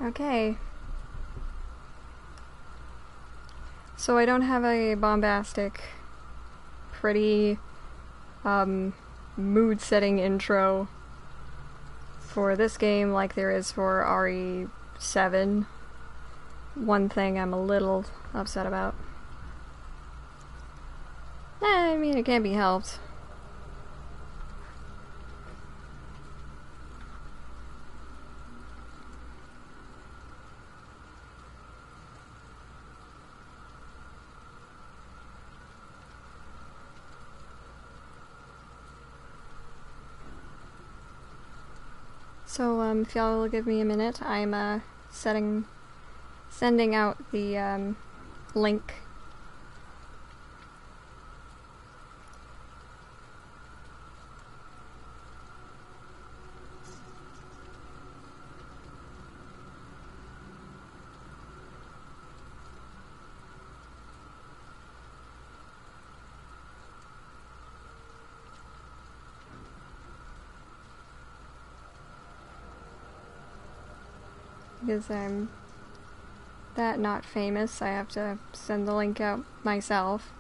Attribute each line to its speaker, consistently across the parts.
Speaker 1: Okay. So I don't have a bombastic, pretty, mood-setting intro for this game like there is for RE7. One thing I'm a little upset about. I mean, it can't be helped. So, if y'all will give me a minute, I'm, sending out the, link. Because I'm that not famous, I have to send the link out myself.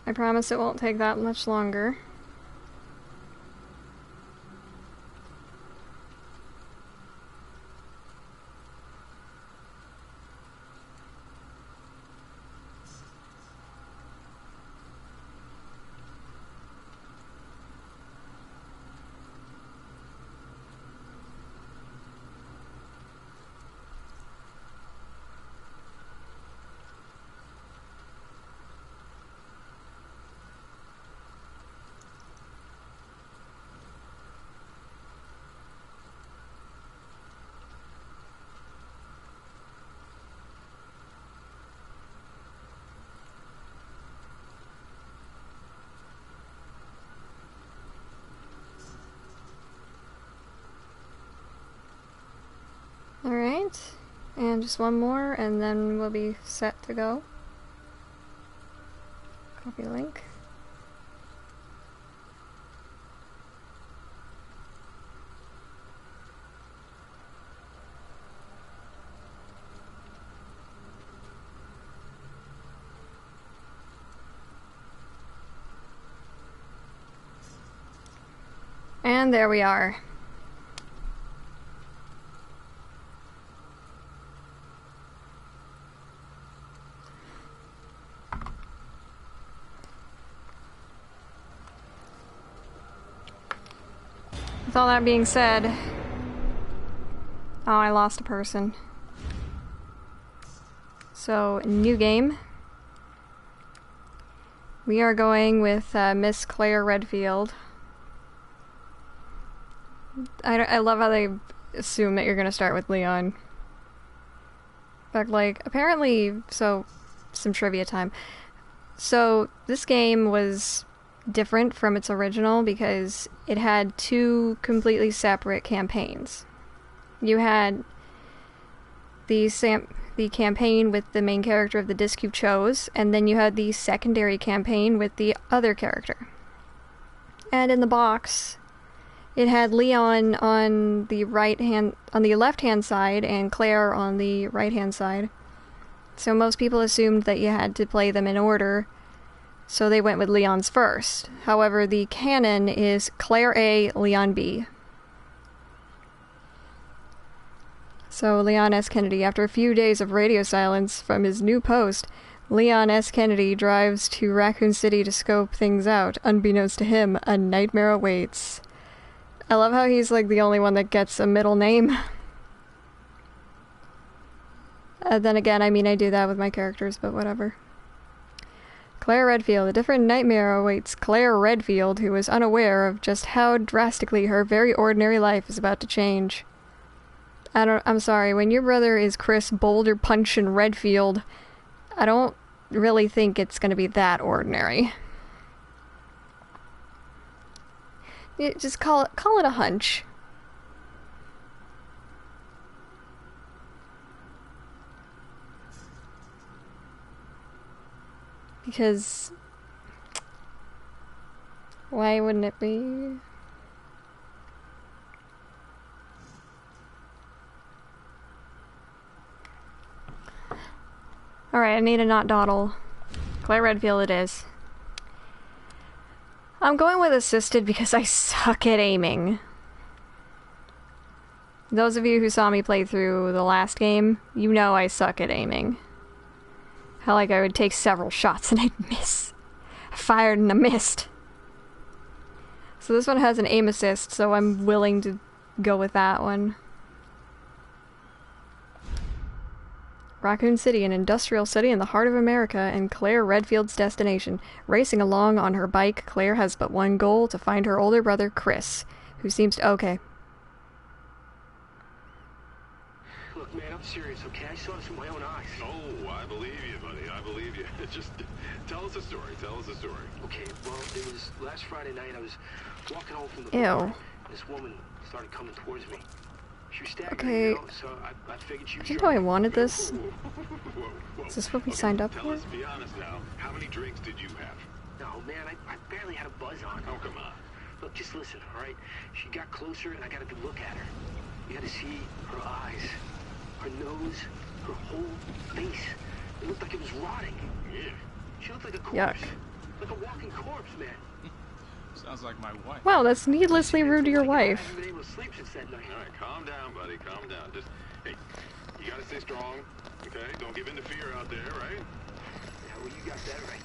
Speaker 1: I promise it won't take that much longer. Alright, and just one more, and then we'll be set to go. Copy link. And there we are. With all that being said... Oh, I lost a person. So, new game. We are going with Miss Claire Redfield. I love how they assume that you're gonna start with Leon. In fact, like, apparently... So, some trivia time. So, this game was different from its original because it had two completely separate campaigns. You had the campaign with the main character of the disc you chose, and then you had the secondary campaign with the other character. And in the box, it had Leon on the left-hand side and Claire on the right-hand side. So most people assumed that you had to play them in order, so they went with Leon's first. However, the canon is Claire A, Leon B. So Leon S. Kennedy, after a few days of radio silence from his new post, Leon S. Kennedy drives to Raccoon City to scope things out. Unbeknownst to him, a nightmare awaits. I love how he's like the only one that gets a middle name. Then again, I mean, I do that with my characters, but whatever. Claire Redfield. A different nightmare awaits Claire Redfield, who is unaware of just how drastically her very ordinary life is about to change. I'm sorry, when your brother is Chris Boulder Punch and Redfield, I don't really think it's gonna be that ordinary. Just call it a hunch. Because why wouldn't it be? Alright, I need a not dawdle. Claire Redfield it is. I'm going with assisted because I suck at aiming. Those of you who saw me play through the last game, you know I suck at aiming. How like I would take several shots and I'd miss. I fired and I missed. So this one has an aim assist, so I'm willing to go with that one. Raccoon City, an industrial city in the heart of America, and Claire Redfield's destination. Racing along on her bike, Claire has but one goal, to find her older brother, Chris, who seems to... Okay.
Speaker 2: Look, man, I'm serious, okay? I saw this with my own eyes.
Speaker 3: Oh, I believe you, buddy. I believe you. Just tell us a story. Tell us a story.
Speaker 2: Okay, well, it was last Friday night. I was walking home from the
Speaker 1: Ew.
Speaker 2: bar. This woman started coming towards me. She was staggering,
Speaker 1: Okay.
Speaker 2: you know, so I figured she was...
Speaker 1: I didn't know I wanted this.
Speaker 3: Whoa.
Speaker 1: Is this what we
Speaker 3: Okay,
Speaker 1: signed up
Speaker 3: tell
Speaker 1: for?
Speaker 3: us, be honest now. How many drinks did you have?
Speaker 2: No, man, I barely had a buzz on.
Speaker 3: Oh, come on.
Speaker 2: Look, just listen, all right? She got closer, and I got a good look at her. You got to see her eyes, her nose, her whole face. It looked like it was rotting.
Speaker 3: Yeah.
Speaker 2: She looked like a corpse.
Speaker 1: Yuck.
Speaker 2: Like a walking corpse, man.
Speaker 4: Sounds like my wife.
Speaker 1: Wow, that's needlessly rude to your
Speaker 2: I
Speaker 1: wife.
Speaker 2: haven't been able to sleep since that night.
Speaker 3: All right, calm down, buddy. Calm down. Just, hey, you gotta stay strong, okay? Don't give in to fear out there, right?
Speaker 2: Yeah, well, you got that right.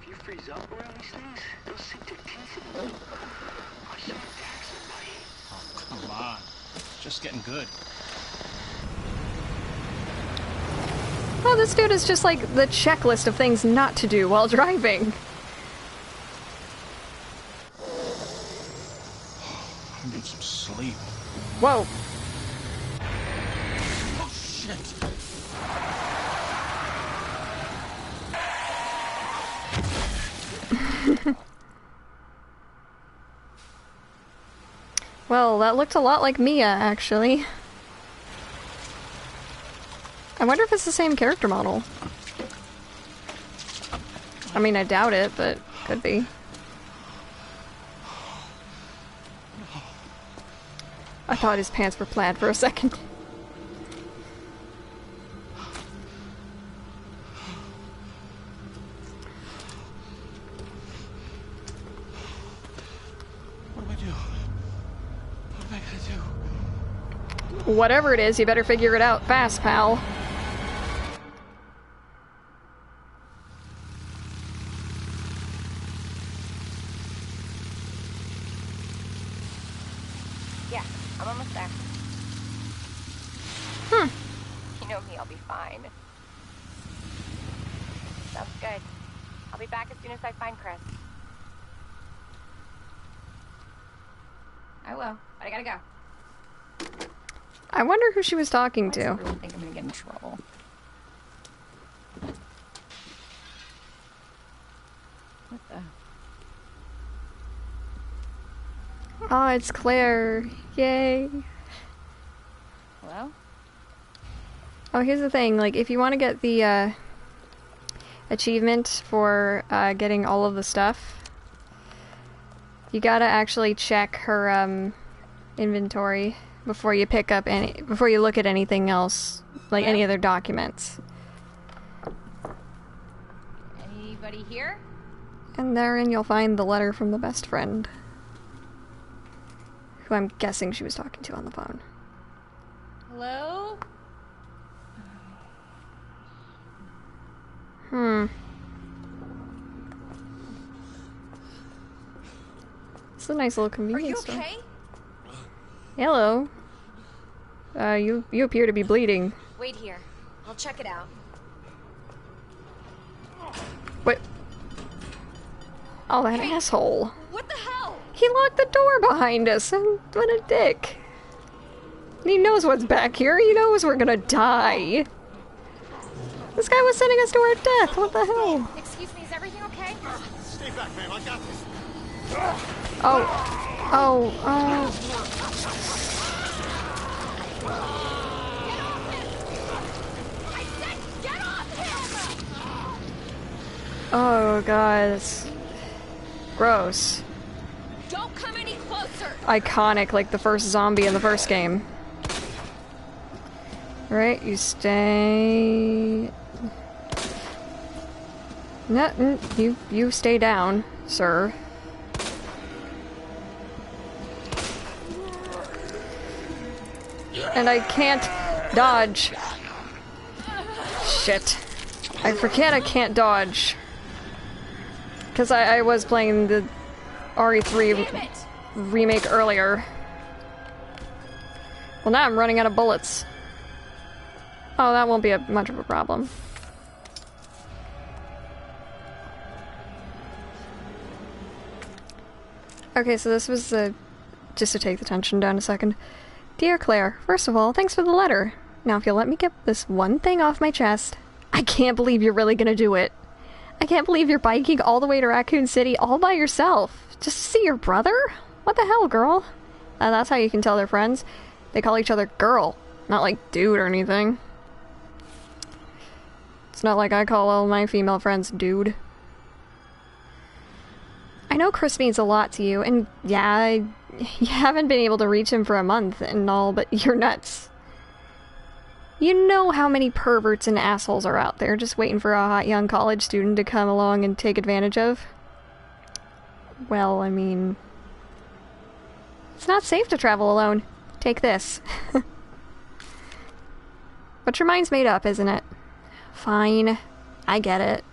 Speaker 2: If you freeze up around these things, they'll sink their teeth in you. I should attack somebody.
Speaker 4: Oh, come on. It's just getting good.
Speaker 1: Oh, this dude is just like the checklist of things not to do while driving.
Speaker 4: I need some sleep.
Speaker 1: Whoa.
Speaker 4: Oh, shit.
Speaker 1: Well, that looked a lot like Mia, actually. I wonder if it's the same character model. I mean, I doubt it, but could be. I thought his pants were plaid for a second.
Speaker 4: What do I do? What am I gonna do?
Speaker 1: Whatever it is, you better figure it out fast, pal.
Speaker 5: Yeah, I'm almost there. You know me, I'll be fine. Sounds good. I'll be back as soon as I find Chris. I will, but I gotta go.
Speaker 1: I wonder who she was talking
Speaker 5: I
Speaker 1: to.
Speaker 5: really think I'm gonna get in trouble. What the?
Speaker 1: Oh, it's Claire. Yay.
Speaker 5: Hello?
Speaker 1: Oh, here's the thing, like, if you want to get the, achievement for, getting all of the stuff, you gotta actually check her, inventory before you pick up before you look at anything else, like any other documents.
Speaker 5: Anybody here?
Speaker 1: And therein you'll find the letter from the best friend, who I'm guessing she was talking to on the phone.
Speaker 5: Hello?
Speaker 1: It's a nice little
Speaker 5: Are
Speaker 1: convenience
Speaker 5: you
Speaker 1: store.
Speaker 5: okay?
Speaker 1: Hello. You appear to be bleeding.
Speaker 5: Wait here. I'll check it out.
Speaker 1: Wait. Oh, that asshole.
Speaker 5: What the hell?
Speaker 1: He locked the door behind us, and what a dick. He knows what's back here. He knows we're gonna die. This guy was sending us to our death. What the hell?
Speaker 5: Excuse me, is everything okay?
Speaker 4: Stay back, ma'am. I got this.
Speaker 1: Oh. Oh. Oh.
Speaker 5: I said get off him!
Speaker 1: Oh, God. It's gross.
Speaker 5: Don't come any closer!
Speaker 1: Iconic, like the first zombie in the first game. Right, you stay... No, you stay down, sir. And I can't dodge. Shit. I forget I can't dodge. Because I was playing the RE3 remake earlier. Well, now I'm running out of bullets. Oh, that won't be much of a problem. Okay, so this was just to take the tension down a second. Dear Claire, first of all, thanks for the letter. Now if you'll let me get this one thing off my chest, I can't believe you're really gonna do it. I can't believe you're biking all the way to Raccoon City all by yourself. Just to see your brother? What the hell, girl? That's how you can tell they're friends. They call each other girl, not like dude or anything. It's not like I call all my female friends dude. I know Chris means a lot to you, and yeah, you haven't been able to reach him for a month and all, but you're nuts. You know how many perverts and assholes are out there just waiting for a hot young college student to come along and take advantage of? Well, I mean... It's not safe to travel alone. Take this. But your mind's made up, isn't it? Fine. I get it.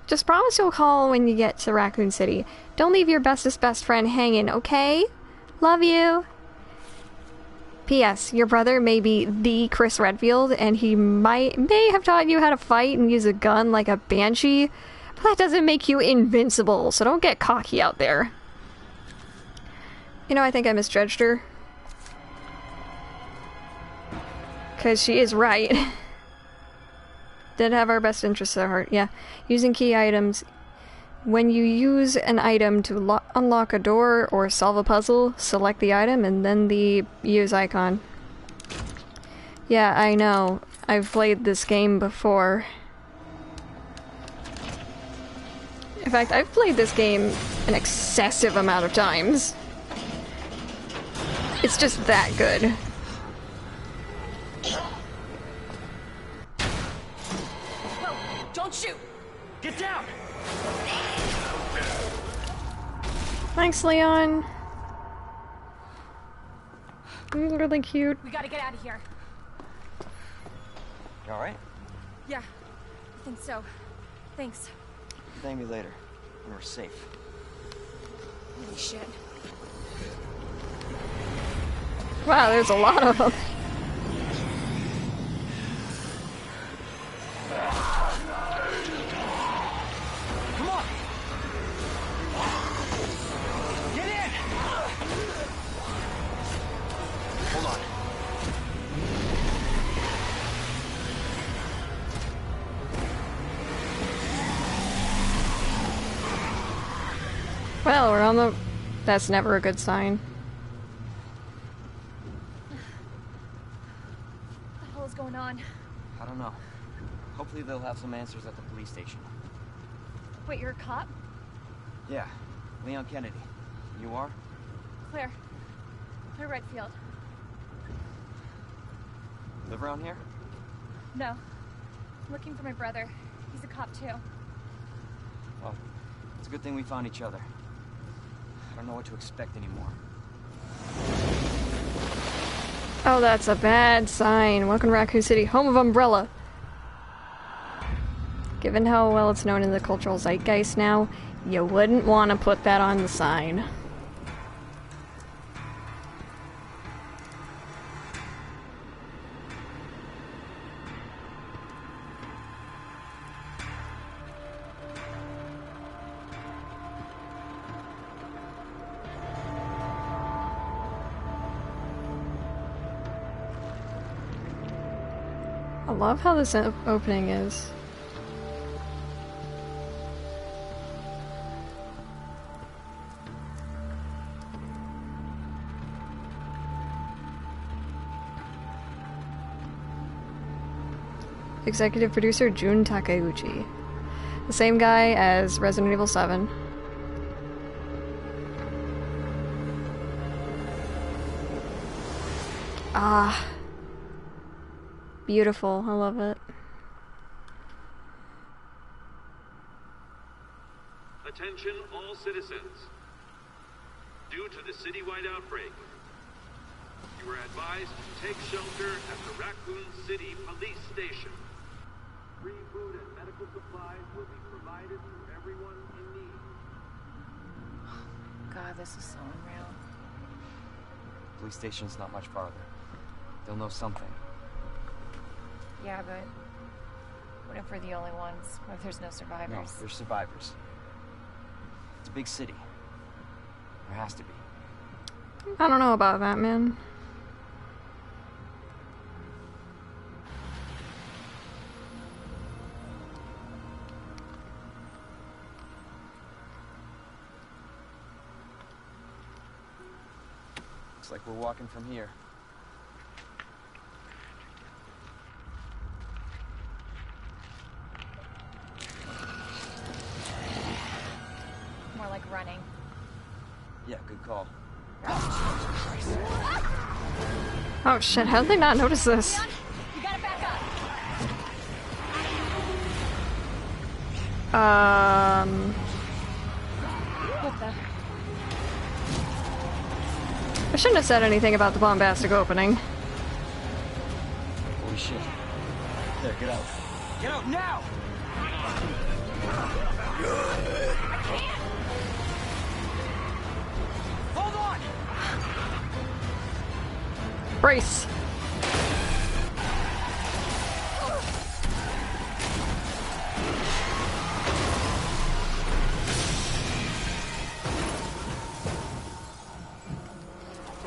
Speaker 1: Just promise you'll call when you get to Raccoon City. Don't leave your bestest best friend hanging, okay? Love you. P.S. Your brother may be the Chris Redfield, and he may have taught you how to fight and use a gun like a banshee, but that doesn't make you invincible, so don't get cocky out there. You know, I think I misjudged her. Because she is right. Did have our best interests at heart, yeah. Using key items. When you use an item to unlock a door or solve a puzzle, select the item and then the use icon. Yeah, I know. I've played this game before. In fact, I've played this game an excessive amount of times. It's just that good.
Speaker 5: Don't shoot!
Speaker 4: Get down!
Speaker 1: Thanks, Leon. You're really cute.
Speaker 5: We gotta get out of here.
Speaker 6: You alright?
Speaker 5: Yeah, I think so. Thanks.
Speaker 6: Thank me later. When we're safe.
Speaker 5: Holy shit.
Speaker 1: Wow, there's a lot of them.
Speaker 4: Come on! Get in!
Speaker 6: Hold on.
Speaker 1: Well, we're on the... That's never a good sign.
Speaker 5: What the hell is going on?
Speaker 6: I don't know. Hopefully they'll have some answers at the police station.
Speaker 5: Wait, you're a cop?
Speaker 6: Yeah. Leon Kennedy. You are?
Speaker 5: Claire. Claire Redfield.
Speaker 6: Live around here?
Speaker 5: No. I'm looking for my brother. He's a cop too.
Speaker 6: Well, it's a good thing we found each other. I don't know what to expect anymore.
Speaker 1: Oh, that's a bad sign. Welcome to Raccoon City, home of Umbrella. Given how well it's known in the cultural zeitgeist now, you wouldn't want to put that on the sign. I love how this opening is. Executive producer Jun Takeuchi. The same guy as Resident Evil 7. Ah. Beautiful. I love it.
Speaker 3: Attention all citizens. Due to the citywide outbreak, you are advised to take shelter at the Raccoon City Police Station. Free food and medical supplies will be provided to everyone in need.
Speaker 7: God, this is so unreal.
Speaker 6: Police station's not much farther. They'll know something.
Speaker 7: Yeah, but what if we're the only ones? What if there's no survivors?
Speaker 6: No, there's survivors. It's a big city. There has to be.
Speaker 1: I don't know about that, man.
Speaker 6: Looks like we're walking from here.
Speaker 7: More like running.
Speaker 6: Yeah, good call.
Speaker 1: Oh shit, how did they not notice this?
Speaker 5: Leon, you gotta back up.
Speaker 7: What the?
Speaker 1: I shouldn't have said anything about the bombastic opening.
Speaker 6: Holy shit. There, get out. Get out now! Hold on!
Speaker 1: Brace!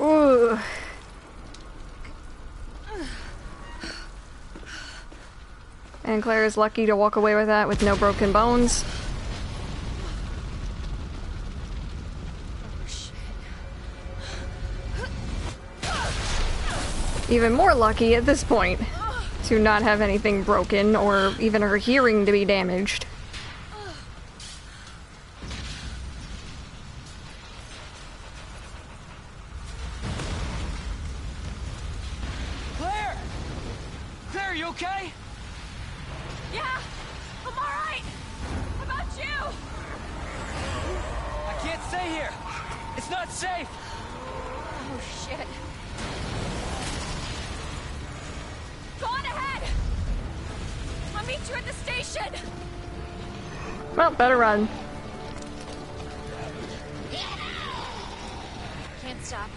Speaker 1: Ooh. And Claire is lucky to walk away with that with no broken bones. Even more lucky at this point to not have anything broken or even her hearing to be damaged.
Speaker 6: Claire! Claire, are you okay?
Speaker 5: Yeah, I'm all right. How about you?
Speaker 6: I can't stay here. It's not safe.
Speaker 5: Oh shit. Go on ahead. I'll meet you at the station.
Speaker 1: Well, better run.
Speaker 5: Can't stop.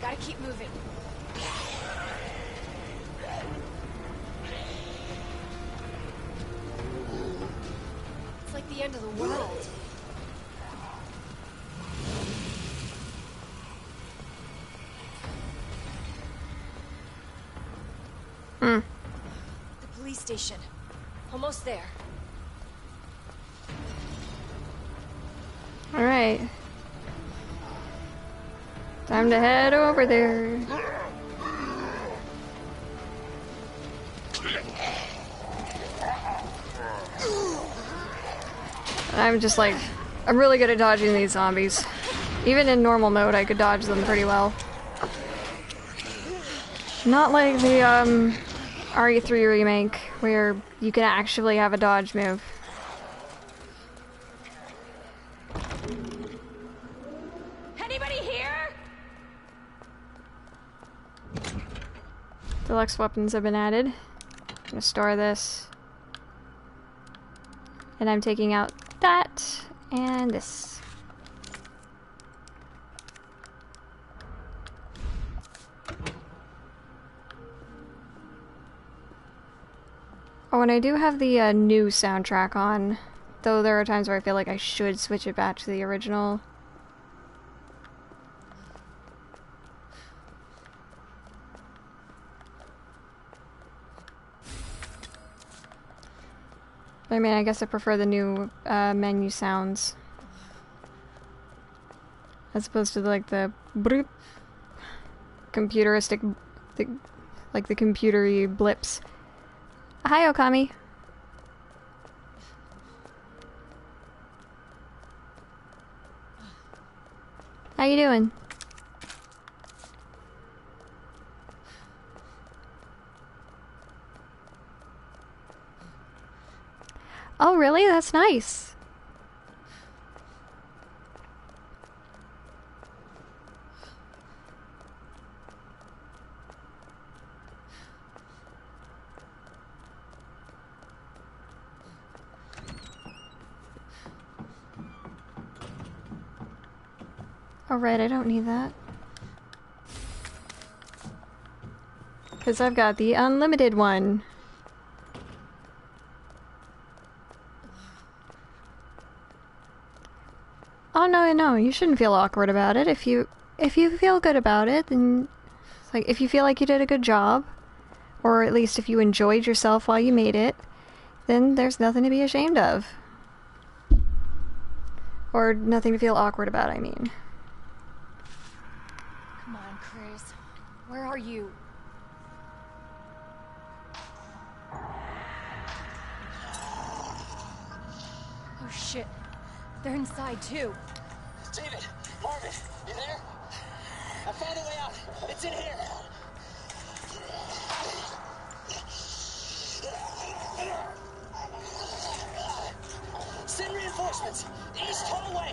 Speaker 5: Gotta keep moving. It's like the end of the world. The police station. Almost there.
Speaker 1: Alright. Time to head over there. I'm just like, I'm really good at dodging these zombies. Even in normal mode, I could dodge them pretty well. Not like the, RE3 remake, where you can actually have a dodge move.
Speaker 5: Anybody here?
Speaker 1: Deluxe weapons have been added. I'm gonna store this. And I'm taking out that and this. Oh, and I do have the new soundtrack on, though there are times where I feel like I should switch it back to the original. I mean, I guess I prefer the new menu sounds. As opposed to like the bloop, computeristic, like the computery blips. Hi, Okami. How you doing? Oh, really? That's nice. Alright, I don't need that. Because I've got the unlimited one. Oh no, you shouldn't feel awkward about it. If you feel good about it, then like if you feel like you did a good job, or at least if you enjoyed yourself while you made it, then there's nothing to be ashamed of. Or nothing to feel awkward about, I mean.
Speaker 7: Come on, Chris. Where are you? Oh shit. They're inside too.
Speaker 2: David, Marvin, you there? I found a way out. It's in here. Send reinforcements. East hallway.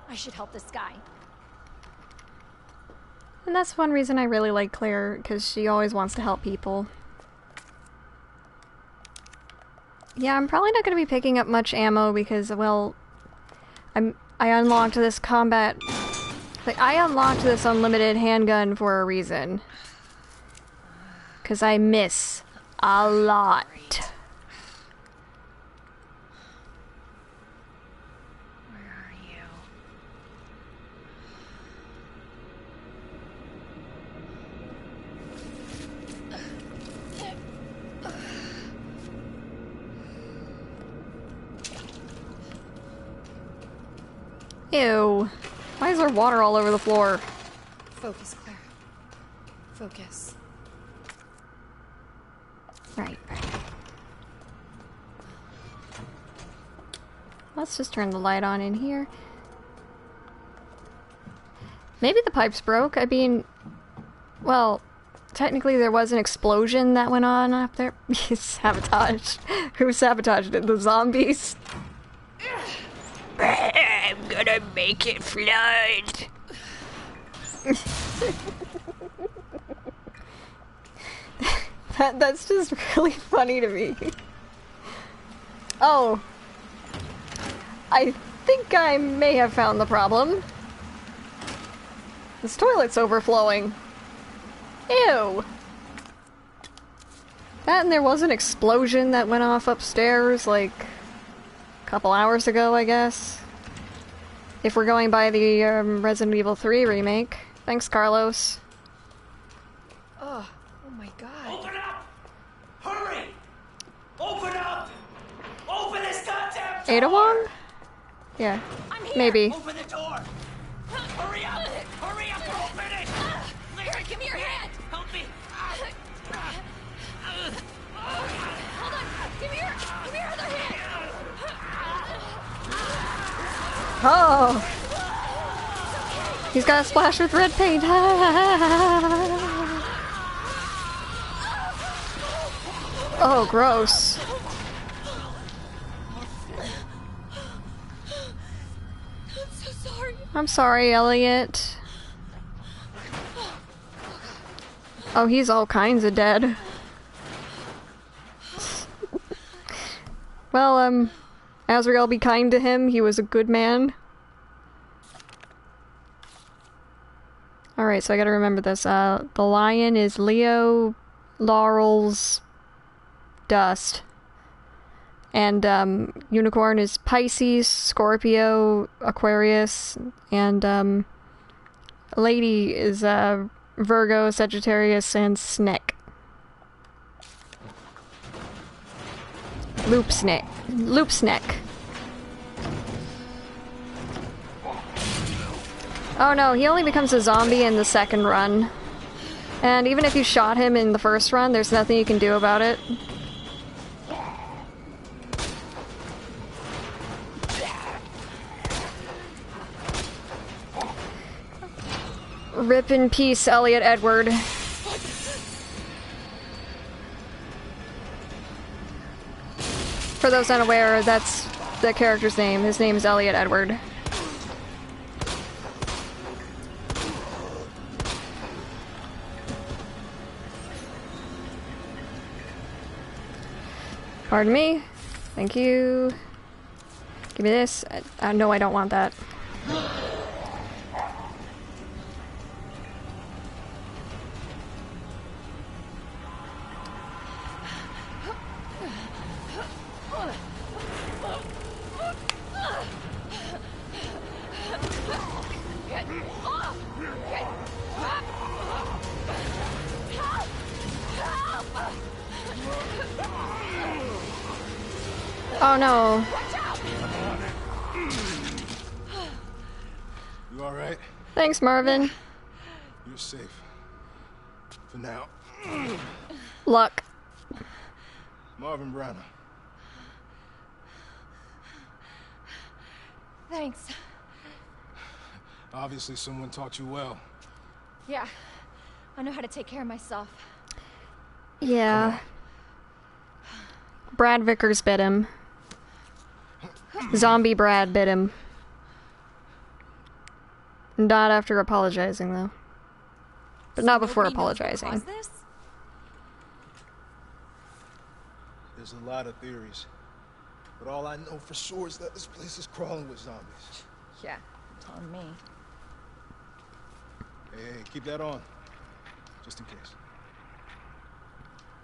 Speaker 7: I should help this guy.
Speaker 1: And that's one reason I really like Claire, because she always wants to help people. Yeah, I'm probably not going to be picking up much ammo because, well, I unlocked this combat... Like, I unlocked this unlimited handgun for a reason. Because I miss a lot.
Speaker 7: Where are you?
Speaker 1: Ew. Why is there water all over the floor?
Speaker 7: Focus, Claire. Focus.
Speaker 1: Right. Let's just turn the light on in here. Maybe the pipes broke. I mean, well, technically there was an explosion that went on up there. Sabotage. Who sabotaged it? The zombies? I'm gonna make it flood. That's just really funny to me. Oh. I think I may have found the problem. This toilet's overflowing. Ew. That and there was an explosion that went off upstairs, like, a couple hours ago, I guess. If we're going by the Resident Evil 3 remake. Thanks, Carlos.
Speaker 7: Oh my god.
Speaker 2: Open up! Hurry! Open up! Open this goddamn door!
Speaker 1: Ada Wong? Yeah.
Speaker 7: I'm here.
Speaker 1: Maybe.
Speaker 2: Open the door! Hurry up! Hurry up! Open it!
Speaker 7: Claire, give me your hand.
Speaker 2: Help me!
Speaker 7: Hold on. Give me your other hand.
Speaker 1: Oh! He's got a splash with red paint. Oh, gross.
Speaker 7: I'm so sorry.
Speaker 1: I'm sorry, Elliot. Oh, he's all kinds of dead. Well, Azrael, be kind to him. He was a good man. Alright, so I gotta remember this. The lion is Leo, Laurel's Dust. And, unicorn is Pisces, Scorpio, Aquarius, and, lady is, Virgo, Sagittarius, and Snake. Loop Snake. Loop Snake. Oh no, he only becomes a zombie in the second run. And even if you shot him in the first run, there's nothing you can do about it. Rip in peace, Elliot Edward. For those unaware, that's the character's name. His name is Elliot Edward. Pardon me. Thank you. Give me this. No, I don't want that. Oh no.
Speaker 4: You alright?
Speaker 1: Thanks, Marvin.
Speaker 4: You're safe. For now.
Speaker 1: Luck.
Speaker 4: Marvin Browner.
Speaker 7: Thanks.
Speaker 4: Obviously someone taught you well.
Speaker 7: Yeah. I know how to take care of myself.
Speaker 1: Yeah. Brad Vickers bit him. Zombie Brad bit him. Not after apologizing, though. But not before apologizing.
Speaker 4: There's a lot of theories. But all I know for sure is that this place is crawling with zombies.
Speaker 7: Yeah, telling me.
Speaker 4: Hey, keep that on. Just in case.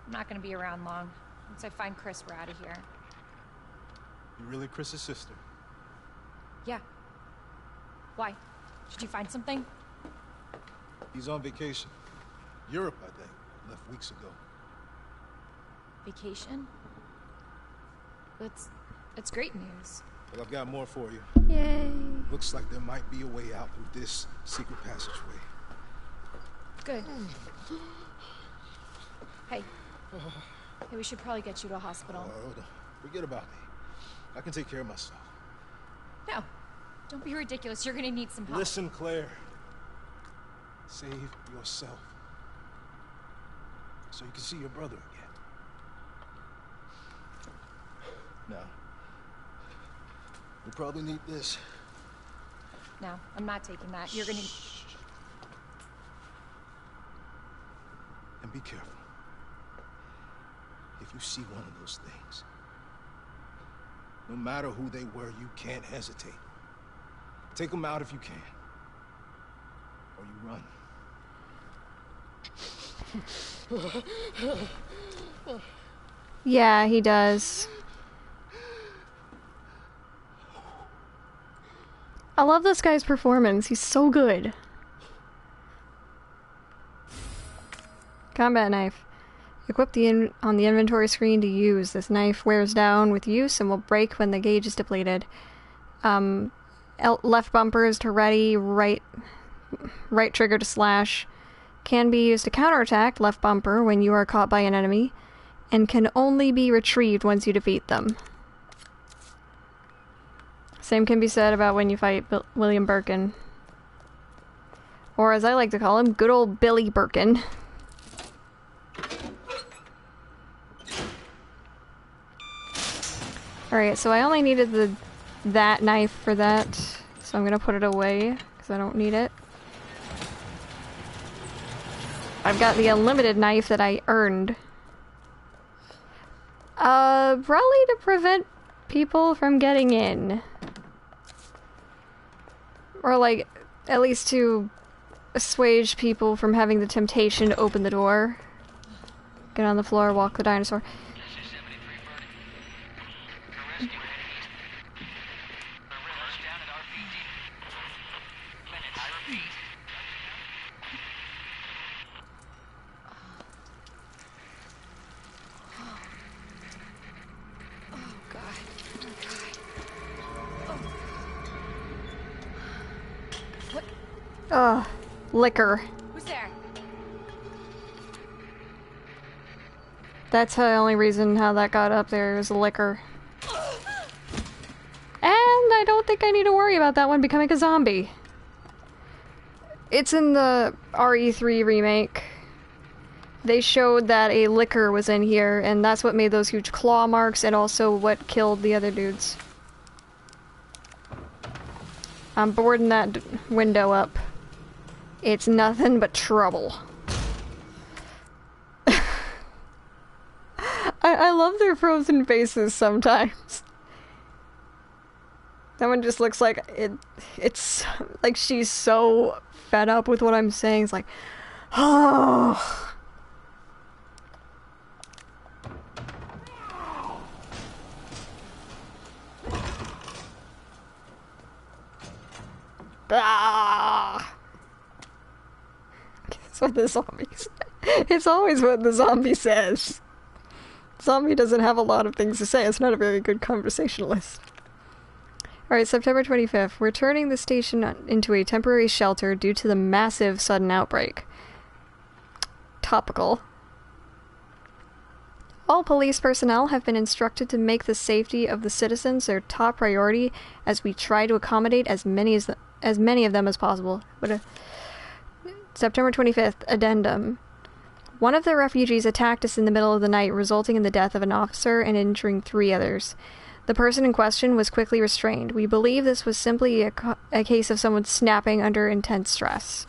Speaker 7: I'm not gonna be around long. Once I find Chris, we're out of here.
Speaker 4: You really Chris's sister?
Speaker 7: Yeah. Why? Did you find something?
Speaker 4: He's on vacation. Europe, I think. Left weeks ago.
Speaker 7: Vacation? It's great news.
Speaker 4: Well, I've got more for you.
Speaker 1: Yay.
Speaker 4: Looks like there might be a way out through this secret passageway.
Speaker 7: Good. Hey. Hey, we should probably get you to a hospital.
Speaker 4: Oh, forget about me. I can take care of myself.
Speaker 7: No. Don't be ridiculous. You're gonna need some help.
Speaker 4: Listen, Claire. Save yourself. So you can see your brother again. Now, you'll probably need this.
Speaker 7: No, I'm not taking that. You're gonna...
Speaker 4: And be careful. If you see one of those things, no matter who they were, you can't hesitate. Take them out if you can. Or you run.
Speaker 1: Yeah, he does. I love this guy's performance. He's so good. Combat knife. Equip on the inventory screen to use. This knife wears down with use and will break when the gauge is depleted. Left bumper is to ready, right trigger to slash. Can be used to counterattack left bumper when you are caught by an enemy, and can only be retrieved once you defeat them. Same can be said about when you fight William Birkin. Or as I like to call him, good old Billy Birkin. Alright, so I only needed that knife for that, so I'm gonna put it away, because I don't need it. I've got the unlimited knife that I earned. Probably to prevent people from getting in. Or, like, at least to assuage people from having the temptation to open the door. Get on the floor, walk the dinosaur. Ugh. Liquor.
Speaker 7: Who's there?
Speaker 1: That's the only reason how that got up there was liquor. And I don't think I need to worry about that one becoming a zombie. It's in the RE3 remake. They showed that a liquor was in here, and that's what made those huge claw marks and also what killed the other dudes. I'm boarding that window up. It's nothing but trouble. I love their frozen faces sometimes. That one just looks like it's like she's so fed up with what I'm saying. It's like, oh. Ah. That's what the zombie says. It's always what the zombie says. Zombie doesn't have a lot of things to say. It's not a very good conversationalist. Alright, September 25th. We're turning the station into a temporary shelter due to the massive sudden outbreak. Topical. All police personnel have been instructed to make the safety of the citizens their top priority as we try to accommodate as many of them as possible. September 25th. Addendum. One of the refugees attacked us in the middle of the night, resulting in the death of an officer and injuring 3 others. The person in question was quickly restrained. We believe this was simply a case of someone snapping under intense stress.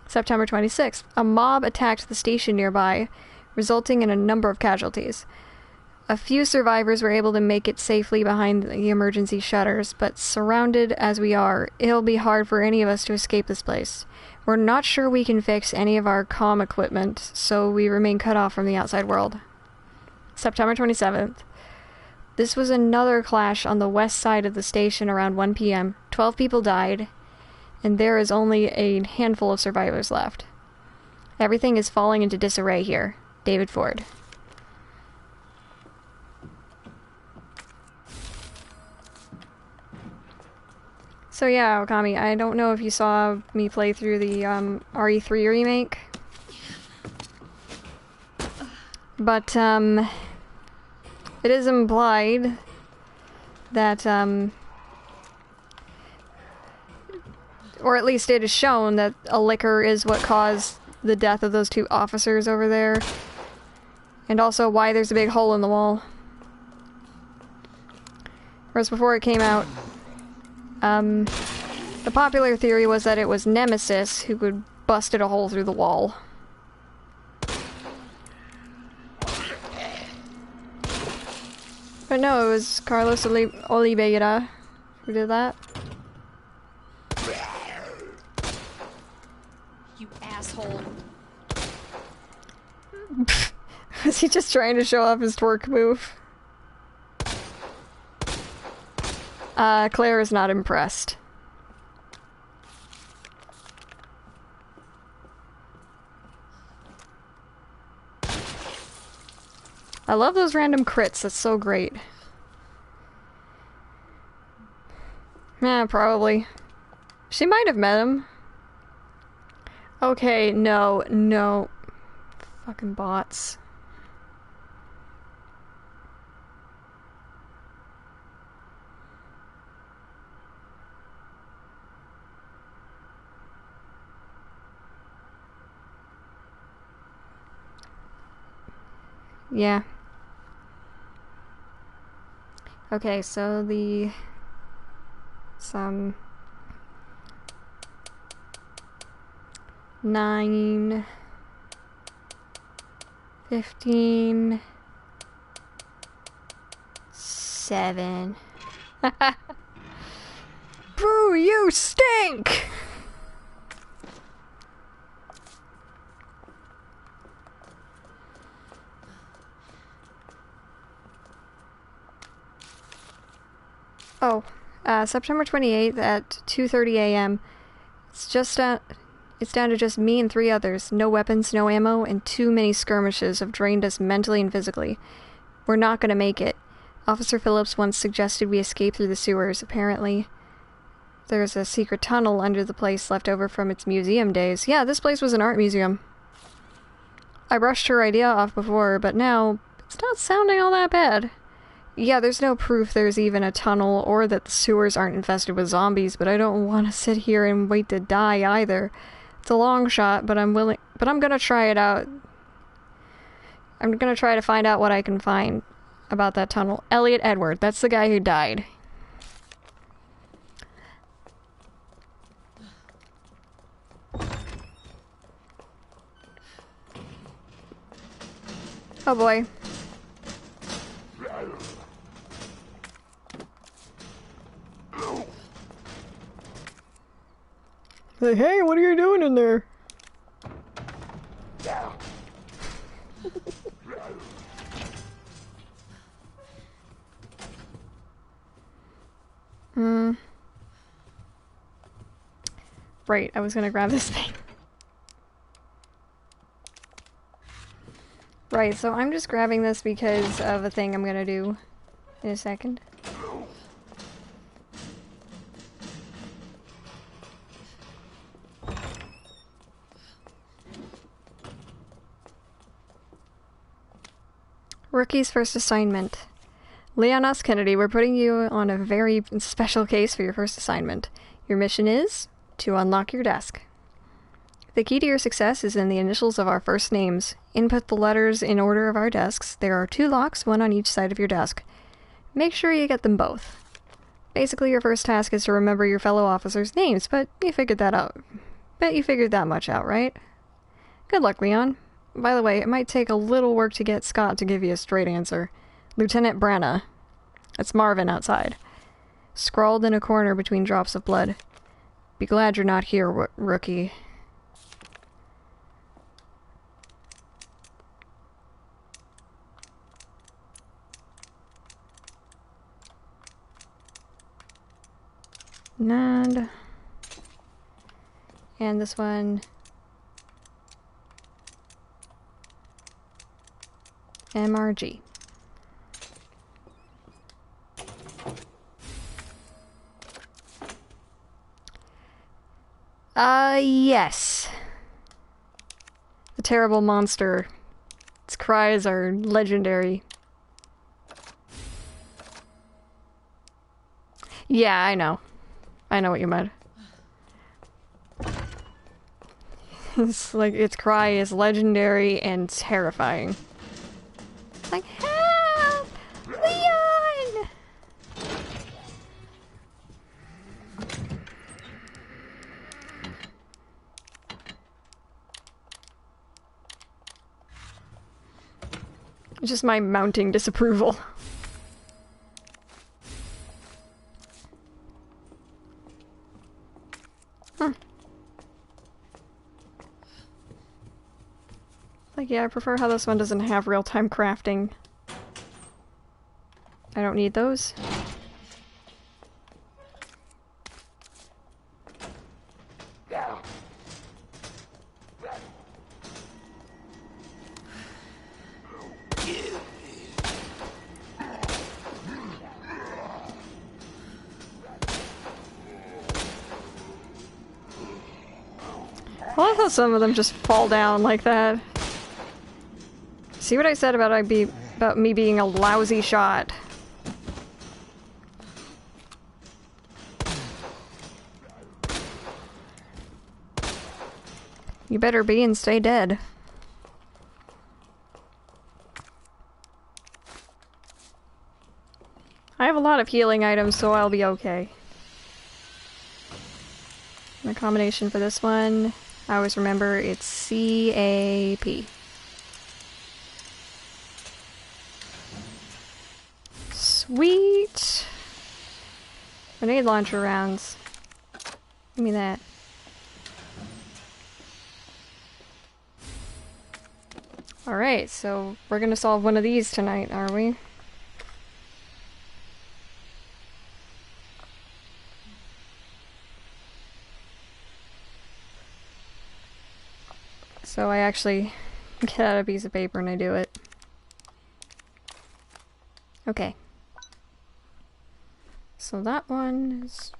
Speaker 1: September 26th. A mob attacked the station nearby, resulting in a number of casualties. A few survivors were able to make it safely behind the emergency shutters, but surrounded as we are, it'll be hard for any of us to escape this place. We're not sure we can fix any of our comm equipment, so we remain cut off from the outside world. September 27th. This was another clash on the west side of the station around 1 p.m. 12 people died, and there is only a handful of survivors left. Everything is falling into disarray here. David Ford. So yeah, Okami, I don't know if you saw me play through the RE3 remake, but it is implied that or at least it is shown that a liquor is what caused the death of those 2 officers over there, and also why there's a big hole in the wall. Whereas before it came out, the popular theory was that it was Nemesis who had busted a hole through the wall. But no, it was Carlos Oliveira who did that.
Speaker 7: You asshole.
Speaker 1: Was he just trying to show off his twerk move? Claire is not impressed. I love those random crits, that's so great. Yeah, probably. She might have met him. Okay, no. Fucking bots. Yeah. Okay, so some 9, 15, 7. Boo, you stink! Oh, September 28th at 2:30 a.m. It's down to just me and 3 others. No weapons, no ammo, and too many skirmishes have drained us mentally and physically. We're not gonna make it. Officer Phillips once suggested we escape through the sewers. Apparently, there's a secret tunnel under the place left over from its museum days. Yeah, this place was an art museum. I brushed her idea off before, but now it's not sounding all that bad. Yeah, there's no proof there's even a tunnel or that the sewers aren't infested with zombies, but I don't want to sit here and wait to die either. It's a long shot, but I'm gonna try it out. I'm gonna try to find out what I can find about that tunnel. Elliot Edward, that's the guy who died. Oh boy. Like, hey, what are you doing in there? Right, I was gonna grab this thing. Right, so I'm just grabbing this because of a thing I'm gonna do in a second. Rookie's first assignment. Leon S. Kennedy, we're putting you on a very special case for your first assignment. Your mission is to unlock your desk. The key to your success is in the initials of our first names. Input the letters in order of our desks. There are 2 locks, one on each side of your desk. Make sure you get them both. Basically, your first task is to remember your fellow officers' names, but you figured that out. Bet you figured that much out, right? Good luck, Leon. By the way, it might take a little work to get Scott to give you a straight answer. Lieutenant Branna. That's Marvin outside. Scrawled in a corner between drops of blood. Be glad you're not here, rookie. And this one. MRG. Yes. The terrible monster. Its cries are legendary. Yeah, I know. I know what you meant. It's like, its cry is legendary and terrifying. It's like, help! Leon! It's just my mounting disapproval. Like, yeah, I prefer how this one doesn't have real-time crafting. I don't need those. Well, I thought some of them just fall down like that. See what I said about me being a lousy shot? You better be and stay dead. I have a lot of healing items, so I'll be okay. The combination for this one, I always remember it's CAP. Sweet! Grenade launcher rounds. Give me that. Alright, so we're gonna solve one of these tonight, are we? So I actually get out a piece of paper and I do it. Okay. So that one is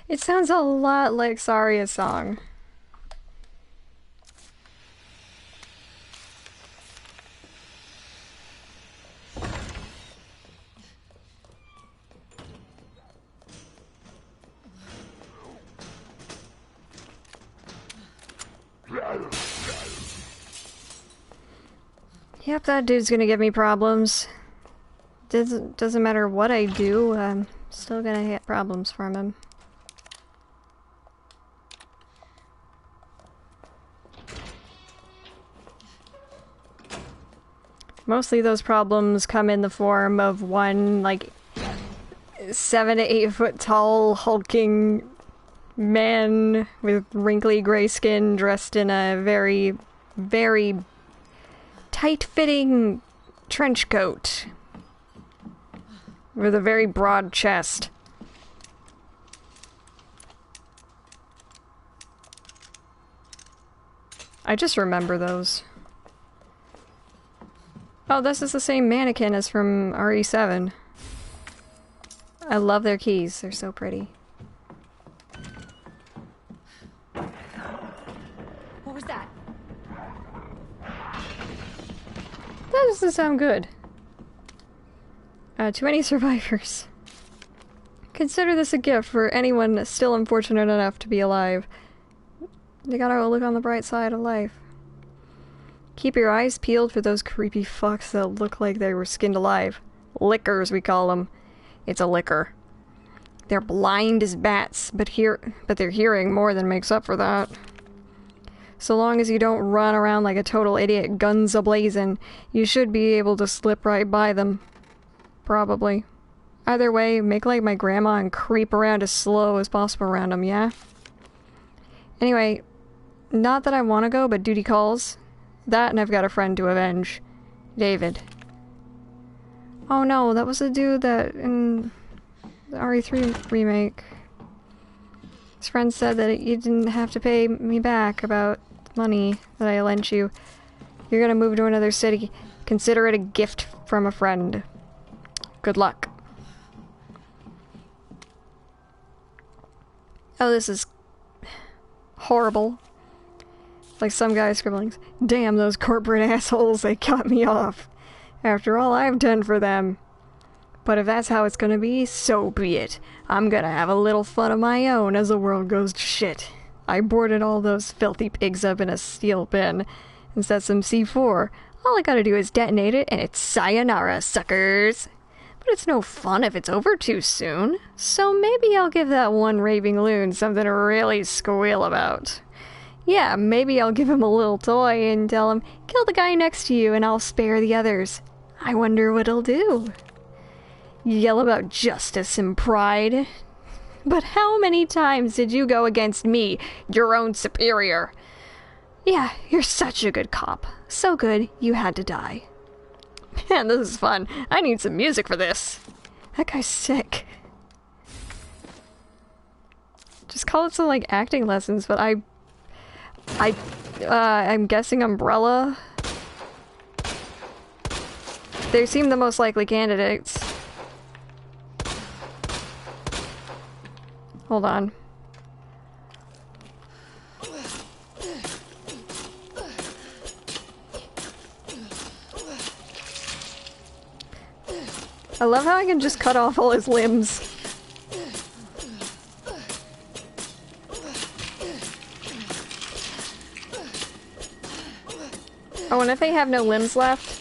Speaker 1: It sounds a lot like Saria's song. Yep, that dude's gonna give me problems. Doesn't matter what I do, I'm still gonna get problems from him. Mostly those problems come in the form of one, like, 7 to 8 foot tall, hulking man with wrinkly gray skin dressed in a very, very tight-fitting trench coat with a very broad chest. I just remember those. Oh, this is the same mannequin as from RE7. I love their keys, they're so pretty.
Speaker 5: What was that?
Speaker 1: That doesn't sound good. To any survivors. Consider this a gift for anyone still unfortunate enough to be alive. You gotta look on the bright side of life. Keep your eyes peeled for those creepy fucks that look like they were skinned alive. Lickers, we call them. It's a licker. They're blind as bats, but they're hearing more than makes up for that. So long as you don't run around like a total idiot, guns a-blazing, you should be able to slip right by them. Probably. Either way, make like my grandma and creep around as slow as possible around them, yeah? Anyway, not that I want to go, but duty calls. That and I've got a friend to avenge. David. Oh no, that was the dude that in the RE3 remake. His friend said that you didn't have to pay me back about money that I lent you. You're gonna move to another city. Consider it a gift from a friend. Good luck. Oh, this is horrible. Like some guy scribbling, damn those corporate assholes, they cut me off. After all I've done for them. But if that's how it's gonna be, so be it. I'm gonna have a little fun of my own as the world goes to shit. I boarded all those filthy pigs up in a steel bin and set some C4. All I gotta do is detonate it and it's sayonara, suckers. But it's no fun if it's over too soon. So maybe I'll give that one raving loon something to really squeal about. Yeah, maybe I'll give him a little toy and tell him, kill the guy next to you and I'll spare the others. I wonder what he'll do. Yell about justice and pride. But how many times did you go against me, your own superior? Yeah, you're such a good cop. So good, you had to die. Man, this is fun. I need some music for this. That guy's sick. Just call it some, like, acting lessons, but I'm guessing Umbrella. They seem the most likely candidates. Hold on. I love how I can just cut off all his limbs. Oh, and if they have no limbs left,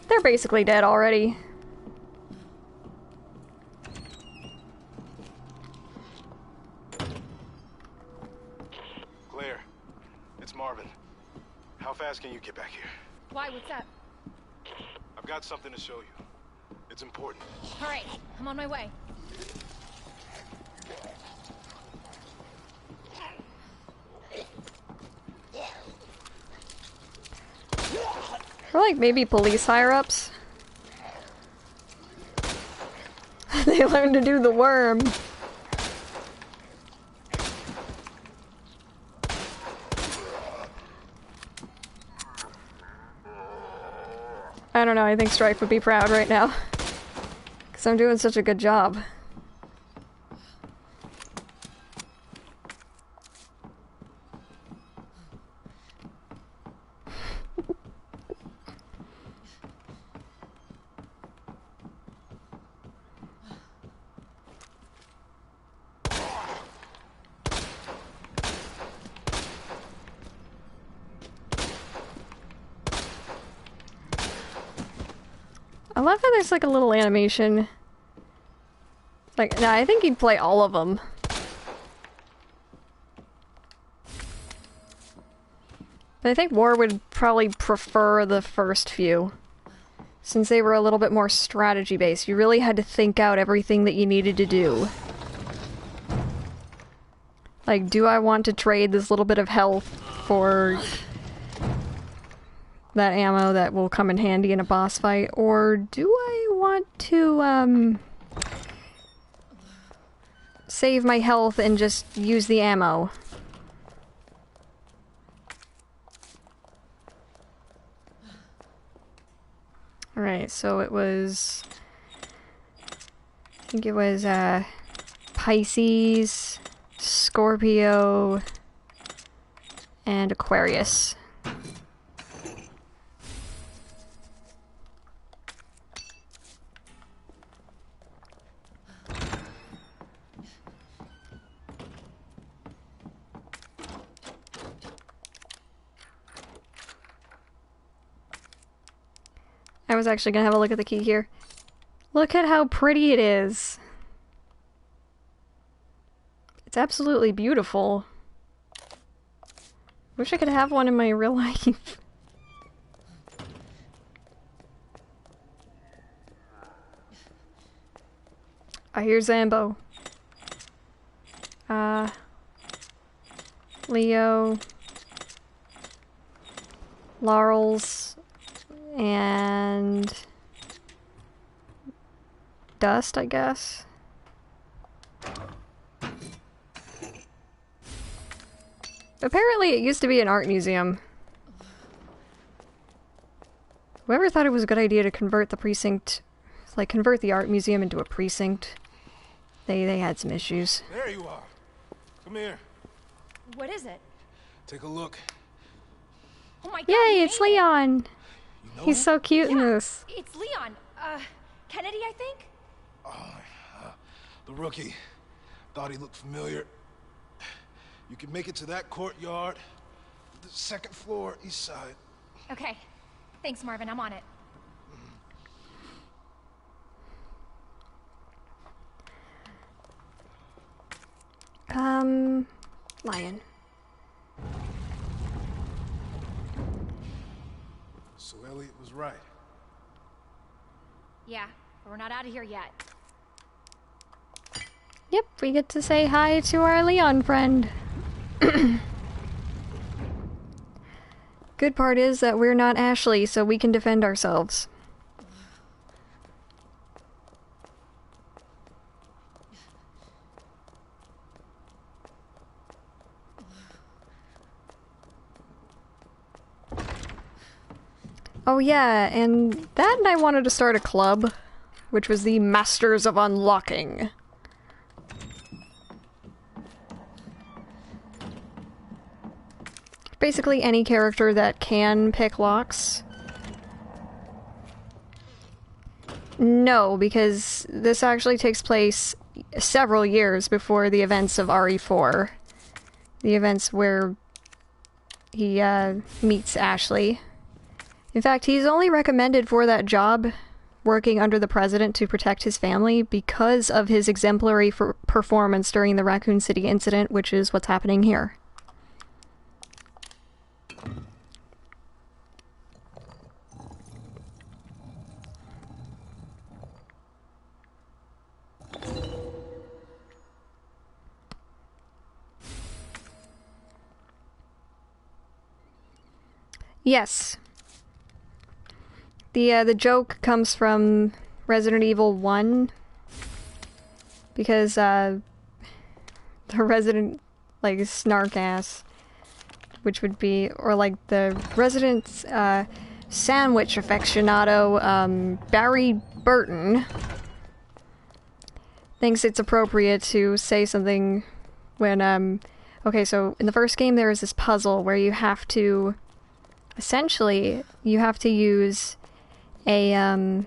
Speaker 1: they're basically dead already.
Speaker 4: Claire, it's Marvin. How fast can you get back here?
Speaker 5: Why? What's up?
Speaker 4: I've got something to show you. It's important.
Speaker 5: All right, I'm on my way.
Speaker 1: Or like maybe police higher-ups. They learned to do the worm. I don't know, I think Strife would be proud right now. Because I'm doing such a good job. I love how there's like a little animation. Like, nah, I think he'd play all of them. But I think War would probably prefer the first few. Since they were a little bit more strategy based. You really had to think out everything that you needed to do. Like, do I want to trade this little bit of health for that ammo that will come in handy in a boss fight, or do I want to save my health and just use the ammo? Alright, so it was, I think it was Pisces, Scorpio, and Aquarius. I was actually gonna have a look at the key here. Look at how pretty it is. It's absolutely beautiful. Wish I could have one in my real life. I hear Zambo. Leo. Laurel's. And Dust, I guess. Apparently it used to be an art museum. Whoever thought it was a good idea to convert the precinct, like convert the art museum into a precinct, they had some issues.
Speaker 4: There you are. Come here.
Speaker 7: What is it?
Speaker 4: Take a look.
Speaker 7: Oh my god!
Speaker 1: Yay, it's Leon!
Speaker 4: You know
Speaker 1: He's
Speaker 4: him?
Speaker 1: so cute in this.
Speaker 7: It's Leon. Kennedy, I think?
Speaker 4: The rookie. Thought he looked familiar. You can make it to that courtyard. The second floor, east side.
Speaker 7: Okay. Thanks, Marvin. I'm on it.
Speaker 1: Lion.
Speaker 4: So Elliot was right.
Speaker 7: Yeah, but we're not out of here yet.
Speaker 1: Yep, we get to say hi to our Leon friend. Good part is that we're not Ashley, so we can defend ourselves. Oh yeah, and that and I wanted to start a club, which was the Masters of Unlocking. Basically any character that can pick locks. No, because this actually takes place several years before the events of RE4. The events where he meets Ashley. In fact, he's only recommended for that job, working under the president to protect his family, because of his exemplary performance during the Raccoon City incident, which is what's happening here. Yes. The joke comes from Resident Evil 1, because the resident, like, snark ass, which would be, or like the resident sandwich aficionado, Barry Burton, thinks it's appropriate to say something when, okay, so in the first game there is this puzzle where you have to, essentially, you have to use a,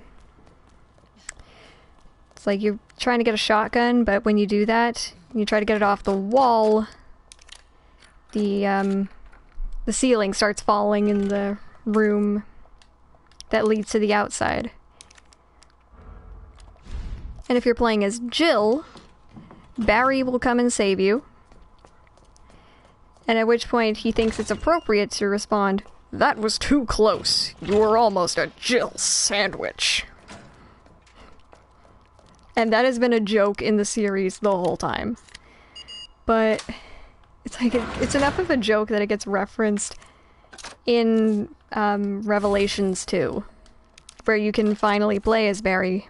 Speaker 1: it's like you're trying to get a shotgun, but when you do that, you try to get it off the wall, the ceiling starts falling in the room that leads to the outside. And if you're playing as Jill, Barry will come and save you. And at which point he thinks it's appropriate to respond, "That was too close. You were almost a Jill sandwich." And that has been a joke in the series the whole time. But it's like it's enough of a joke that it gets referenced in Revelations 2, where you can finally play as Barry.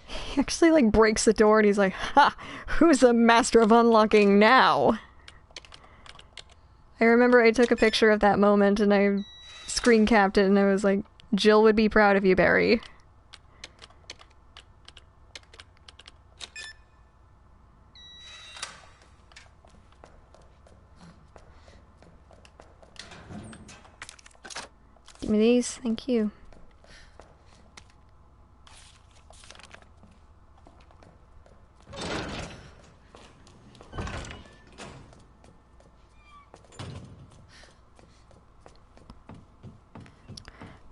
Speaker 1: He actually like breaks the door and he's like, "Ha! Who's the master of unlocking now?" I remember I took a picture of that moment and I screen capped it and I was like, "Jill would be proud of you, Barry." Give me these, thank you.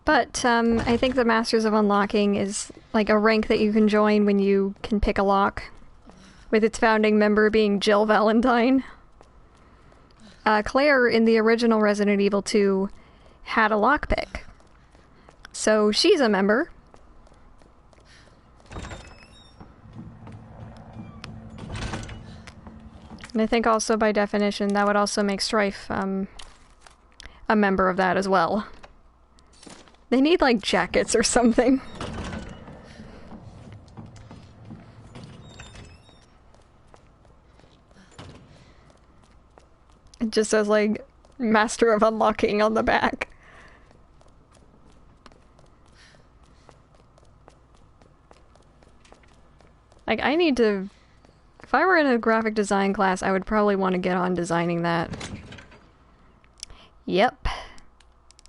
Speaker 1: But, I think the Masters of Unlocking is like a rank that you can join when you can pick a lock, with its founding member being Jill Valentine. Claire in the original Resident Evil 2 had a lockpick, so she's a member. And I think also by definition that would also make Strife a member of that as well. They need, like, jackets or something. It just says, like, Master of Unlocking on the back. Like, I need to... If I were in a graphic design class, I would probably want to get on designing that. Yep.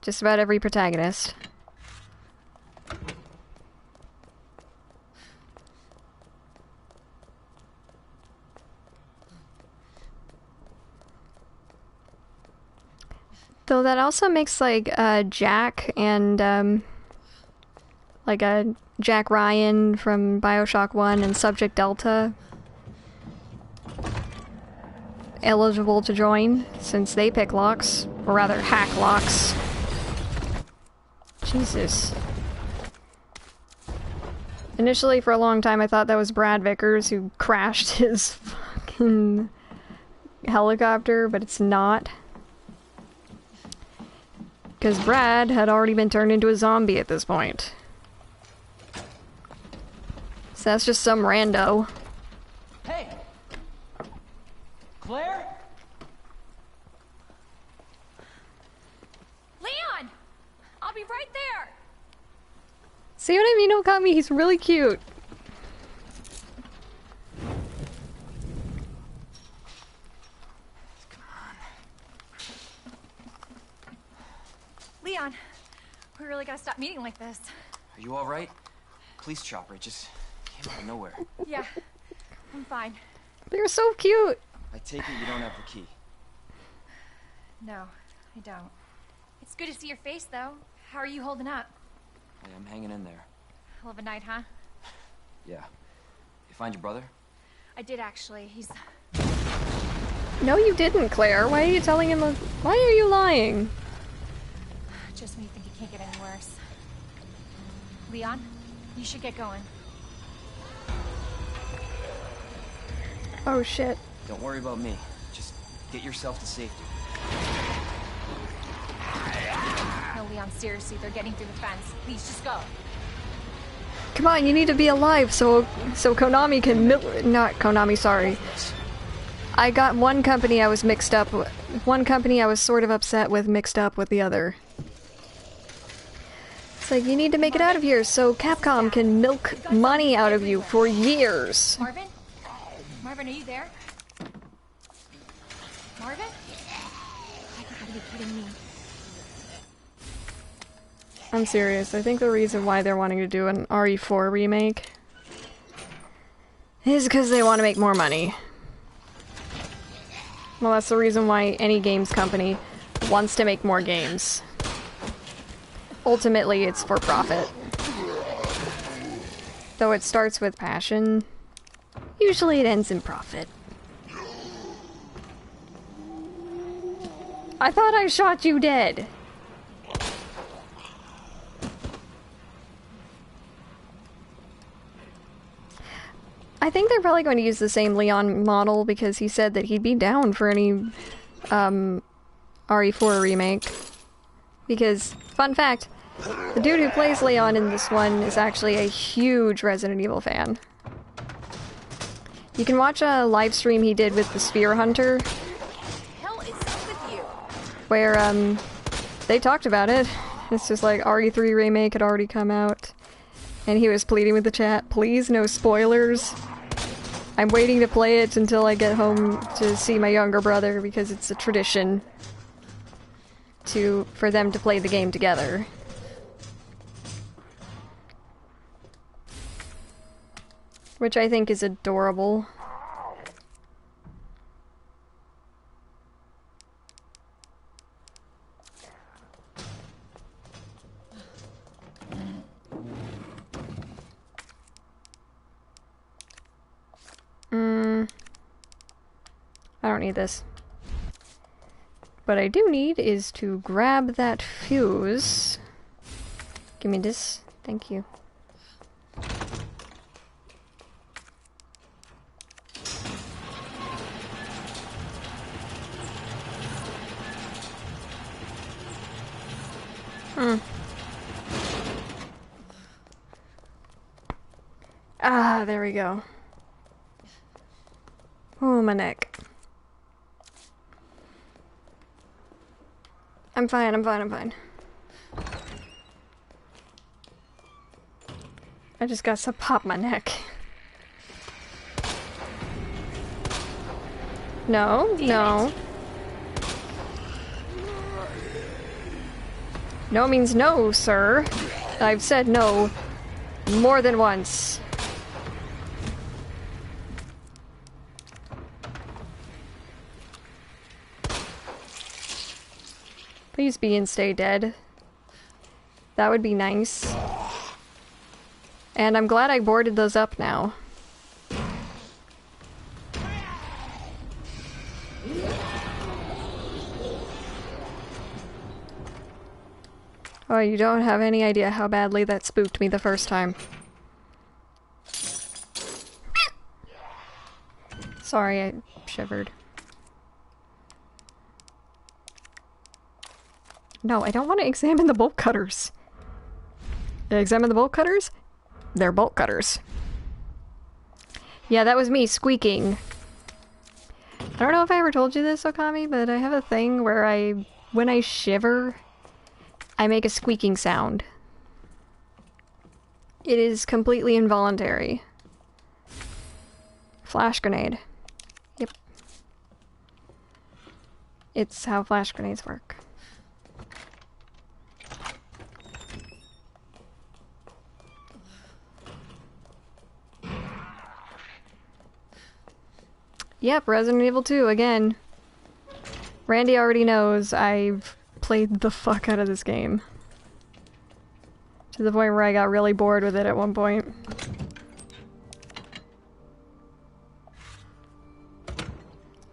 Speaker 1: Just about every protagonist. Though that also makes, like, Jack and, like, Jack Ryan from BioShock 1 and Subject Delta eligible to join, since they pick locks, or rather, hack locks. Jesus. Initially, for a long time, I thought that was Brad Vickers who crashed his fucking helicopter, but it's not. Because Brad had already been turned into a zombie at this point. So that's just some rando.
Speaker 6: Hey! Claire?
Speaker 5: Leon! I'll be right there!
Speaker 1: See what I mean, Okami? He's really cute.
Speaker 7: Leon, we really gotta stop meeting like this.
Speaker 6: Are you alright? Police chopper, it just came out of nowhere.
Speaker 7: Yeah, I'm fine.
Speaker 1: They're so cute.
Speaker 6: I take it you don't have the key.
Speaker 7: No, I don't. It's good to see your face, though. How are you holding up?
Speaker 6: Hey, I'm hanging in there.
Speaker 7: Hell of a night, huh?
Speaker 6: Yeah. You find your brother?
Speaker 7: I did, actually. He's...
Speaker 1: No, you didn't, Claire. Why are you telling him? Why are you lying?
Speaker 7: Just when you think it can't get any worse. Leon, you should get going.
Speaker 1: Oh shit.
Speaker 6: Don't worry about me. Just get yourself to safety.
Speaker 7: No, Leon, seriously, they're getting through the fence. Please, just go.
Speaker 1: Come on, you need to be alive so Konami can not Konami, sorry. I got one company I was mixed up with. One company I was sort of upset with mixed up with the other. It's like, you need to make it out of here so Capcom can milk money out of you for years.
Speaker 7: Marvin? Marvin, are you there? Marvin? You gotta be kidding me.
Speaker 1: I'm serious. I think the reason why they're wanting to do an RE4 remake is because they want to make more money. Well, that's the reason why any games company wants to make more games. Ultimately, it's for profit. Though it starts with passion, usually it ends in profit. I thought I shot you dead. I think they're probably going to use the same Leon model because he said that he'd be down for any RE4 remake. Because, fun fact, the dude who plays Leon in this one is actually a huge Resident Evil fan. You can watch a live stream he did with the Sphere Hunter, where they talked about it. It's just like RE3 remake had already come out, and he was pleading with the chat, please no spoilers. I'm waiting to play it until I get home to see my younger brother because it's a tradition for them to play the game together. Which I think is adorable. I don't need this. What I do need is to grab that fuse. Give me this. Thank you. Ah, there we go. Oh, my neck. I'm fine, I'm fine, I'm fine. I just got to pop my neck. No, no. No means no, sir. I've said no more than once. Please be and stay dead. That would be nice. And I'm glad I boarded those up now. Oh, you don't have any idea how badly that spooked me the first time. Sorry, I shivered. No, I don't want to examine the bolt cutters. Examine the bolt cutters? They're bolt cutters. Yeah, that was me squeaking. I don't know if I ever told you this, Okami, but I have a thing where when I shiver, I make a squeaking sound. It is completely involuntary. Flash grenade. Yep. It's how flash grenades work. Yep, Resident Evil 2 again. Randy already knows I've played the fuck out of this game. To the point where I got really bored with it at one point.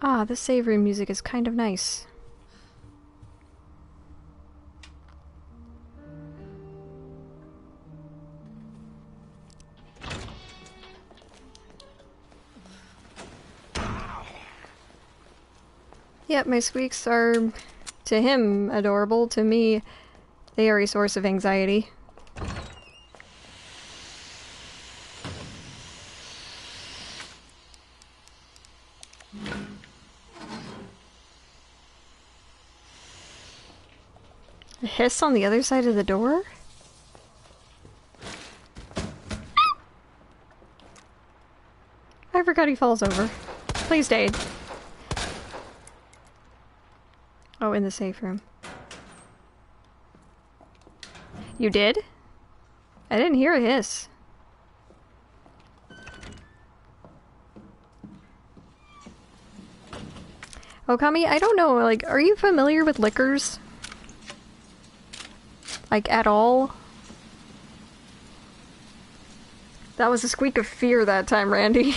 Speaker 1: Ah, the save room music is kind of nice. Yep, my squeaks are, to him, adorable. To me, they are a source of anxiety. A hiss on the other side of the door? I forgot he falls over. Please stay. Oh, in the safe room. You did? I didn't hear a hiss. Okami, I don't know, like, are you familiar with liquors? Like, at all? That was a squeak of fear that time, Randy.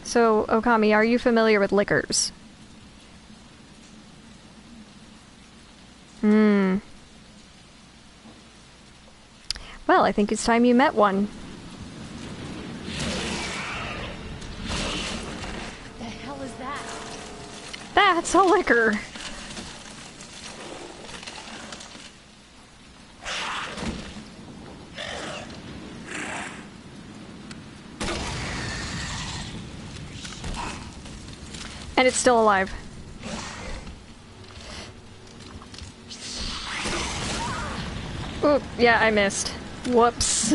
Speaker 1: So, Okami, are you familiar with liquors? Hmm. Well, I think it's time you met one.
Speaker 7: The hell is that?
Speaker 1: That's a liquor! And it's still alive. Oop, yeah, I missed. Whoops.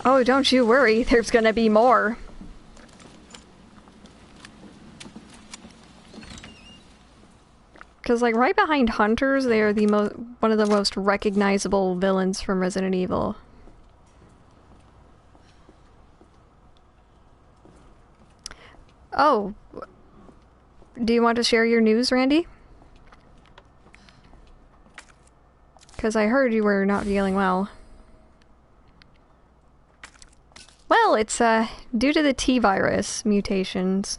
Speaker 1: Oh, don't you worry, there's gonna be more. Because, like, right behind Hunters, they are the one of the most recognizable villains from Resident Evil. Oh. Do you want to share your news, Randy? Because I heard you were not feeling well. Well, it's, due to the T-virus mutations.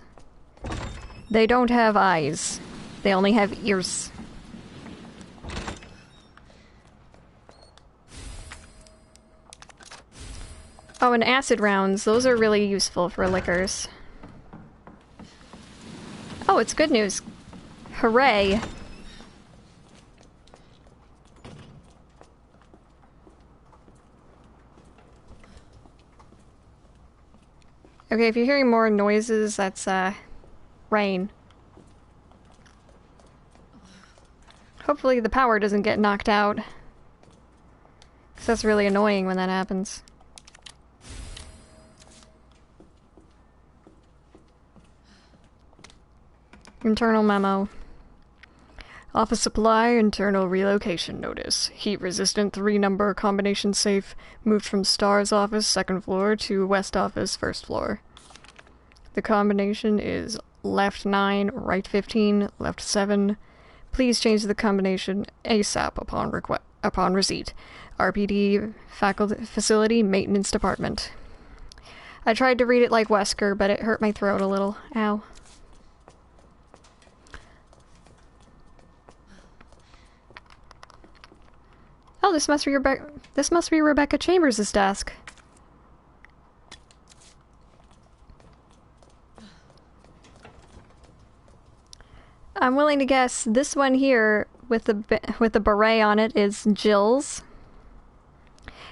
Speaker 1: They don't have eyes. They only have ears. Oh, and acid rounds. Those are really useful for liquors. Oh, it's good news. Hooray. Okay, if you're hearing more noises, that's, rain. Hopefully the power doesn't get knocked out. 'Cause that's really annoying when that happens. Internal memo. Office supply, internal relocation notice. Heat-resistant 3-number combination safe moved from Star's office, 2nd floor, to West office, 1st floor. The combination is left 9, right 15, left 7. Please change the combination ASAP upon receipt. RPD Facility Maintenance Department. I tried to read it like Wesker, but it hurt my throat a little. Ow. Oh, this must be Rebecca Chambers' desk. I'm willing to guess this one here with the beret on it is Jill's.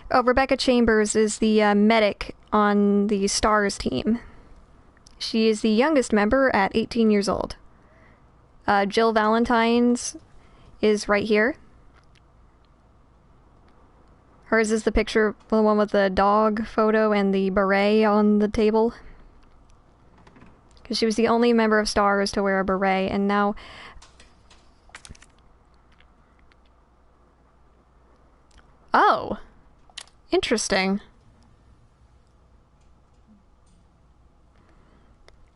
Speaker 1: Oh, Rebecca Chambers is the medic on the STARS team. She is the youngest member at 18 years old. Jill Valentine's is right here. Hers is the picture, the one with the dog photo and the beret on the table. Because she was the only member of STARS to wear a beret, and now... Oh! Interesting.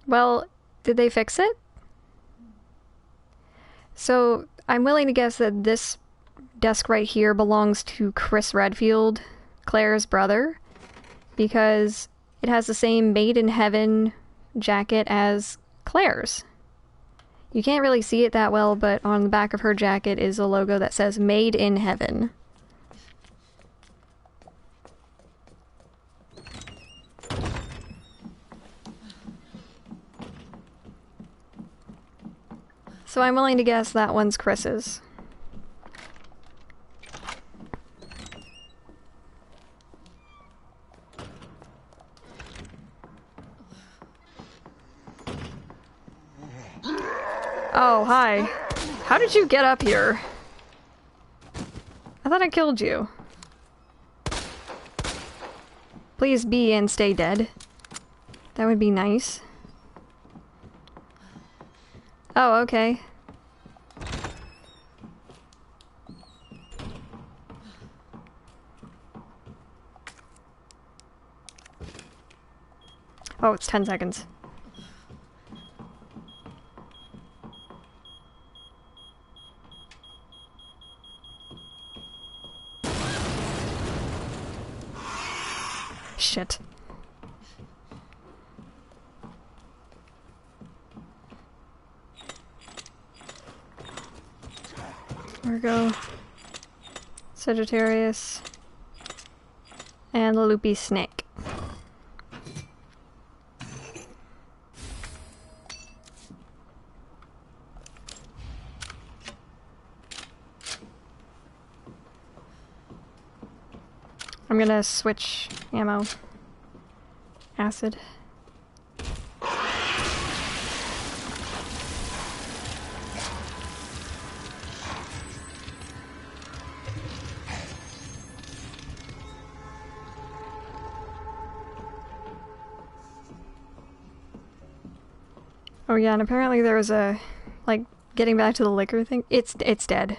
Speaker 1: Well, did they fix it? So, I'm willing to guess that this desk right here belongs to Chris Redfield, Claire's brother, because it has the same Made in Heaven jacket as Claire's. You can't really see it that well, but on the back of her jacket is a logo that says Made in Heaven. So I'm willing to guess that one's Chris's. Oh, hi. How did you get up here? I thought I killed you. Please be and stay dead. That would be nice. Oh, okay. Oh, it's 10 seconds. Shit. Virgo, Sagittarius, and the loopy snake. I'm gonna switch ammo. Acid. Oh yeah, and apparently there was a, like, getting back to the liquor thing. It's dead.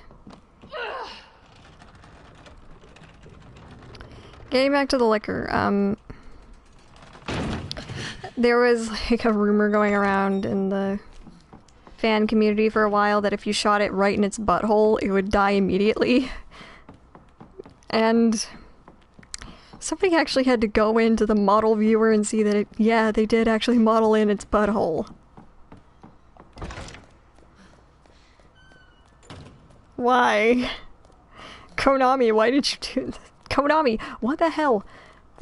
Speaker 1: Getting back to the liquor, there was like a rumor going around in the fan community for a while that if you shot it right in its butthole, it would die immediately. And somebody actually had to go into the model viewer and see that yeah, they did actually model in its butthole. Why? Konami, why did you do this? Konami, what the hell?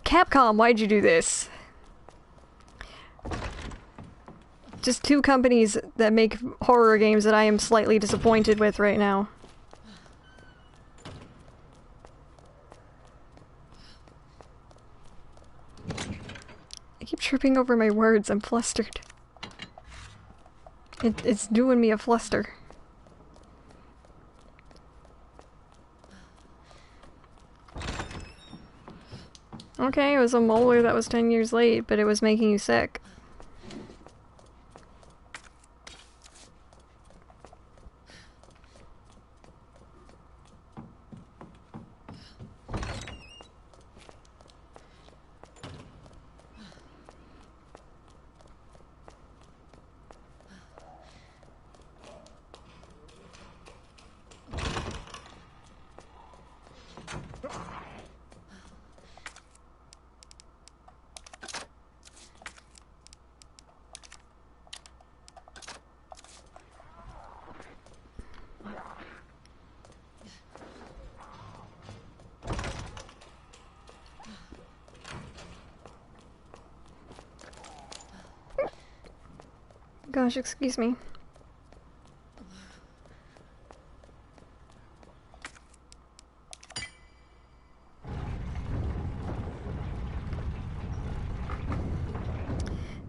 Speaker 1: Capcom, why'd you do this? Just two companies that make horror games that I am slightly disappointed with right now. I keep tripping over my words, I'm flustered. It's doing me a fluster. Okay, it was a molar that was 10 years late, but it was making you sick. Gosh, excuse me.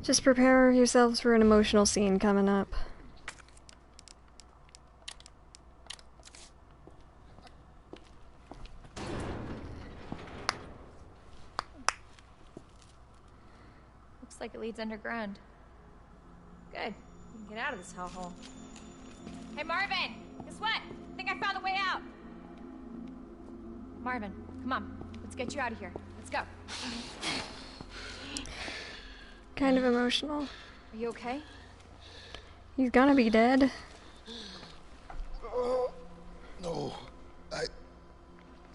Speaker 1: Just prepare yourselves for an emotional scene coming up.
Speaker 7: Looks like it leads underground. Good. We can get out of this hellhole. Hey, Marvin! Guess what? I think I found the way out! Marvin, come on. Let's get you out of here. Let's go.
Speaker 1: Kind of emotional.
Speaker 7: Are you okay?
Speaker 1: He's gonna be dead.
Speaker 4: No.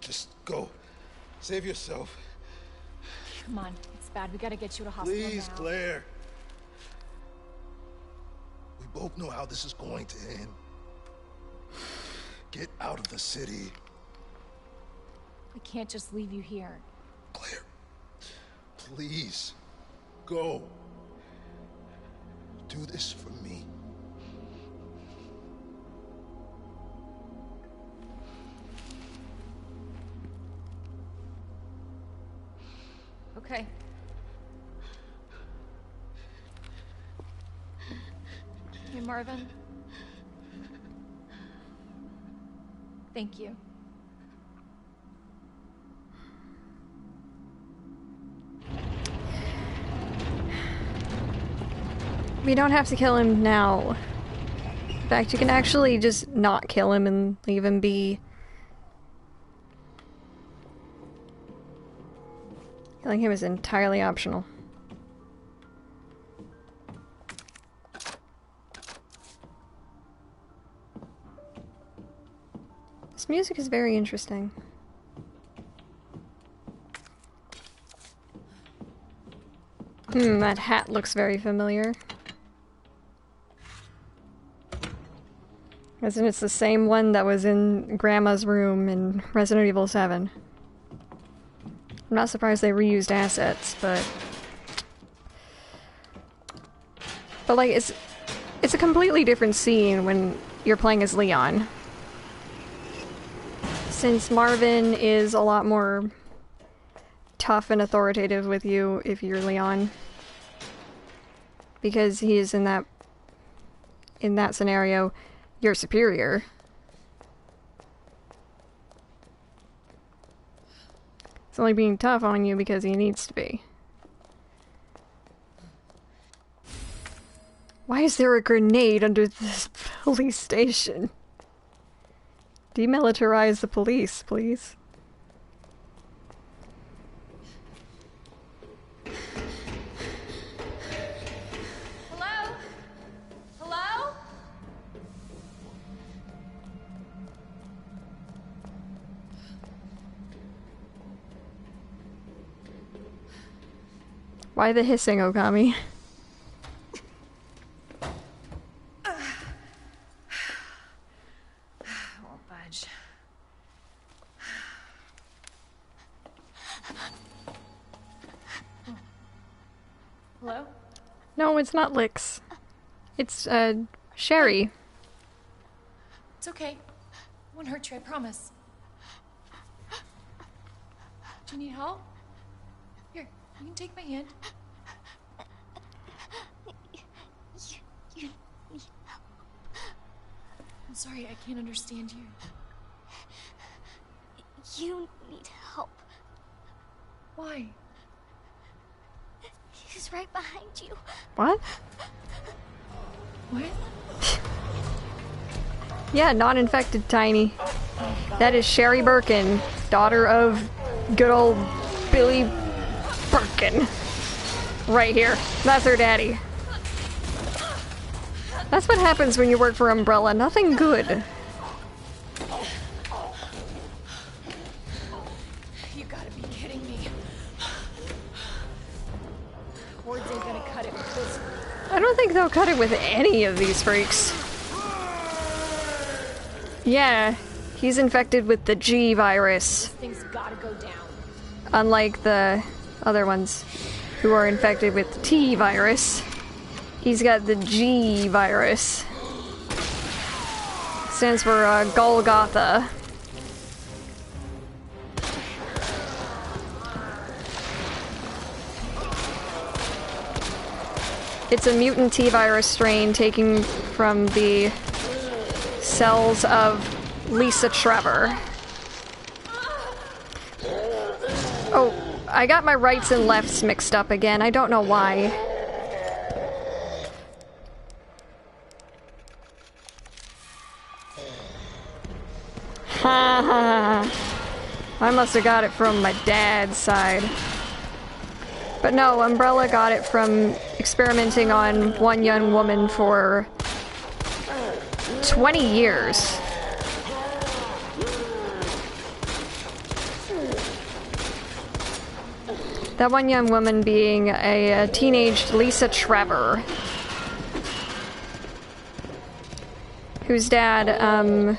Speaker 4: Just go. Save yourself.
Speaker 7: Come on. It's bad. We gotta get you to hospital
Speaker 4: Please,
Speaker 7: now.
Speaker 4: Claire. We both know how this is going to end. Get out of the city.
Speaker 7: I can't just leave you here.
Speaker 4: Claire, please, go. Do this for me.
Speaker 7: Okay. Hey, Marvin. Thank you.
Speaker 1: We don't have to kill him now. In fact, you can actually just not kill him and leave him be. Killing him is entirely optional. This music is very interesting. That hat looks very familiar. As in it's the same one that was in Grandma's room in Resident Evil 7. I'm not surprised they reused assets, but like it's a completely different scene when you're playing as Leon. Since Marvin is a lot more tough and authoritative with you if you're Leon. Because he is in that scenario, you're superior. He's only being tough on you because he needs to be. Why is there a grenade under this police station? Demilitarize the police, please.
Speaker 7: Hello? Hello?
Speaker 1: Why the hissing, Okami?
Speaker 7: Won't budge. Hello?
Speaker 1: No, it's not Licks. It's, Sherry.
Speaker 7: It's okay. Won't hurt you, I promise. Do you need help? Here, you can take my hand.
Speaker 5: You need
Speaker 7: I'm sorry, I can't understand you.
Speaker 5: You need help.
Speaker 7: Why?
Speaker 5: He's right behind you.
Speaker 1: What?
Speaker 7: What?
Speaker 1: Yeah, non-infected Tiny. That is Sherry Birkin, daughter of good old Billy Birkin. Right here. That's her daddy. That's what happens when you work for Umbrella. Nothing good.
Speaker 7: You gotta be kidding me. Words ain't gonna cut it with this.
Speaker 1: I don't think they'll cut it with any of these freaks. Yeah, he's infected with the G virus.
Speaker 7: This thing's gotta go down.
Speaker 1: Unlike the other ones who are infected with the T virus. He's got the G virus. Stands for Golgotha. It's a mutant T-virus strain taken from the cells of Lisa Trevor. Oh, I got my rights and lefts mixed up again. I don't know why. Ha ha. I must have got it from my dad's side. But no, Umbrella got it from experimenting on one young woman for 20 years. That one young woman being a teenage Lisa Trevor. Whose dad,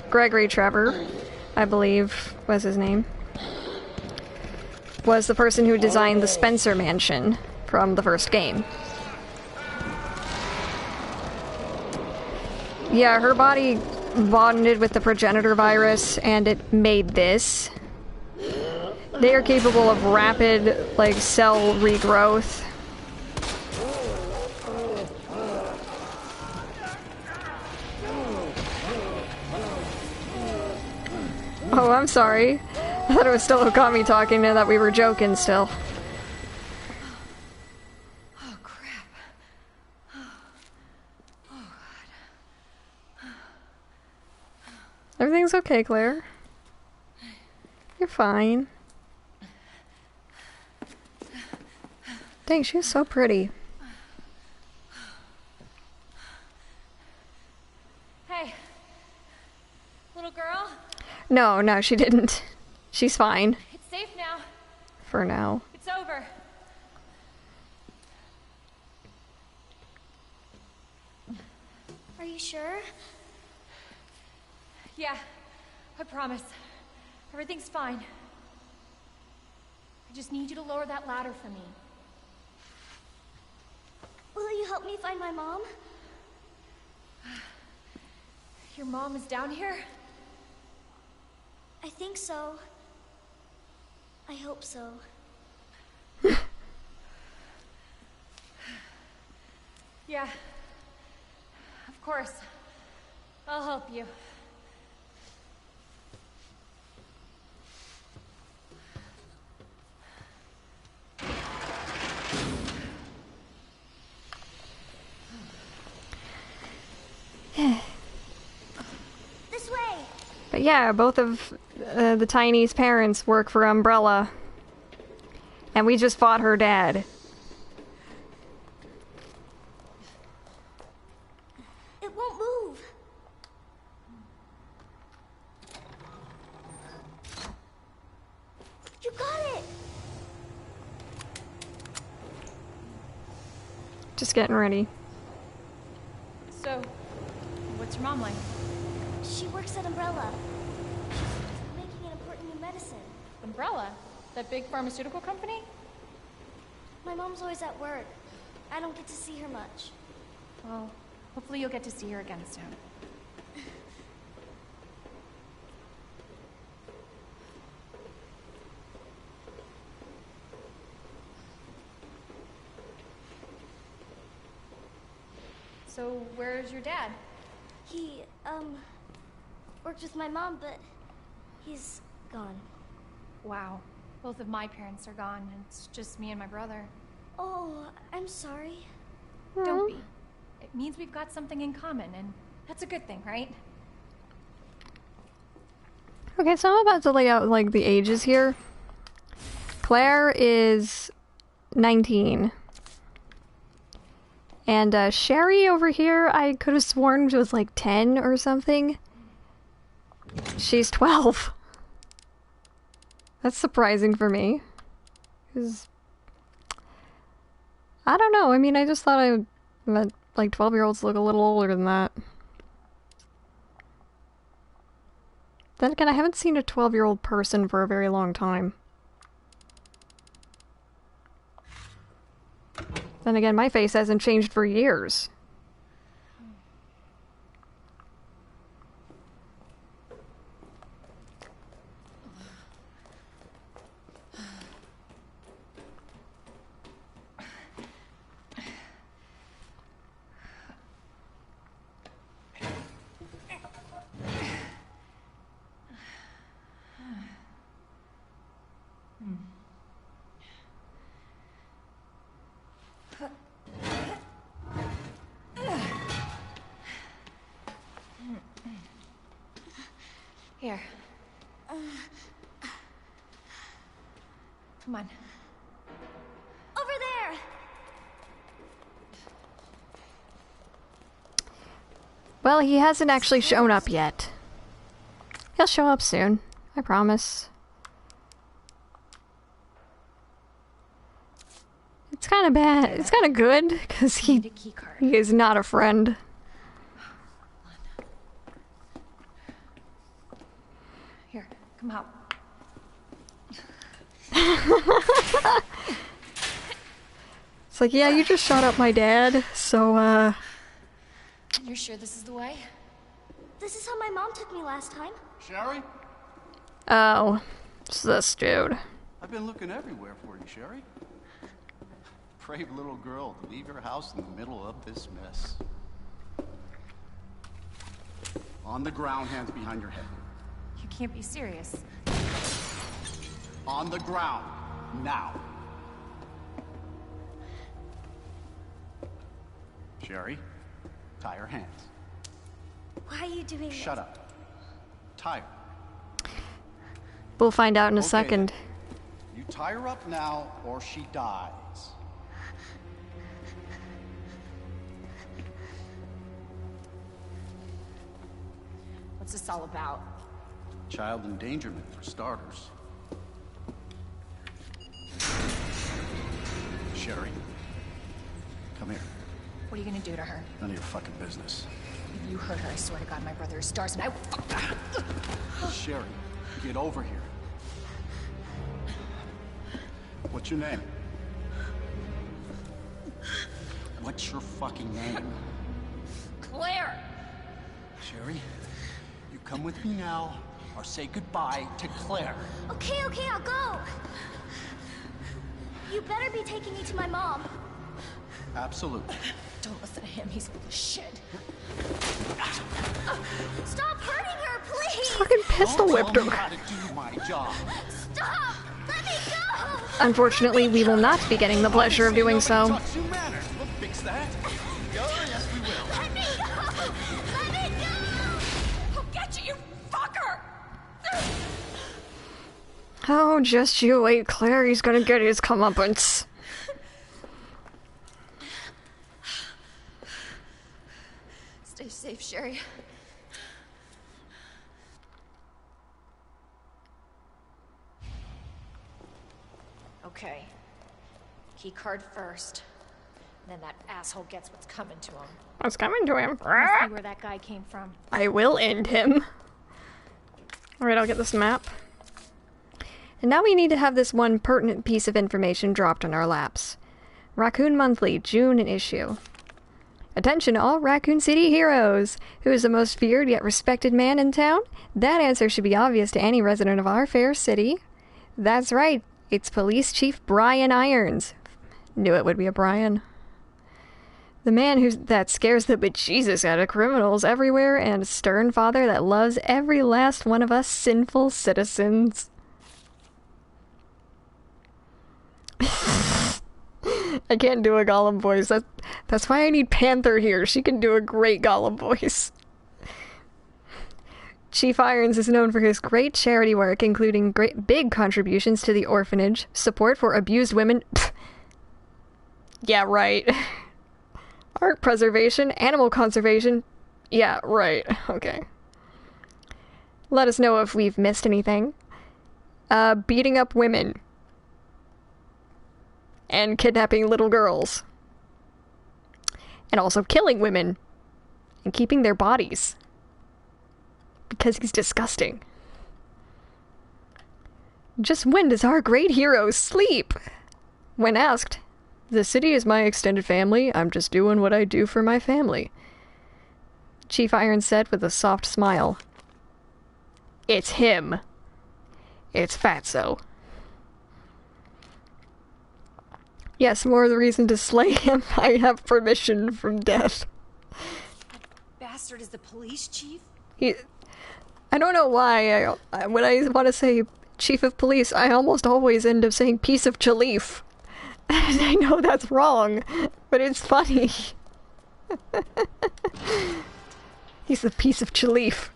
Speaker 1: Gregory Trevor, I believe was his name, was the person who designed the Spencer Mansion from the first game. Yeah, her body bonded with the progenitor virus and it made this. They are capable of rapid, like, cell regrowth. Oh, I'm sorry. I thought it was still who caught me talking and that we were joking still.
Speaker 7: Oh, crap. Oh, God.
Speaker 1: Everything's okay, Claire. You're fine. Dang, she is so pretty.
Speaker 7: Hey. Little girl?
Speaker 1: No, she didn't. She's fine.
Speaker 7: It's safe now.
Speaker 1: For now.
Speaker 7: It's over.
Speaker 5: Are you sure?
Speaker 7: Yeah, I promise. Everything's fine. I just need you to lower that ladder for me.
Speaker 5: Will you help me find my mom?
Speaker 7: Your mom is down here?
Speaker 5: I think so. I hope so.
Speaker 7: Yeah. Of course. I'll help you.
Speaker 5: This way!
Speaker 1: But yeah, both of the Tiny's parents work for Umbrella. And we just fought her dad.
Speaker 5: It won't move. You got it!
Speaker 1: Just getting ready.
Speaker 7: So, what's your mom like?
Speaker 5: She works at Umbrella. She's making an important new medicine.
Speaker 7: Umbrella? That big pharmaceutical company?
Speaker 5: My mom's always at work. I don't get to see her much.
Speaker 7: Well, hopefully you'll get to see her again soon. So, where's your dad?
Speaker 5: He, worked with my mom, but he's gone.
Speaker 7: Wow. Both of my parents are gone, and it's just me and my brother.
Speaker 5: Oh, I'm sorry.
Speaker 7: Don't be. It means we've got something in common, and that's a good thing, right?
Speaker 1: Okay, so I'm about to lay out, like, the ages here. Claire is 19. And, Sherry over here, I could have sworn she was, like, 10 or something. She's 12. That's surprising for me. 'Cause I don't know, I mean, I just thought that, like, 12-year-olds look a little older than that. Then again, I haven't seen a 12-year-old person for a very long time. Then again, my face hasn't changed for years.
Speaker 7: Here. Come on.
Speaker 5: Over there!
Speaker 1: Well, he hasn't actually shown up yet. He'll show up soon, I promise. It's kind of bad. It's kind of good, because he is not a friend.
Speaker 7: Here, come out.
Speaker 1: It's like, yeah, you just shot up my dad, so,
Speaker 7: You're sure this is the way?
Speaker 5: This is how my mom took me last time.
Speaker 8: Sherry?
Speaker 1: Oh, it's this dude.
Speaker 8: I've been looking everywhere for you, Sherry. Brave little girl to leave your house in the middle of this mess. On the ground, hands behind your head.
Speaker 7: You can't be serious.
Speaker 8: On the ground, now. Sherry, tie her hands.
Speaker 5: Why are you doing
Speaker 8: Shut up. Tie her.
Speaker 1: We'll find out in a
Speaker 8: Okay,
Speaker 1: second.
Speaker 8: then. You tie her up now, or she dies.
Speaker 7: What's this all about?
Speaker 8: Child endangerment, for starters. Sherry, come here.
Speaker 7: What are you gonna do to her?
Speaker 8: None of your fucking business.
Speaker 7: If you hurt her, I swear to God, my brother is stars and I will...
Speaker 8: Sherry, get over here. What's your name? What's your fucking name?
Speaker 7: Claire!
Speaker 8: Sherry, you come with me now, or say goodbye to Claire.
Speaker 5: Okay, I'll go. You better be taking me to my mom.
Speaker 8: Absolutely.
Speaker 7: Don't listen to him, he's full of shit.
Speaker 5: Stop hurting her, please!
Speaker 1: Fucking pistol
Speaker 8: Don't
Speaker 1: whipped
Speaker 8: tell me
Speaker 1: her.
Speaker 8: how to do my job.
Speaker 5: Stop! Let me go!
Speaker 1: Unfortunately, we will not be getting the pleasure of doing so.
Speaker 8: We'll fix that. Yes, we will.
Speaker 5: Let me go! Let me go!
Speaker 7: I'll get you, you fucker!
Speaker 1: Oh, just you wait, Claire. He's gonna get his comeuppance.
Speaker 7: Stay safe, Sherry. Okay. Key card first. Then that asshole gets what's coming to him.
Speaker 1: What's coming to him?
Speaker 7: Let's see where that guy came from.
Speaker 1: I will end him. Alright, I'll get this map. And now we need to have this one pertinent piece of information dropped on our laps. Raccoon Monthly, June issue. Attention all Raccoon City heroes! Who is the most feared yet respected man in town? That answer should be obvious to any resident of our fair city. That's right, it's Police Chief Brian Irons. Knew it would be a Brian. The man that scares the bejesus out of criminals everywhere, and a stern father that loves every last one of us sinful citizens. I can't do a Gollum voice. That's why I need Panther here. She can do a great Gollum voice. Chief Irons is known for his great charity work, including big contributions to the orphanage, support for abused women... Yeah, right. Art preservation, animal conservation... Yeah, right. Okay. Let us know if we've missed anything. Beating up women. And kidnapping little girls. And also killing women. And keeping their bodies. Because he's disgusting. Just when does our great hero sleep? When asked, "The city is my extended family. I'm just doing what I do for my family," Chief Irons said with a soft smile. It's him. It's Fatso. Yes, more of the reason to slay him. I have permission from death.
Speaker 7: Bastard is the police chief?
Speaker 1: I don't know why. When I want to say chief of police, I almost always end up saying piece of Chalif. And I know that's wrong, but it's funny. He's the piece of Chalif.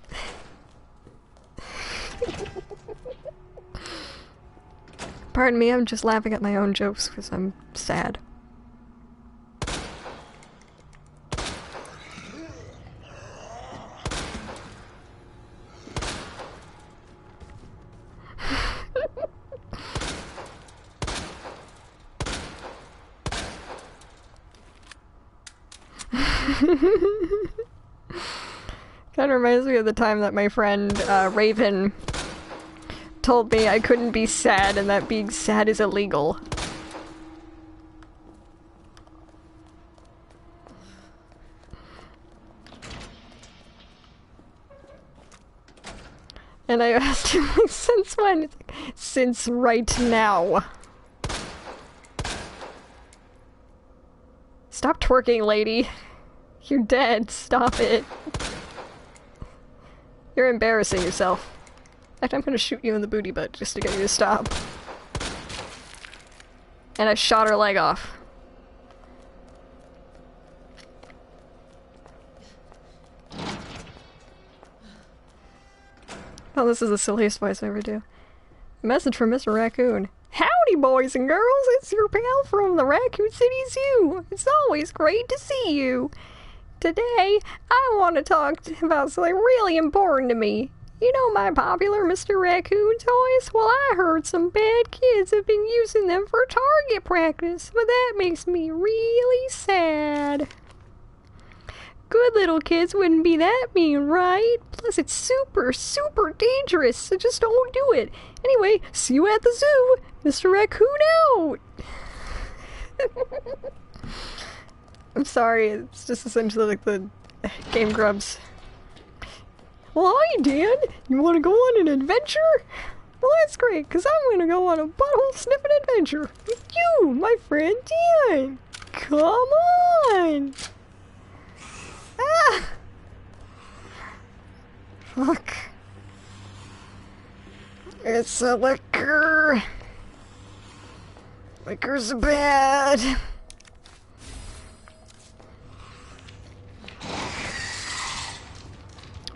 Speaker 1: Pardon me, I'm just laughing at my own jokes because I'm sad. Kind of reminds me of the time that my friend Raven told me I couldn't be sad and that being sad is illegal. And I asked him, like, since when? Since right now. Stop twerking, lady. You're dead. Stop it. You're embarrassing yourself. And I'm gonna shoot you in the booty butt just to get you to stop. And I shot her leg off. Oh, this is the silliest voice I ever do. Message from Mr. Raccoon. Howdy, boys and girls! It's your pal from the Raccoon City Zoo! It's always great to see you! Today, I want to talk about something really important to me. You know my popular Mr. Raccoon toys? Well, I heard some bad kids have been using them for target practice, but that makes me really sad. Good little kids wouldn't be that mean, right? Plus, it's super, super dangerous, so just don't do it. Anyway, see you at the zoo. Mr. Raccoon out! I'm sorry, it's just essentially like the Game Grumps. Well, hi, Dan. You want to go on an adventure? Well, that's great, because I'm going to go on a butthole sniffing adventure with you, my friend Dan. Come on! Ah! Fuck. It's a liquor. Liquor's bad.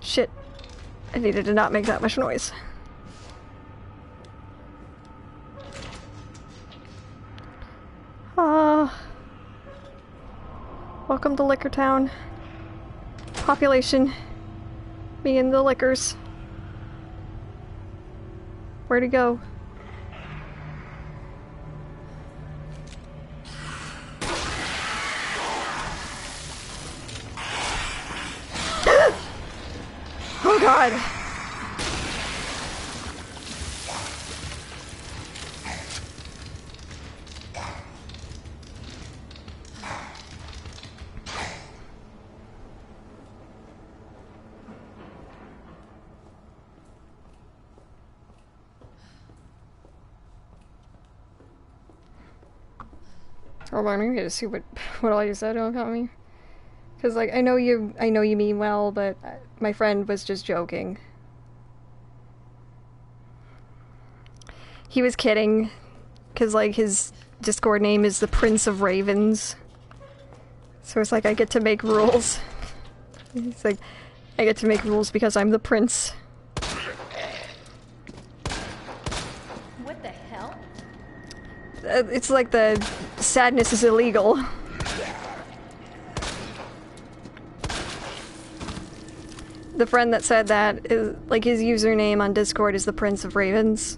Speaker 1: Shit. I needed to not make that much noise. Welcome to Liquor Town. Population. Me and the liquors. Where to go? Oh god! Hold on, I'm gonna see what all you said about me. Cause like I know you mean well, but my friend was just joking. He was kidding, cause like his Discord name is the Prince of Ravens. So it's like I get to make rules. It's like I get to make rules because I'm the prince.
Speaker 7: What the hell?
Speaker 1: It's like the sadness is illegal. The friend that said that is like his username on Discord is the Prince of Ravens.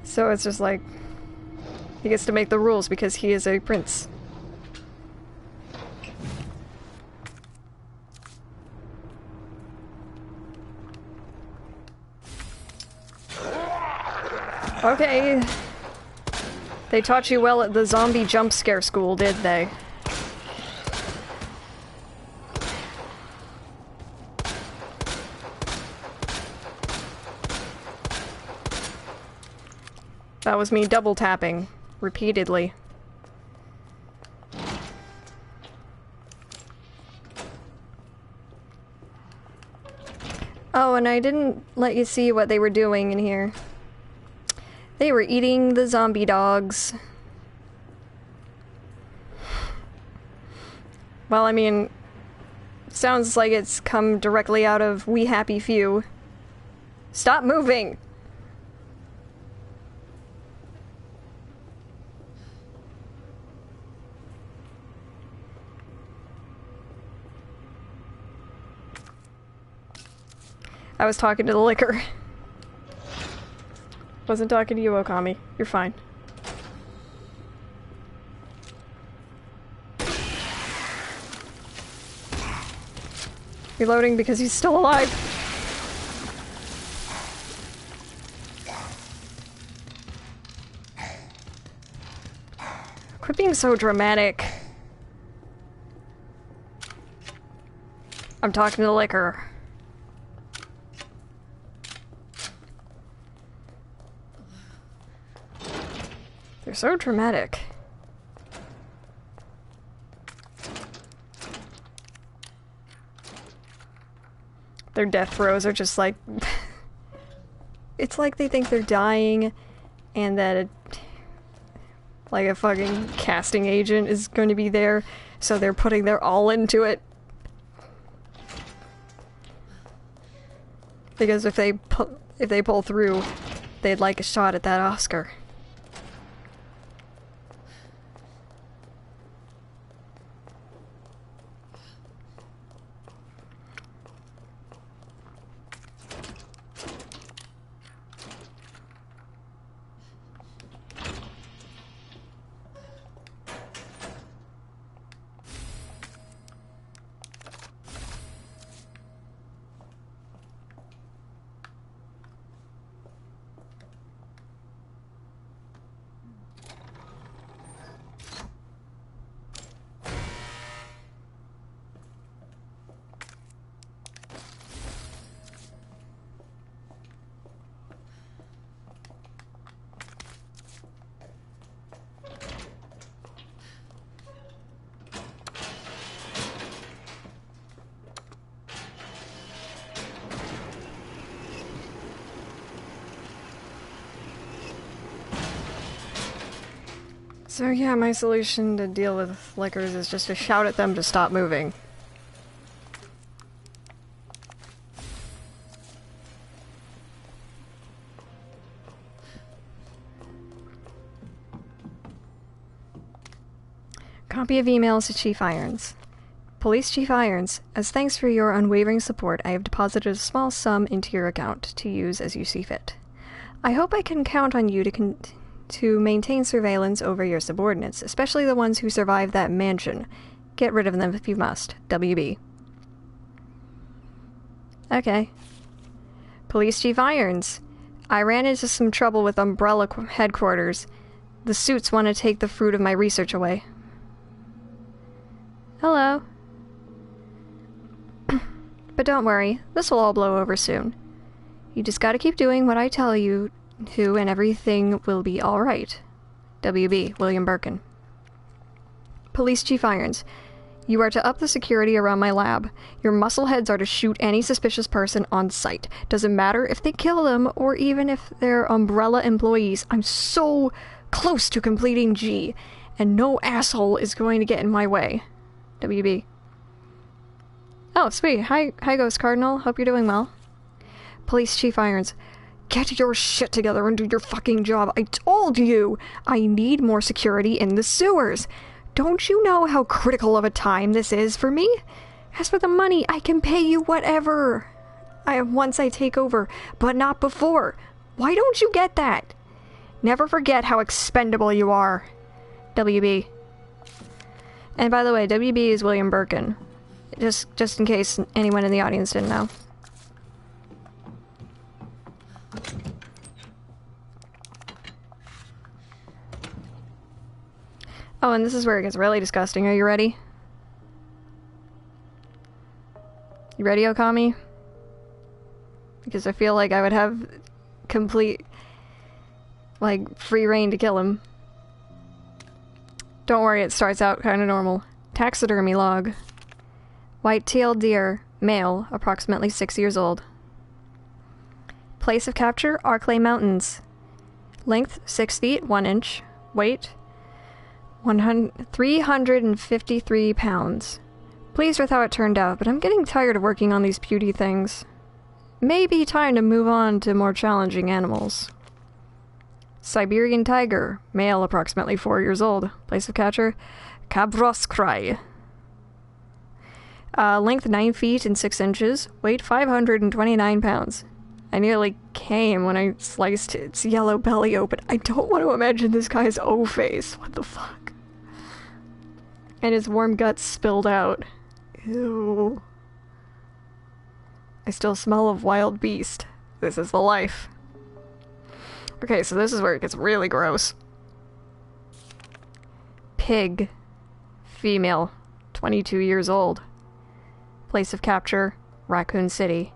Speaker 1: So it's just like he gets to make the rules because he is a prince. Okay. They taught you well at the zombie jump scare school, did they? That was me double tapping repeatedly. Oh, and I didn't let you see what they were doing in here. They were eating the zombie dogs. Well, I mean, sounds like it's come directly out of We Happy Few. Stop moving! I was talking to the liquor. Wasn't talking to you, Okami. You're fine. Reloading because he's still alive. Quit being so dramatic. I'm talking to the liquor. They're so dramatic. Their death throes are just like... It's like they think they're dying and that like a fucking casting agent is going to be there, so they're putting their all into it. Because if they pull through, they'd like a shot at that Oscar. So yeah, my solution to deal with lickers is just to shout at them to stop moving. Copy of emails to Chief Irons. Police Chief Irons, as thanks for your unwavering support, I have deposited a small sum into your account to use as you see fit. I hope I can count on you to maintain surveillance over your subordinates, especially the ones who survived that mansion. Get rid of them if you must. WB. Okay. Police Chief Irons. I ran into some trouble with Umbrella headquarters. The suits want to take the fruit of my research away. Hello. But don't worry, this will all blow over soon. You just gotta keep doing what I tell you to, and everything will be alright. WB, William Birkin. Police Chief Irons. You are to up the security around my lab. Your muscleheads are to shoot any suspicious person on sight. Doesn't matter if they kill them, or even if they're Umbrella employees. I'm so close to completing G, and no asshole is going to get in my way. WB. Oh, sweet. Hi, Ghost Cardinal. Hope you're doing well. Police Chief Irons. Get your shit together and do your fucking job. I told you! I need more security in the sewers. Don't you know how critical of a time this is for me? As for the money, I can pay you whatever. Once I take over, but not before. Why don't you get that? Never forget how expendable you are. WB. And by the way, WB is William Birkin. Just in case anyone in the audience didn't know. Oh, and this is where it gets really disgusting. Are you ready? You ready, Okami? Because I feel like I would have complete, like, free reign to kill him. Don't worry, it starts out kind of normal. Taxidermy log. White-tailed deer, male, approximately 6 years old. Place of capture, Arklay Mountains. Length, 6 feet, 1 inch. Weight, 353 pounds. Pleased with how it turned out, but I'm getting tired of working on these puny things. Maybe time to move on to more challenging animals. Siberian tiger, male, approximately 4 years old. Place of capture, Kabroskrai. Length 9 feet and 6 inches. Weight 529 pounds. I nearly came when I sliced its yellow belly open. I don't want to imagine this guy's O-face. What the fuck? And his warm guts spilled out. Ew. I still smell of wild beast. This is the life. Okay, so this is where it gets really gross. Pig. Female. 22 years old. Place of capture, Raccoon City.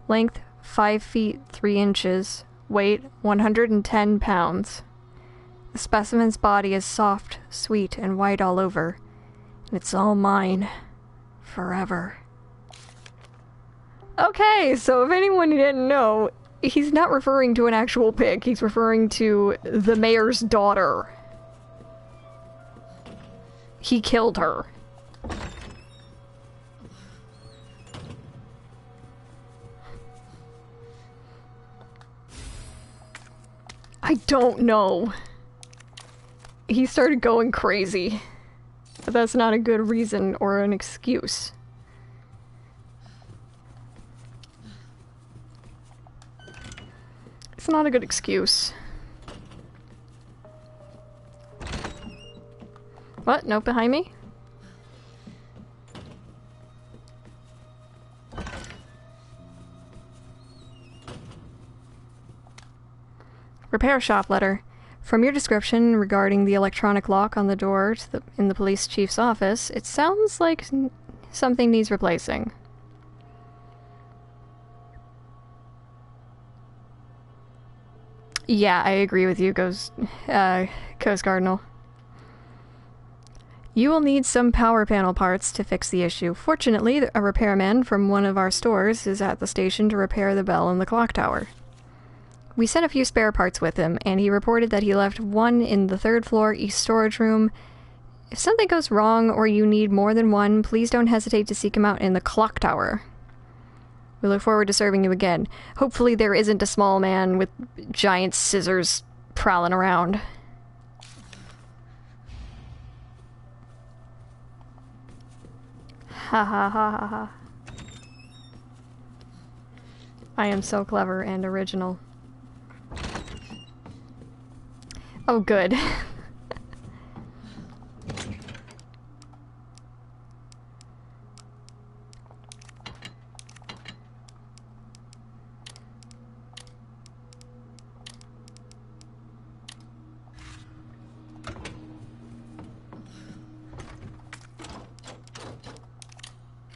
Speaker 1: Length, 5 feet 3 inches. Weight, 110 pounds. The specimen's body is soft, sweet, and white all over. And it's all mine. Forever. Okay, so if anyone didn't know, he's not referring to an actual pig. He's referring to the mayor's daughter. He killed her. I don't know. He started going crazy. But that's not a good reason or an excuse. It's not a good excuse. What? Note behind me? Repair shop letter. From your description regarding the electronic lock on the door to in the police chief's office, it sounds like something needs replacing. Yeah, I agree with you, Coast Cardinal. You will need some power panel parts to fix the issue. Fortunately, a repairman from one of our stores is at the station to repair the bell in the clock tower. We sent a few spare parts with him, and he reported that he left one in the 3rd floor east storage room. If something goes wrong or you need more than one, please don't hesitate to seek him out in the clock tower. We look forward to serving you again. Hopefully there isn't a small man with giant scissors prowling around. Ha ha ha ha ha. I am so clever and original. Oh, good.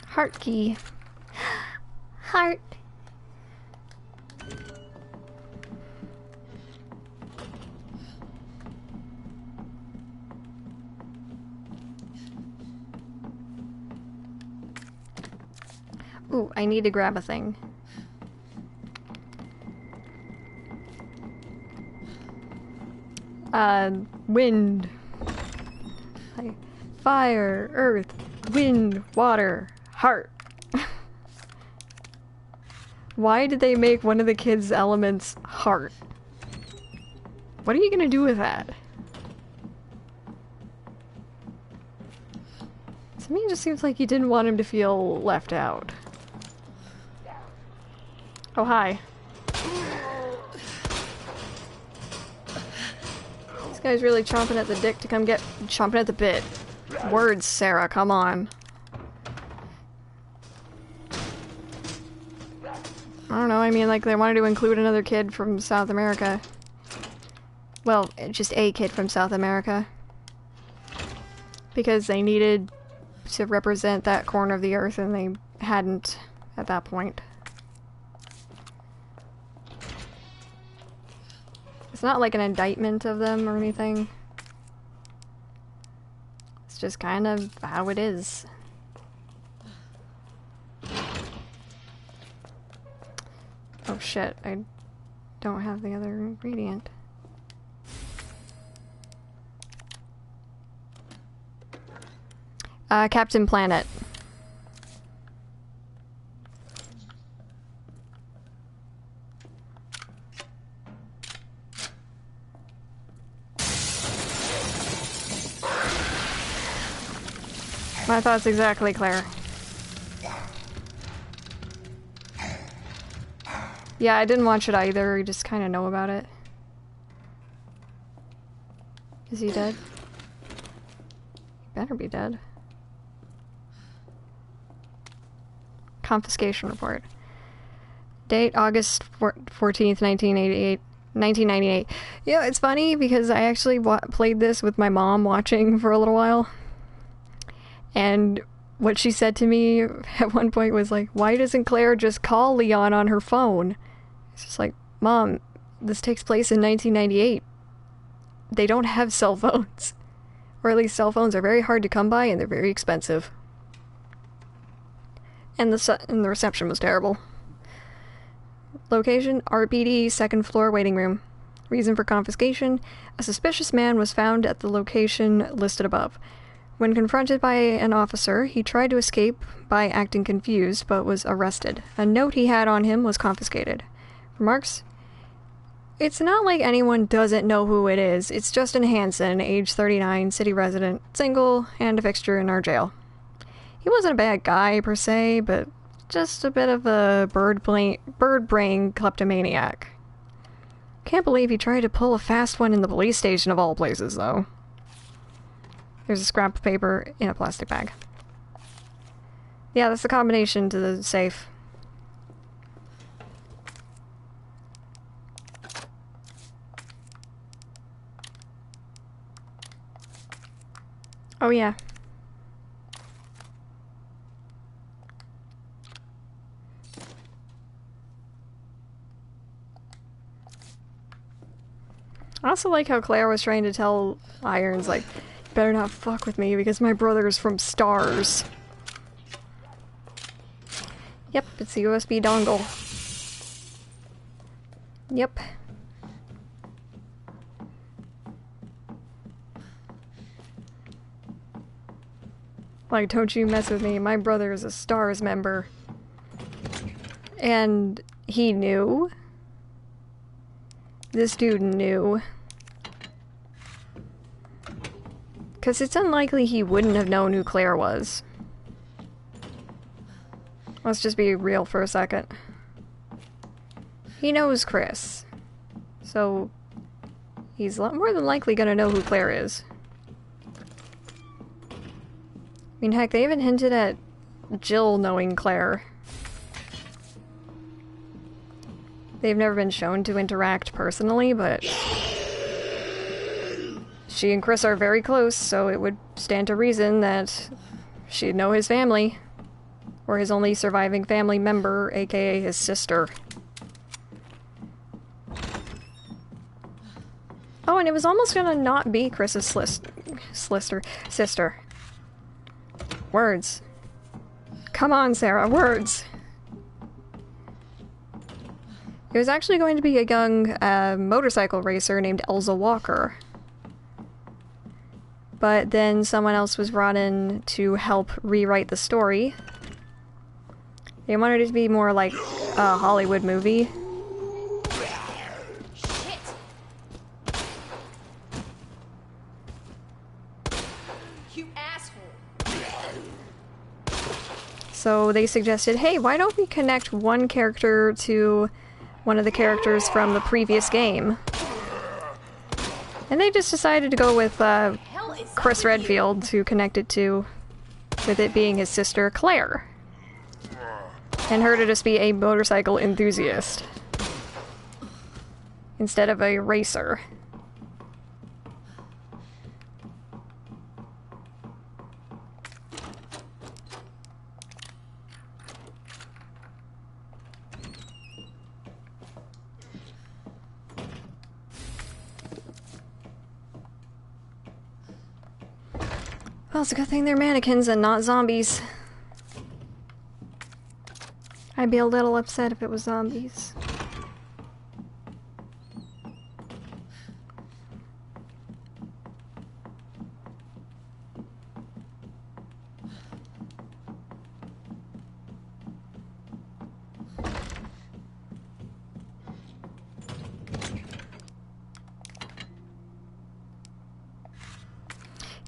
Speaker 1: Heart key. Heart. Ooh, I need to grab a thing. Wind. Fire, earth, wind, water, heart. Why did they make one of the kids' elements heart? What are you gonna do with that? To me, it just seems like you didn't want him to feel left out. Oh, hi. This guy's really chomping at the dick to come get... chomping at the bit. Words, Sarah, come on. I don't know, I mean, like, they wanted to include another kid from South America. Well, just a kid from South America. Because they needed to represent that corner of the earth, and they hadn't at that point. It's not like an indictment of them or anything. It's just kind of how it is. Oh shit, I don't have the other ingredient. Captain Planet. My thoughts exactly, Claire. Yeah, I didn't watch it either, I just kind of know about it. Is he dead? He better be dead. Confiscation report. Date, August 14th, 1998. Yeah, it's funny because I actually played this with my mom watching for a little while. And what she said to me at one point was like, why doesn't Claire just call Leon on her phone? It's just like, Mom, this takes place in 1998. They don't have cell phones. Or at least cell phones are very hard to come by and they're very expensive. And the reception was terrible. Location, RPD, second floor waiting room. Reason for confiscation, a suspicious man was found at the location listed above. When confronted by an officer, he tried to escape by acting confused, but was arrested. A note he had on him was confiscated. Remarks? It's not like anyone doesn't know who it is. It's Justin Hansen, age 39, city resident, single, and a fixture in our jail. He wasn't a bad guy, per se, but just a bit of a bird brain kleptomaniac. Can't believe he tried to pull a fast one in the police station of all places, though. There's a scrap of paper in a plastic bag. Yeah, that's the combination to the safe. Oh yeah. I also like how Claire was trying to tell Irons, like, you better not fuck with me because my brother's from Stars. Yep, it's the USB dongle. Yep. Like, don't you mess with me, my brother is a Stars member. And he knew. This dude knew. Because it's unlikely he wouldn't have known who Claire was. Let's just be real for a second. He knows Chris. So, he's more than likely gonna know who Claire is. I mean, heck, they even hinted at Jill knowing Claire. They've never been shown to interact personally, but she and Chris are very close, so it would stand to reason that she'd know his family. Or his only surviving family member, aka his sister. Oh, and it was almost gonna not be Chris's sister. Words. Come on, Sarah, words! It was actually going to be a young motorcycle racer named Elza Walker. But then someone else was brought in to help rewrite the story. They wanted it to be more like a Hollywood movie.
Speaker 7: Shit. You asshole.
Speaker 1: So they suggested, hey, why don't we connect one character to one of the characters from the previous game? And they just decided to go with Chris Redfield to connect it to, with it being his sister Claire. And her to just be a motorcycle enthusiast instead of a racer. Well, it's a good thing they're mannequins and not zombies. I'd be a little upset if it was zombies.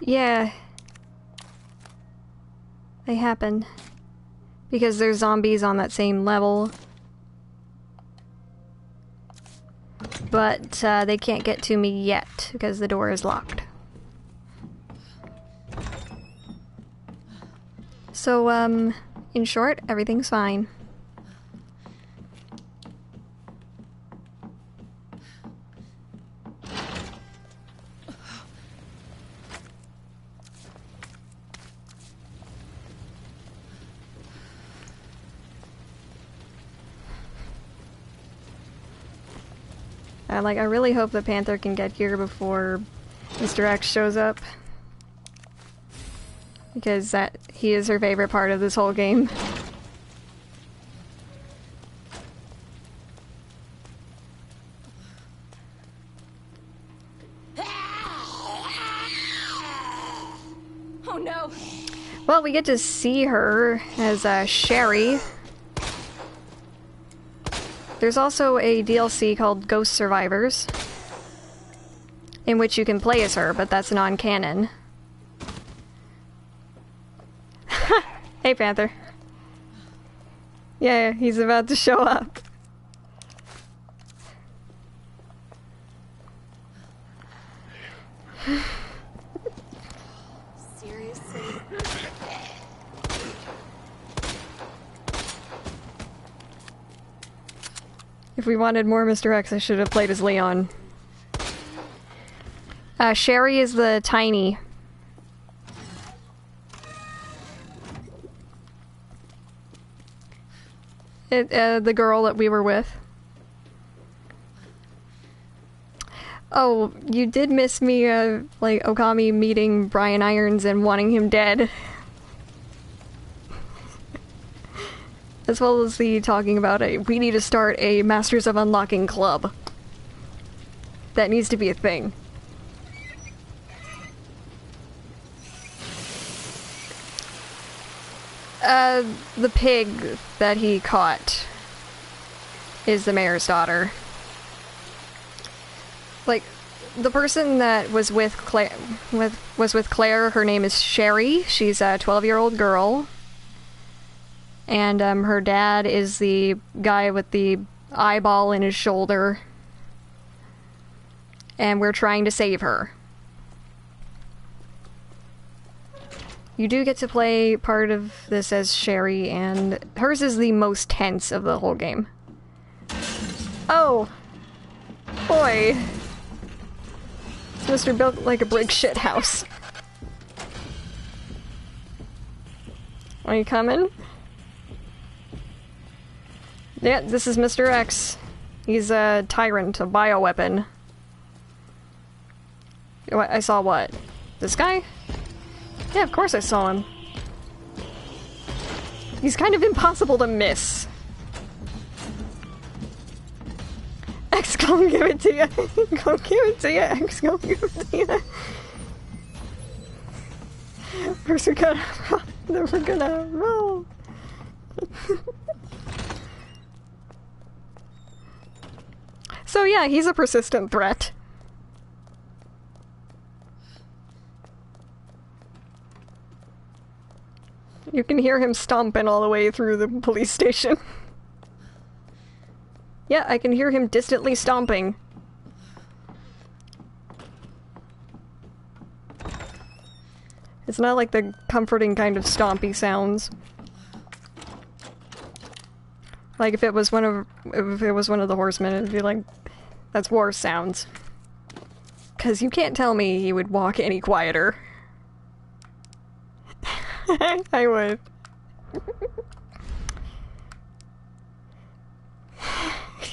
Speaker 1: Yeah. They happen. Because there's zombies on that same level. But they can't get to me yet because the door is locked. So, in short, everything's fine. I really hope the Panther can get here before Mr. X shows up. Because he is her favorite part of this whole game.
Speaker 5: Oh no.
Speaker 1: Well, we get to see her as Sherry. There's also a DLC called Ghost Survivors, in which you can play as her, but that's non-canon. Hey, Panther. Yeah, he's about to show up.
Speaker 5: Seriously?
Speaker 1: If we wanted more Mr. X, I should have played as Leon. Sherry is the tiny. The girl that we were with. Oh, you did miss me, like, Okami meeting Brian Irons and wanting him dead. As well as the talking about we need to start a Masters of Unlocking club. That needs to be a thing. The pig that he caught is the mayor's daughter. Like, the person that was with Claire, her name is Sherry. She's a 12-year-old girl. And her dad is the guy with the eyeball in his shoulder. And we're trying to save her. You do get to play part of this as Sherry, and hers is the most tense of the whole game. Oh! Boy! This Mr. built like a brick shit house. Are you coming? Yeah, this is Mr. X. He's a tyrant, a bioweapon. I saw what? This guy? Yeah, of course I saw him. He's kind of impossible to miss. X, gonna give it to you. Gonna give it to you, X, gonna give it to you. First we're gonna roll, then we're gonna roll. So yeah, he's a persistent threat. You can hear him stomping all the way through the police station. Yeah, I can hear him distantly stomping. It's not like the comforting kind of stompy sounds. Like if it was one of the horsemen, it'd be like, that's war sounds. 'Cause you can't tell me he would walk any quieter. I would.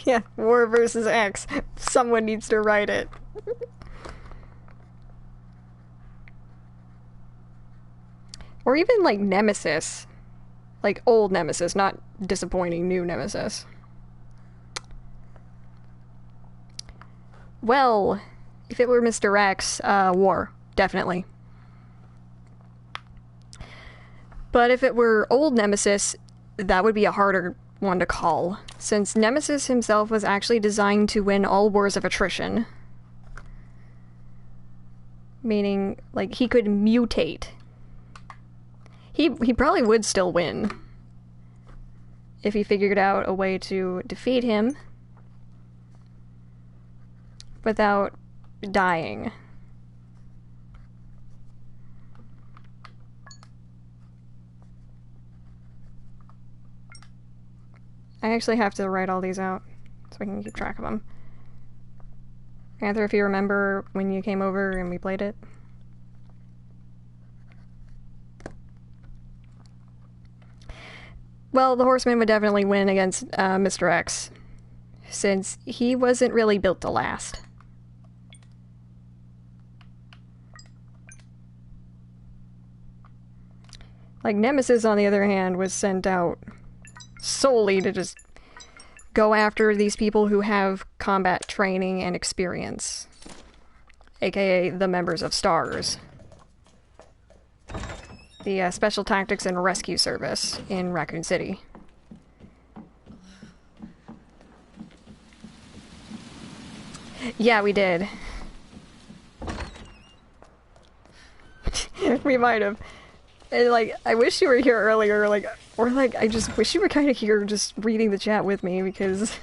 Speaker 1: Yeah, War versus X. Someone needs to write it. Or even like Nemesis. Like old Nemesis, not disappointing new Nemesis. Well, if it were Mr. X, War, definitely. But if it were old Nemesis, that would be a harder one to call, since Nemesis himself was actually designed to win all wars of attrition. Meaning, like, he could mutate. He probably would still win if he figured out a way to defeat him without dying. I actually have to write all these out so I can keep track of them. Panther, if you remember when you came over and we played it. Well, the Horseman would definitely win against Mr. X, since he wasn't really built to last. Like, Nemesis, on the other hand, was sent out solely to just go after these people who have combat training and experience, aka the members of STARS. the Special Tactics and Rescue Service in Raccoon City. Yeah, we did. We might have. And, like, I wish you were here earlier, like, or, like, I just wish you were kind of here just reading the chat with me, because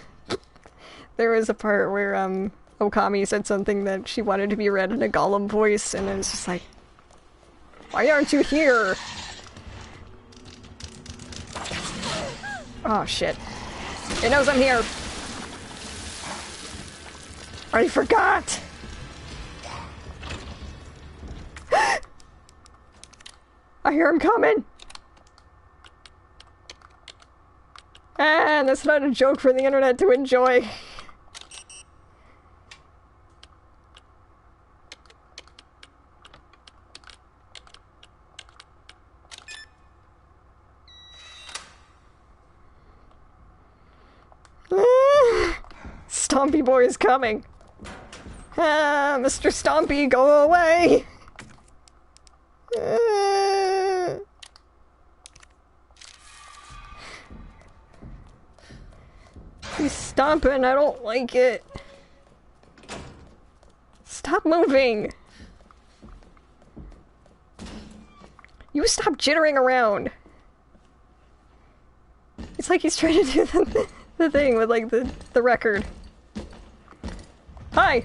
Speaker 1: there was a part where, Okami said something that she wanted to be read in a Gollum voice, and I was just like, why aren't you here? Oh, shit. It knows I'm here! I forgot! I hear him coming! And that's not a joke for the internet to enjoy. Stompy boy is coming. Ah, Mr. Stompy, go away! He's stomping, I don't like it. Stop moving! You stop jittering around! It's like he's trying to do the thing with, like, the record. Hi!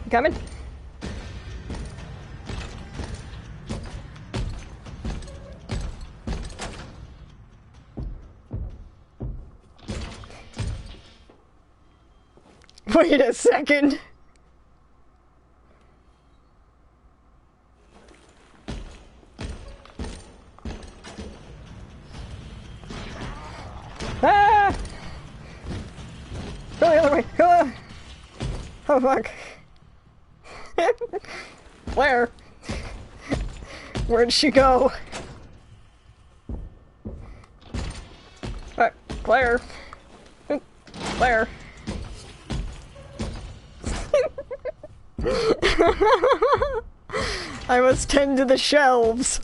Speaker 1: You coming? Wait a second. Ah! Go the other way. Go. Oh fuck. Claire. Where'd she go? Claire. Claire. I must tend to the shelves.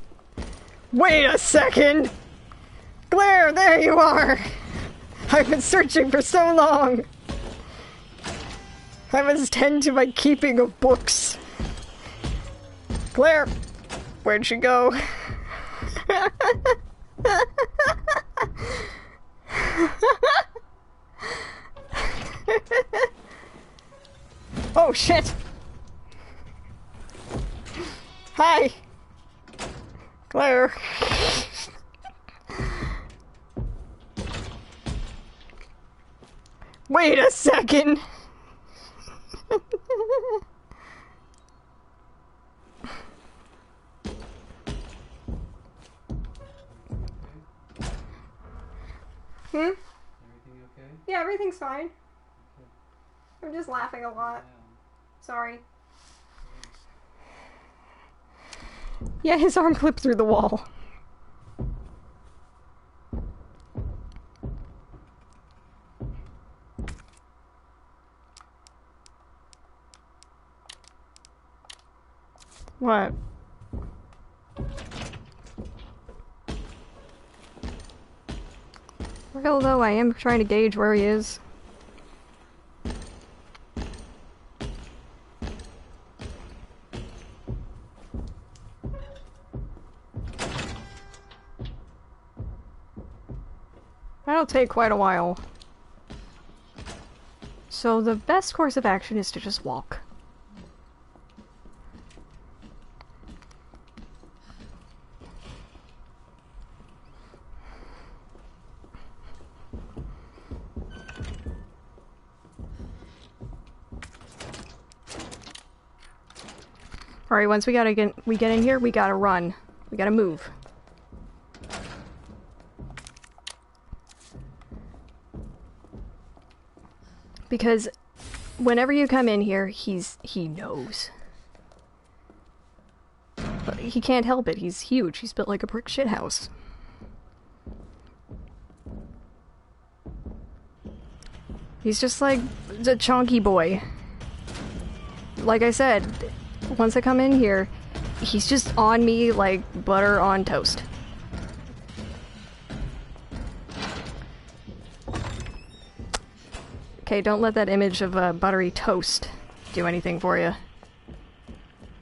Speaker 1: Wait a second! Claire, there you are! I've been searching for so long! I must tend to my keeping of books. Claire! Where'd she go? Oh shit! Hi! Claire! Wait a second! Everything okay? Yeah, everything's fine. I'm just laughing a lot. Sorry. Yeah, his arm clipped through the wall. What? Although I am trying to gauge where he is. That'll take quite a while. So the best course of action is to just walk. Alright, once we get in here, we gotta run. We gotta move. Because whenever you come in here, he knows. But he can't help it, he's huge. He's built like a brick shithouse. He's just like the chonky boy. Like I said, once I come in here, He's just on me like butter on toast. Okay, don't let that image of buttery toast do anything for you.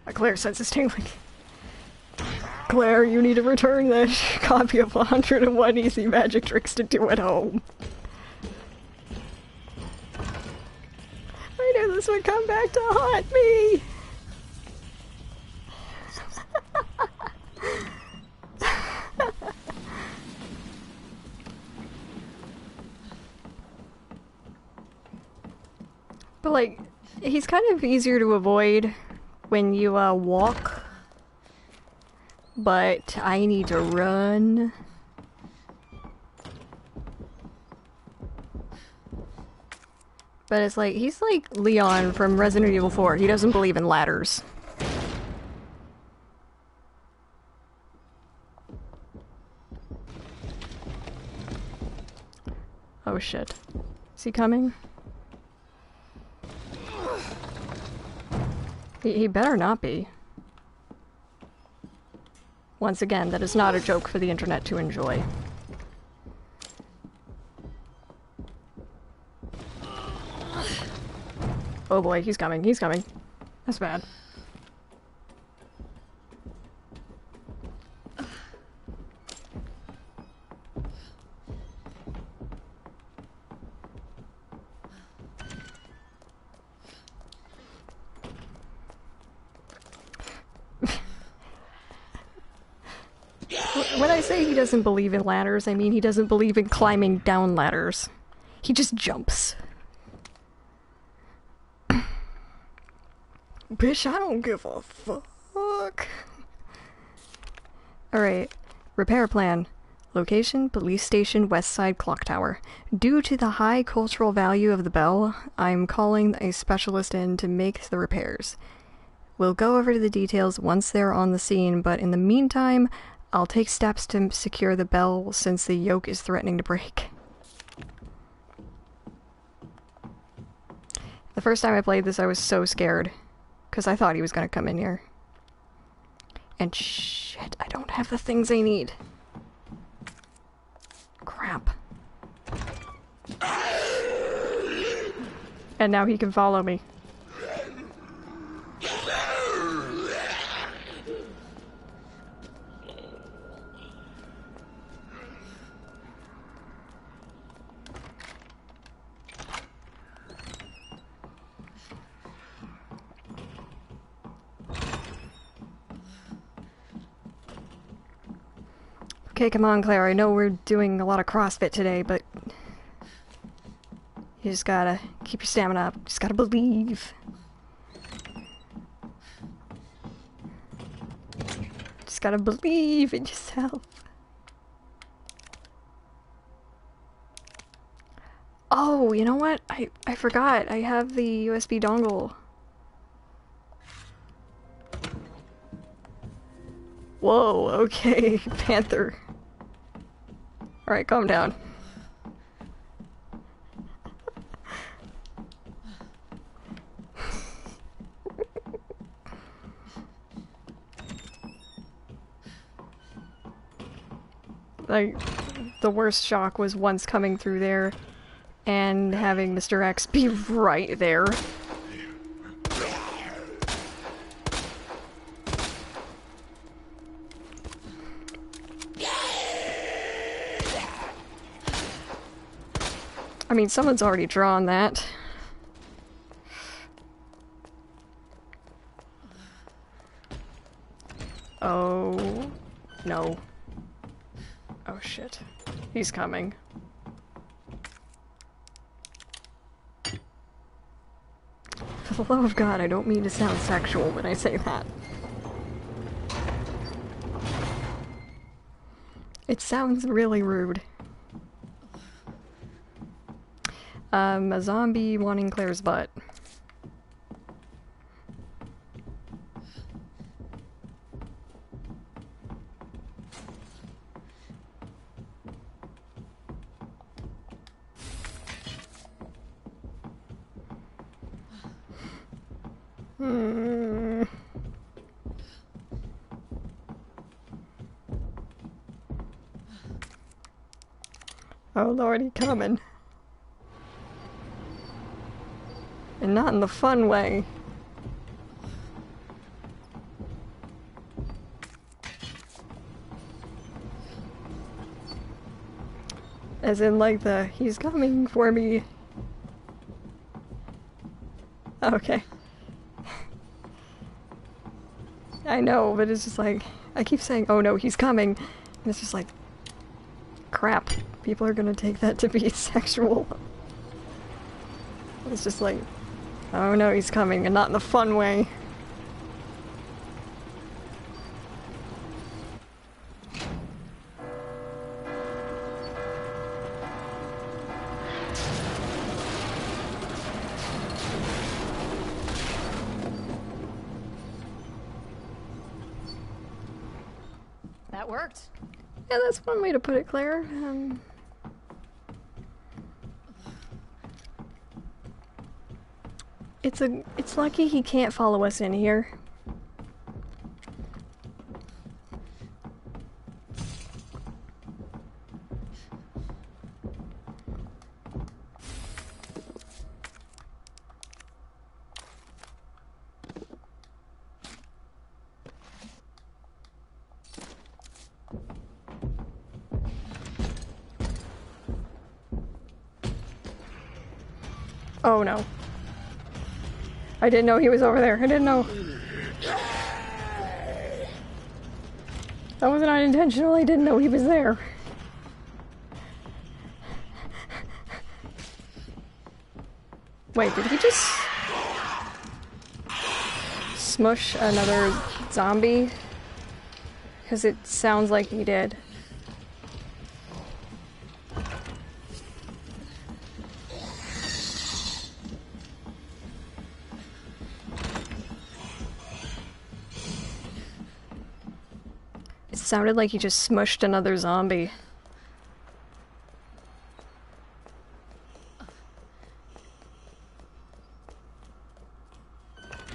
Speaker 1: My Claire sense is tingling. Claire, you need to return that copy of 101 Easy Magic Tricks to Do at Home. I knew this would come back to haunt me! But like, he's kind of easier to avoid when you walk. But I need to run. But it's like, he's like Leon from Resident Evil 4. He doesn't believe in ladders. Oh shit. Is he coming? He better not be. Once again, that is not a joke for the internet to enjoy. Oh boy, he's coming, he's coming. That's bad. When I say he doesn't believe in ladders, I mean he doesn't believe in climbing down ladders. He just jumps. Bitch, I don't give a fuck. Alright. Repair plan. Location, police station, west side clock tower. Due to the high cultural value of the bell, I'm calling a specialist in to make the repairs. We'll go over the details once they're on the scene, but in the meantime, I'll take steps to secure the bell since the yoke is threatening to break. The first time I played this, I was so scared. Because I thought he was going to come in here. And shit, I don't have the things I need. Crap. And now he can follow me. Okay, come on, Claire. I know we're doing a lot of CrossFit today, but you just gotta keep your stamina up. Just gotta believe. Just gotta believe in yourself. Oh, you know what? I forgot. I have the USB dongle. Whoa, okay, Panther. Alright, calm down. Like, the worst shock was once coming through there and having Mr. X be right there. I mean, someone's already drawn that. Oh, no. Oh shit. He's coming. For the love of God, I don't mean to sound sexual when I say that. It sounds really rude. A zombie wanting Claire's butt. Oh lord, he coming. And not in the fun way. As in like the, he's coming for me. Okay. I know, but it's just like, I keep saying, oh no, he's coming. And it's just like, crap. People are gonna take that to be sexual. It's just like, oh no, he's coming, and not in the fun way.
Speaker 7: That worked.
Speaker 1: Yeah, that's one way to put it, Claire. It's lucky he can't follow us in here. Oh no. I didn't know he was over there. I didn't know. That wasn't unintentional. I didn't know he was there. Wait, did he just smush another zombie? Because it sounds like he did. It sounded like he just smushed another zombie.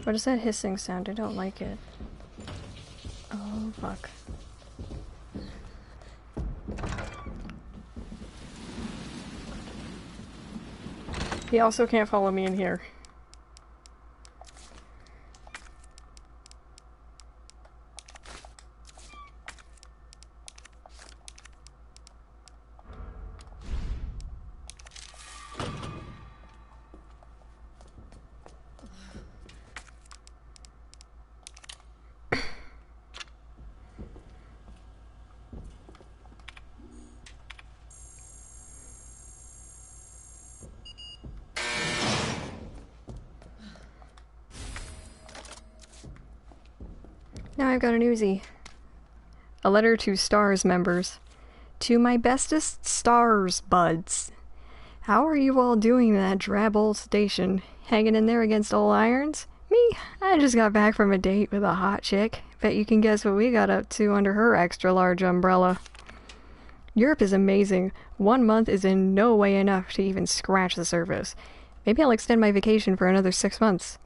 Speaker 1: What is that hissing sound? I don't like it. Oh, fuck. He also can't follow me in here. Now I've got an Uzi. A letter to STARS members. To my bestest STARS buds. How are you all doing in that drab old station? Hanging in there against all irons? Me? I just got back from a date with a hot chick. Bet you can guess what we got up to under her extra large umbrella. Europe is amazing. 1 month is in no way enough to even scratch the surface. Maybe I'll extend my vacation for another 6 months.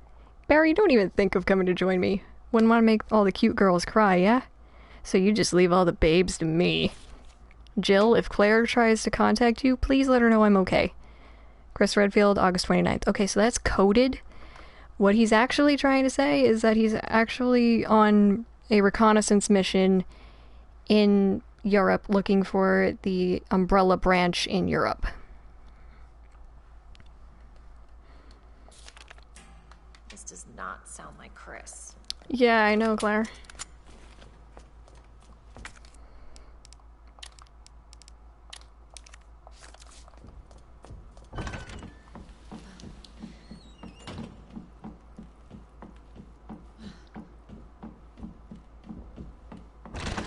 Speaker 1: Barry, don't even think of coming to join me. Wouldn't want to make all the cute girls cry, yeah? So you just leave all the babes to me. Jill, if Claire tries to contact you, please let her know I'm okay. Chris Redfield, August 29th. Okay, so that's coded. What he's actually trying to say is that he's actually on a reconnaissance mission in Europe looking for the Umbrella branch in Europe.
Speaker 7: This does not sound like Chris.
Speaker 1: Yeah, I know, Claire.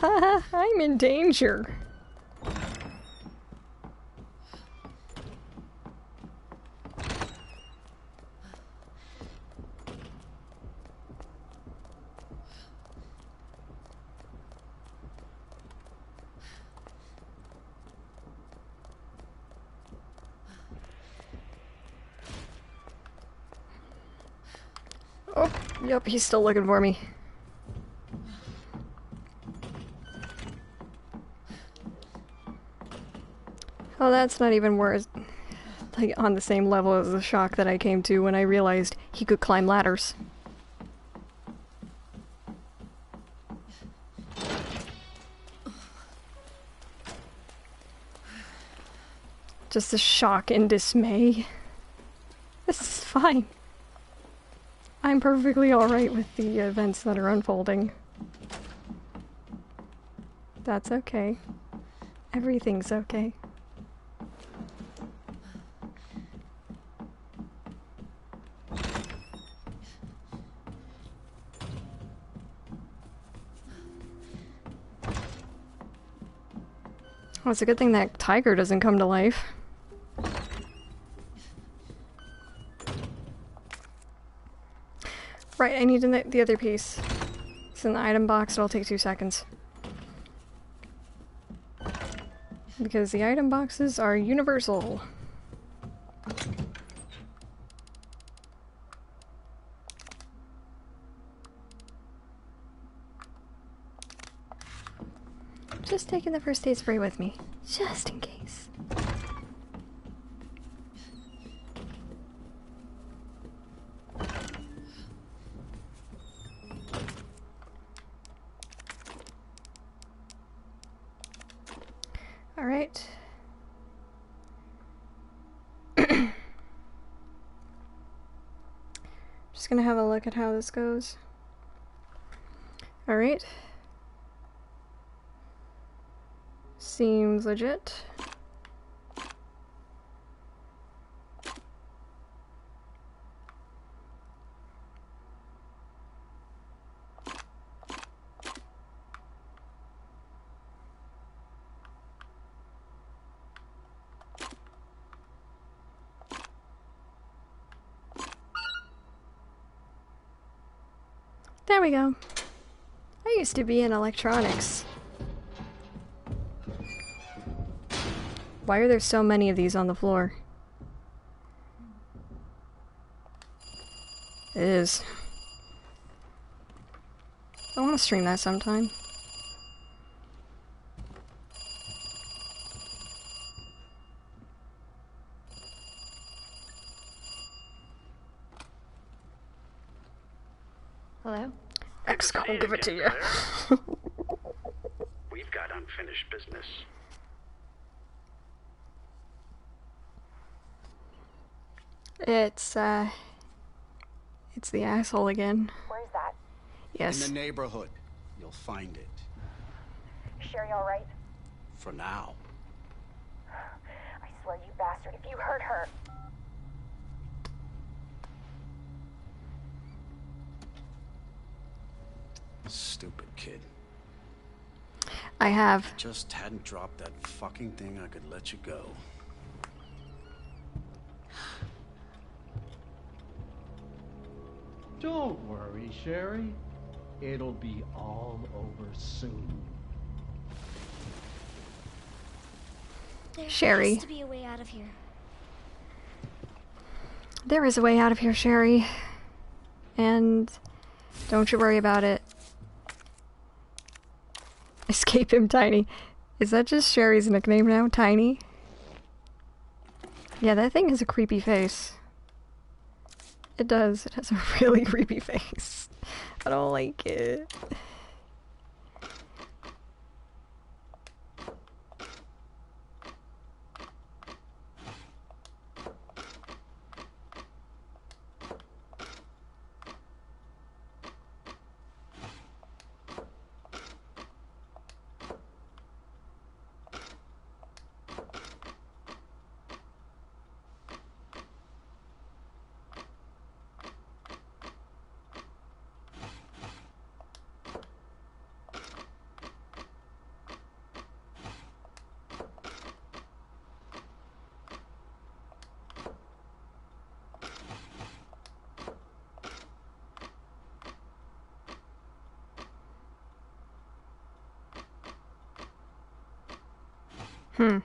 Speaker 1: Haha, I'm in danger. Oh, yep, he's still looking for me. Oh, that's not even worse. Like, on the same level as the shock that I came to when I realized he could climb ladders. Just the shock and dismay. This is fine. I'm perfectly alright with the events that are unfolding. That's okay. Everything's okay. Well, it's a good thing that tiger doesn't come to life. Right, I need the other piece. It's in the item box, it'll take 2 seconds. Because the item boxes are universal. Just taking the first aid spray with me, just in case. All right. Just gonna have a look at how this goes. All right. Seems legit. There we go. I used to be in electronics. Why are there so many of these on the floor? It is. I want to stream that sometime.
Speaker 7: Hello?
Speaker 1: X-Con will give it to you.
Speaker 9: We've got unfinished business.
Speaker 1: It's the asshole again.
Speaker 10: Where's that?
Speaker 1: Yes.
Speaker 8: In the neighborhood. You'll find it.
Speaker 10: Sherry all right?
Speaker 8: For now.
Speaker 10: I swear, you bastard, if you hurt her...
Speaker 8: Stupid kid.
Speaker 1: I have.
Speaker 8: Just hadn't dropped that fucking thing, I could let you go.
Speaker 11: Don't worry, Sherry. It'll be all over soon.
Speaker 1: Sherry.
Speaker 5: There has to be a way out of here.
Speaker 1: There is a way out of here, Sherry. And don't you worry about it. Escape him, Tiny. Is that just Sherry's nickname now, Tiny? Yeah, that thing has a creepy face. It does. It has a really creepy face. I don't like it. Hmm.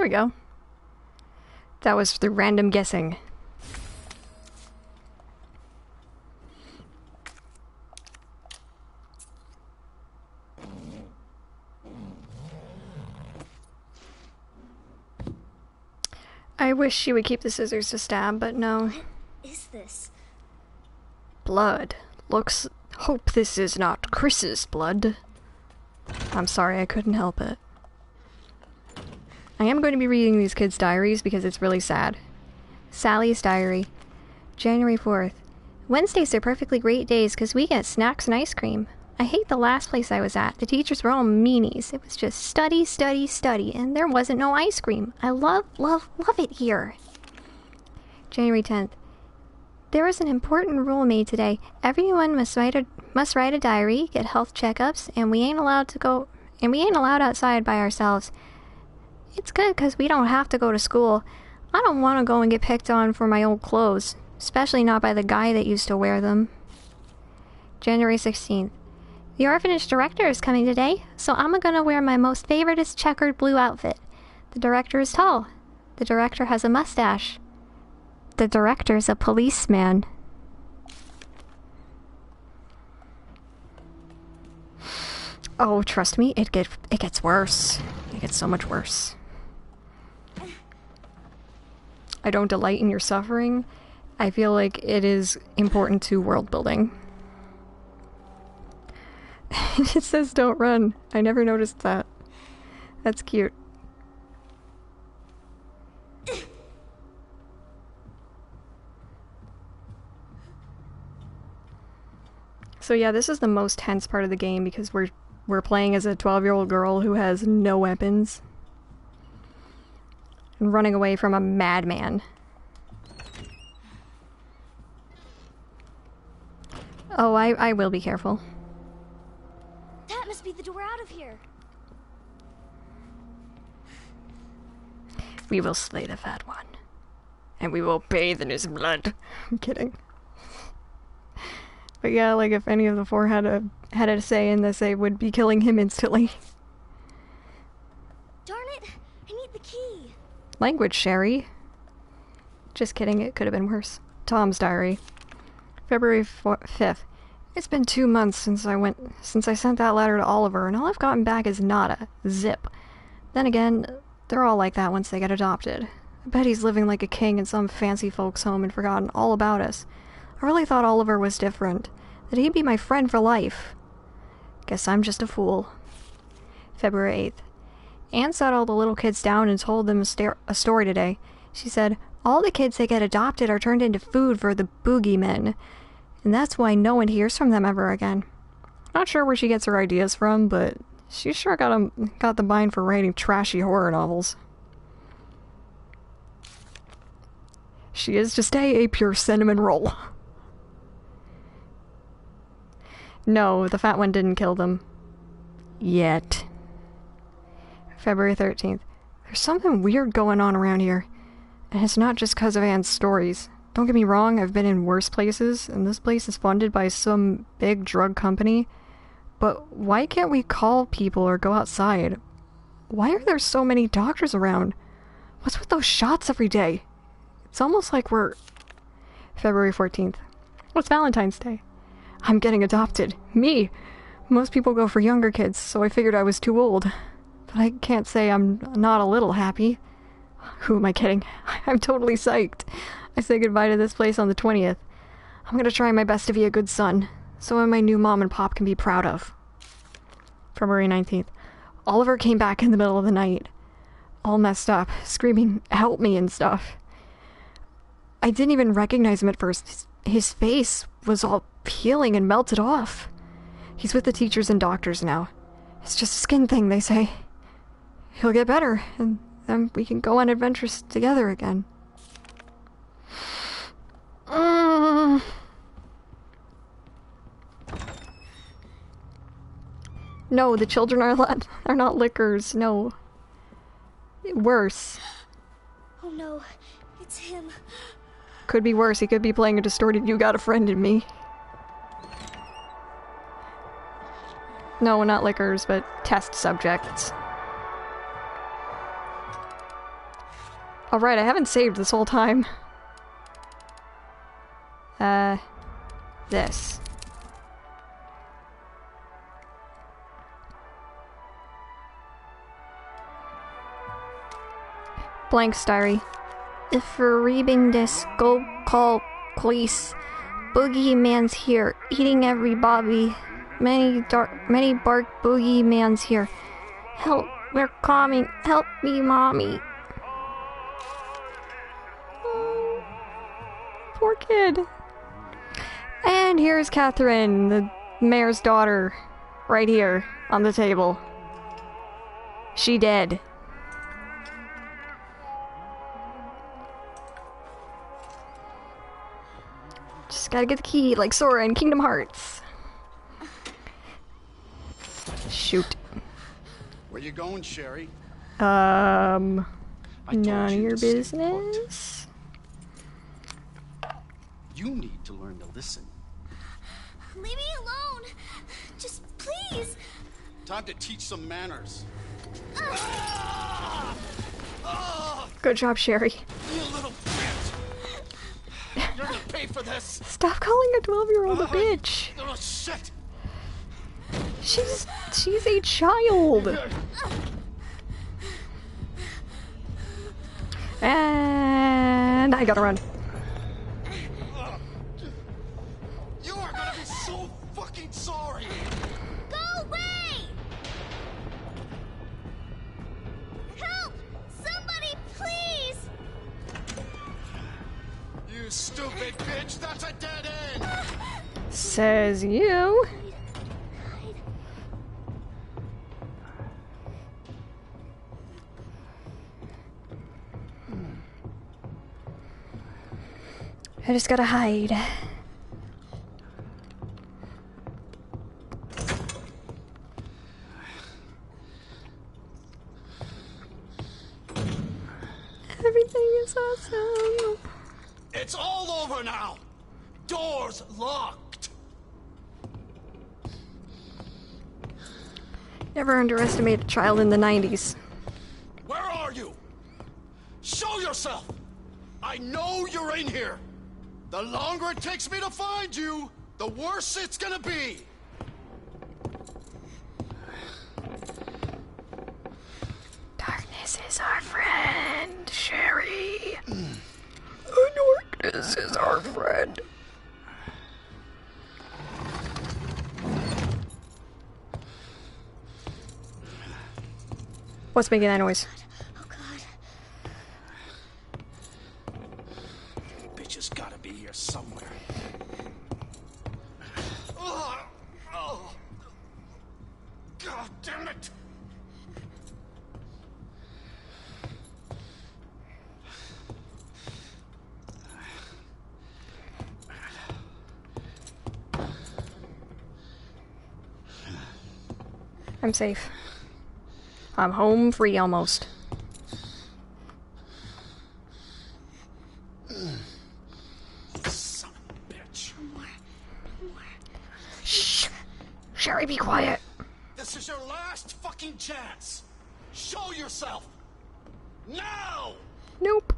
Speaker 1: we go. That was through random guessing. I wish she would keep the scissors to stab, but no.
Speaker 5: What is this?
Speaker 1: Blood. Hope this is not Chris's blood. I'm sorry, I couldn't help it. I am going to be reading these kids' diaries because it's really sad. Sally's diary. January 4th. Wednesdays are perfectly great days because we get snacks and ice cream. I hate the last place I was at. The teachers were all meanies. It was just study, study, study, and there wasn't no ice cream. I love, love, love it here. January 10th. There was an important rule made today. Everyone must write a diary, get health checkups, and we ain't allowed outside by ourselves. It's good because we don't have to go to school. I don't want to go and get picked on for my old clothes, especially not by the guy that used to wear them. January 16th. The orphanage director is coming today, so I'm gonna wear my most favoriteest checkered blue outfit. The director is tall. The director has a mustache. The director's a policeman. Oh, trust me, it gets worse. It gets so much worse. I don't delight in your suffering. I feel like it is important to world building. It says don't run. I never noticed that. That's cute. So yeah, this is the most tense part of the game because we're playing as a 12-year-old girl who has no weapons and running away from a madman. Oh, I will be careful.
Speaker 5: That must be the door out of here.
Speaker 1: We will slay the fat one. And we will bathe in his blood. I'm kidding. But yeah, like if any of the four had a say in this, they would be killing him instantly.
Speaker 5: Darn it! I need the key.
Speaker 1: Language, Sherry. Just kidding, it could have been worse. Tom's diary. February 5th. It's been 2 months since I sent that letter to Oliver, and all I've gotten back is nada. Zip. Then again, they're all like that once they get adopted. I bet he's living like a king in some fancy folks' home and forgotten all about us. I really thought Oliver was different, that he'd be my friend for life. Guess I'm just a fool. February 8th. Anne sat all the little kids down and told them a story today. She said, all the kids that get adopted are turned into food for the boogeymen, and that's why no one hears from them ever again. Not sure where she gets her ideas from, but she sure got the mind for writing trashy horror novels. She is just a pure cinnamon roll. No, the fat one didn't kill them. Yet. February 13th. There's something weird going on around here. And it's not just because of Anne's stories. Don't get me wrong, I've been in worse places, and this place is funded by some big drug company. But why can't we call people or go outside? Why are there so many doctors around? What's with those shots every day? It's almost like we're... February 14th. It's Valentine's Day. I'm getting adopted. Me! Most people go for younger kids, so I figured I was too old. But I can't say I'm not a little happy. Who am I kidding? I'm totally psyched. I say goodbye to this place on the 20th. I'm gonna try my best to be a good son, so my new mom and pop can be proud of. February 19th. Oliver came back in the middle of the night, all messed up, screaming, help me and stuff. I didn't even recognize him at first. His face was all peeling and melted off. He's with the teachers and doctors now. It's just a skin thing, they say. He'll get better, and then we can go on adventures together again. No, the children are not lickers. No. Worse.
Speaker 5: Oh no, it's him.
Speaker 1: Could be worse. He could be playing a distorted "You Got a Friend in Me." No, not lickers, but test subjects. Alright, I haven't saved this whole time. This. Blank diary. If we're reading this, go call police. Boogeyman's here, eating every Bobby. Many bark boogeyman's here. Help, we're coming. Help me, mommy. Oh, poor kid. And here's Catherine, the mayor's daughter, right here on the table. She dead. Just gotta get the key, like Sora in Kingdom Hearts. Shoot.
Speaker 8: Where you going, Sherry?
Speaker 1: None of your business.
Speaker 8: You need to learn to listen.
Speaker 5: Leave me alone. Just please.
Speaker 8: Time to teach some manners.
Speaker 1: Good job, Sherry.
Speaker 8: You little bitch. You're gonna pay for this.
Speaker 1: Stop calling a 12-year-old a bitch.
Speaker 8: Oh shit.
Speaker 1: She's a child. And I gotta run.
Speaker 8: You are gonna be so fucking sorry.
Speaker 5: Go away! Help! Somebody, please!
Speaker 8: You stupid bitch, that's a dead end!
Speaker 1: Says you. I just gotta hide. Everything is awesome.
Speaker 8: It's all over now! Doors locked!
Speaker 1: Never underestimate a child in the 90s.
Speaker 8: Where are you? Show yourself! I know you're in here! The longer it takes me to find you, the worse it's gonna be!
Speaker 1: Darkness is our friend, Sherry. Darkness is our friend. What's making that noise?
Speaker 5: Oh God.
Speaker 8: Bitch has gotta be here somewhere. Oh, oh. God damn it!
Speaker 1: I'm safe. I'm home free almost.
Speaker 8: Son of a bitch.
Speaker 5: No more.
Speaker 1: Shh! Sherry, be quiet.
Speaker 8: This is your last fucking chance. Show yourself. Now!
Speaker 1: Nope.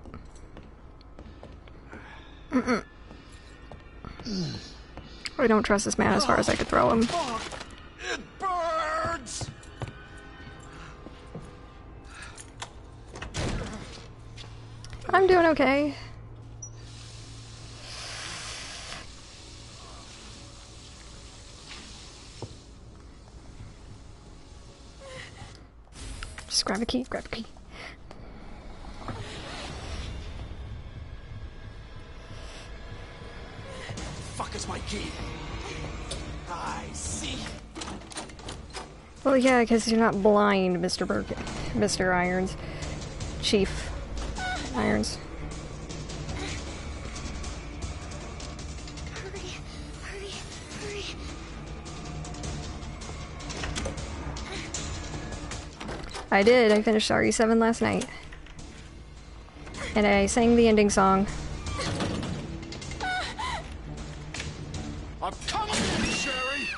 Speaker 1: I don't trust this man as far as I could throw him.
Speaker 8: Fuck. It burns!
Speaker 1: I'm doing okay. Just grab a key, grab a key.
Speaker 8: Fuck is my key? I see.
Speaker 1: Well, yeah, because you're not blind, Mr. Mr. Irons. Chief Irons.
Speaker 5: Hurry.
Speaker 1: I did. I finished RE7 last night. And I sang the ending song.
Speaker 8: I'm coming in, Sherry!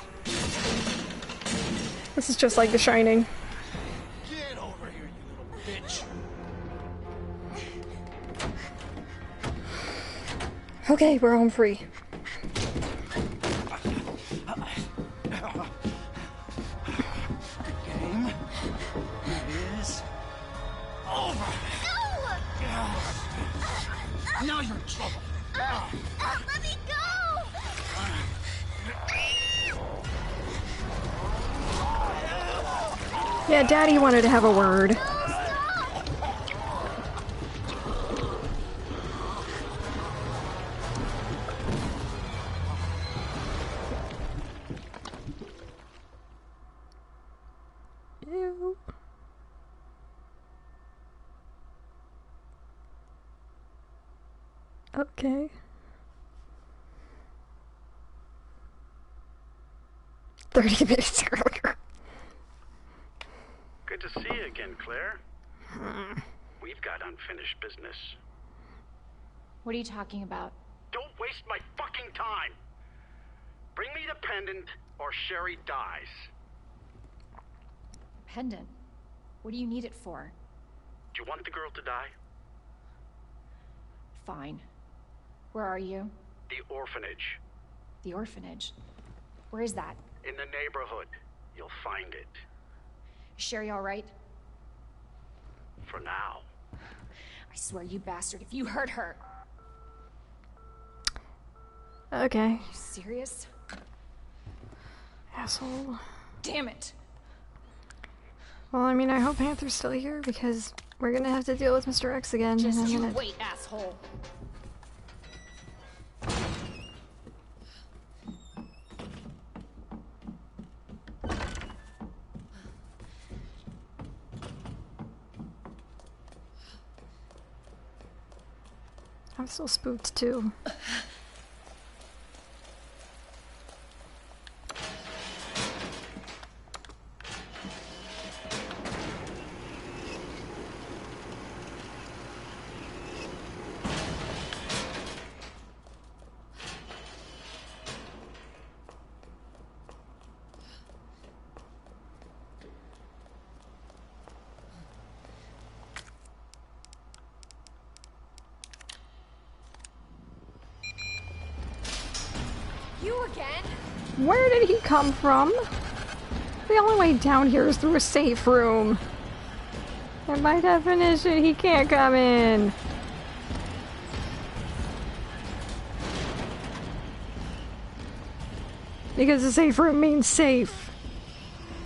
Speaker 1: This is just like The Shining.
Speaker 8: Get over here, you little bitch!
Speaker 1: Okay, we're home free.
Speaker 8: Game is over. Now you're in trouble.
Speaker 5: Let me go!
Speaker 1: Yeah, Daddy wanted to have a word. Ew. Okay. $30 earlier.
Speaker 9: Good to see you again, Claire. We've got unfinished business.
Speaker 7: What are you talking about?
Speaker 9: Don't waste my fucking time! Bring me the pendant, or Sherry dies.
Speaker 7: Pendant? What do you need it for?
Speaker 9: Do you want the girl to die?
Speaker 7: Fine. Where are you?
Speaker 9: The orphanage.
Speaker 7: The orphanage? Where is that?
Speaker 9: In the neighborhood. You'll find it.
Speaker 7: Is Sherry all right?
Speaker 9: For now.
Speaker 7: I swear, you bastard, if you hurt her...
Speaker 1: Okay.
Speaker 7: Are you serious?
Speaker 1: Asshole.
Speaker 7: Damn it!
Speaker 1: Well, I mean, I hope Panther's still here, because we're gonna have to deal with Mr. X again
Speaker 7: Just
Speaker 1: in a
Speaker 7: you
Speaker 1: minute.
Speaker 7: wait, asshole!
Speaker 1: I'm still spooked, too.
Speaker 7: You again?
Speaker 1: Where did he come from? The only way down here is through a safe room. And by definition, he can't come in. Because the safe room means safe.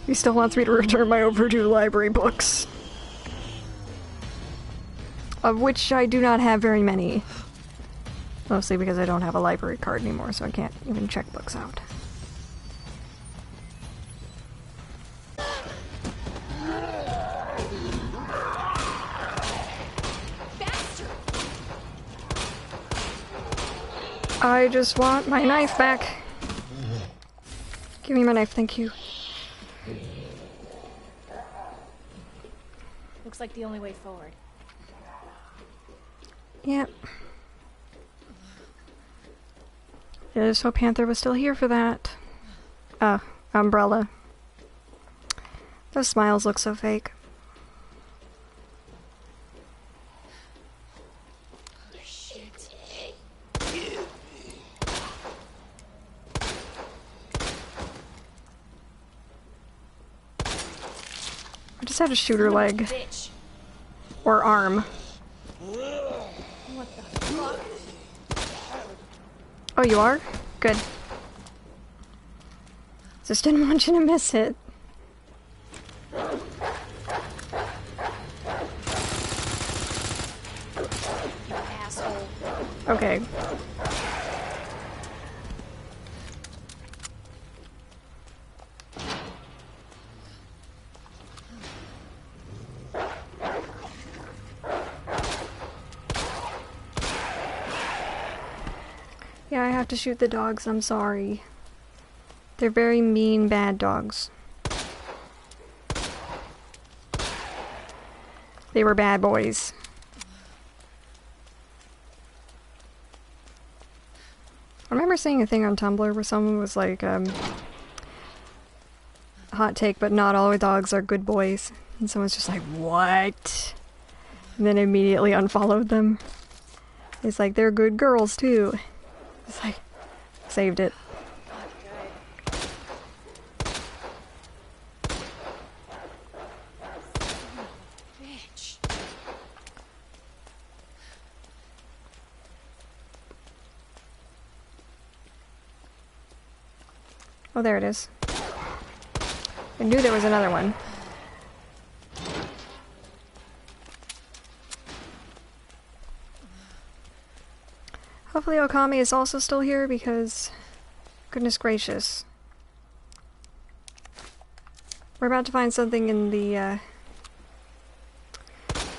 Speaker 1: He still wants me to return my overdue library books. Of which I do not have very many. Mostly because I don't have a library card anymore, so I can't even check books out. I just want my knife back. Give me my knife, thank you.
Speaker 7: Looks like the only way forward.
Speaker 1: Yep. I just hope Panther was still here for that. Umbrella. Those smiles look so fake. I just had a shooter leg.
Speaker 7: Bitch.
Speaker 1: Or arm.
Speaker 7: What the fuck?
Speaker 1: Oh, you are? Good. Just didn't want you to miss it.
Speaker 7: Asshole.
Speaker 1: Okay. Yeah, I have to shoot the dogs, I'm sorry. They're very mean, bad dogs. They were bad boys. I remember seeing a thing on Tumblr where someone was like, hot take, but not all dogs are good boys. And someone's just like, what? And then immediately unfollowed them. He's like, they're good girls too. It's like, saved it.
Speaker 7: Bitch.
Speaker 1: Oh, there it is. I knew there was another one. Hopefully Okami is also still here because, goodness gracious. We're about to find something in the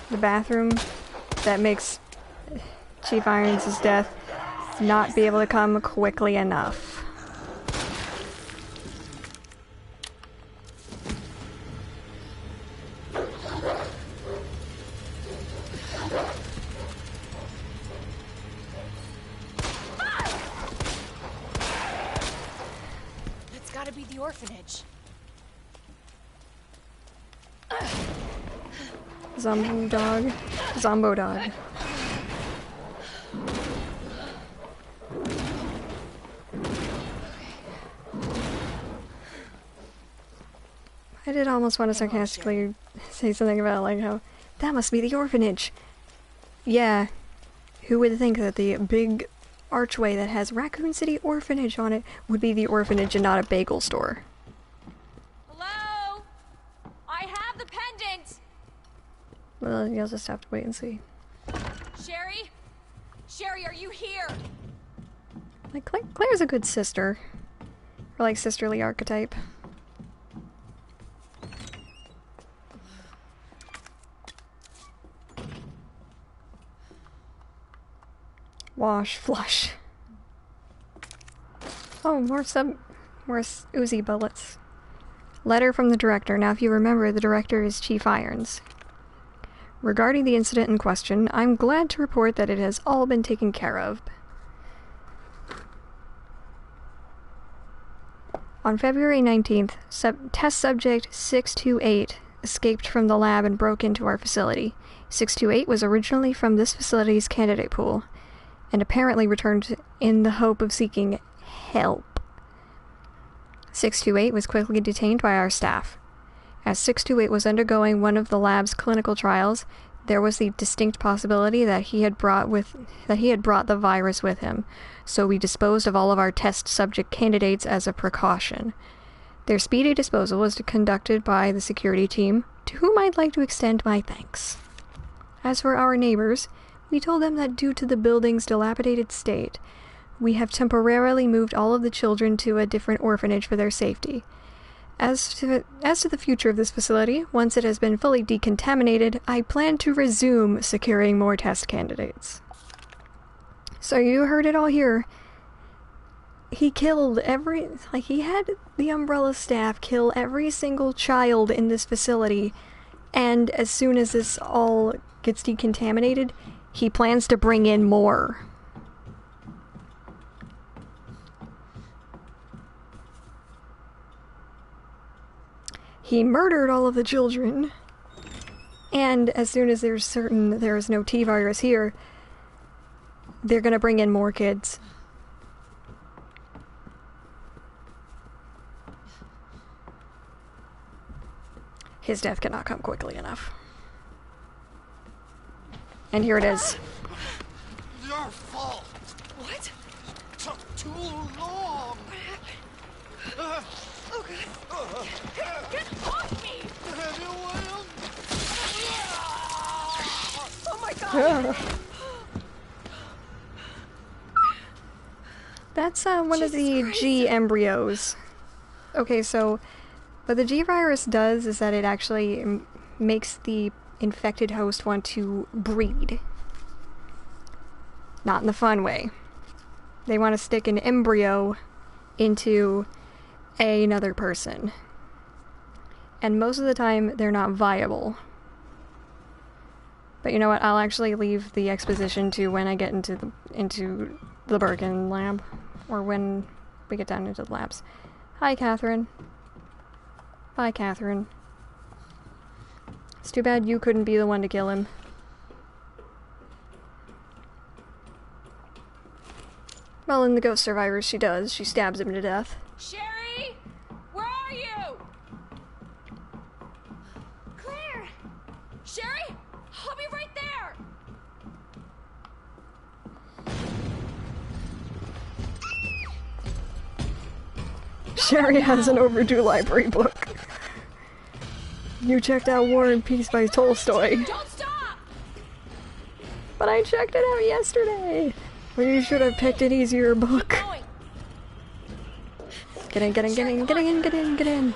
Speaker 1: bathroom that makes Chief Irons' death not be able to come quickly enough.
Speaker 7: That's gotta be the orphanage.
Speaker 1: Zombo dog. Zombo dog. I did almost want to sarcastically say something about, like, how that must be the orphanage. Yeah. Who would think that the big archway that has Raccoon City Orphanage on it would be the orphanage and not a bagel store?
Speaker 7: Hello? I have the pendant!
Speaker 1: Well, you'll just have to wait and see.
Speaker 7: Sherry? Sherry, are you here?
Speaker 1: Like, Claire's a good sister. Or, like, sisterly archetype. Wash, flush. Oh, more Uzi bullets. Letter from the director. Now, if you remember, the director is Chief Irons. Regarding the incident in question, I'm glad to report that it has all been taken care of. On February 19th, test subject 628 escaped from the lab and broke into our facility. 628 was originally from this facility's candidate pool, and apparently returned in the hope of seeking help. 628 was quickly detained by our staff. As 628 was undergoing one of the lab's clinical trials, there was the distinct possibility that he had brought the virus with him, so we disposed of all of our test subject candidates as a precaution. Their speedy disposal was conducted by the security team, to whom I'd like to extend my thanks. As for our neighbors, we told them that due to the building's dilapidated state, we have temporarily moved all of the children to a different orphanage for their safety. As to the future of this facility, once it has been fully decontaminated, I plan to resume securing more test candidates. So you heard it all here. He killed he had the Umbrella staff kill every single child in this facility, and as soon as this all gets decontaminated, he plans to bring in more. He murdered all of the children, and as soon as there's certain there is no T-virus here, they're gonna bring in more kids. His death cannot come quickly enough. And here it is.
Speaker 8: Your fault.
Speaker 7: What?
Speaker 8: Took too long.
Speaker 7: What happened? Oh god. Get off me! Oh my god!
Speaker 1: That's one of the G embryos. Okay, so what the G virus does is that it actually makes the infected host want to breed. Not in the fun way. They want to stick an embryo into another person. And most of the time, they're not viable. But you know what? I'll actually leave the exposition to when I get into the Birkin lab. Or when we get down into the labs. Hi, Catherine. Bye, Catherine. It's too bad you couldn't be the one to kill him. Well, in the Ghost Survivors, she does. She stabs him to death.
Speaker 5: Sherry! Where are you? Claire! Sherry? I'll be right there!
Speaker 1: Sherry has an overdue library book. You checked out War and Peace by Tolstoy.
Speaker 5: Don't stop!
Speaker 1: But I checked it out yesterday. Well, you should have picked an easier book. Get in, get in, get in, get in, get in, get in.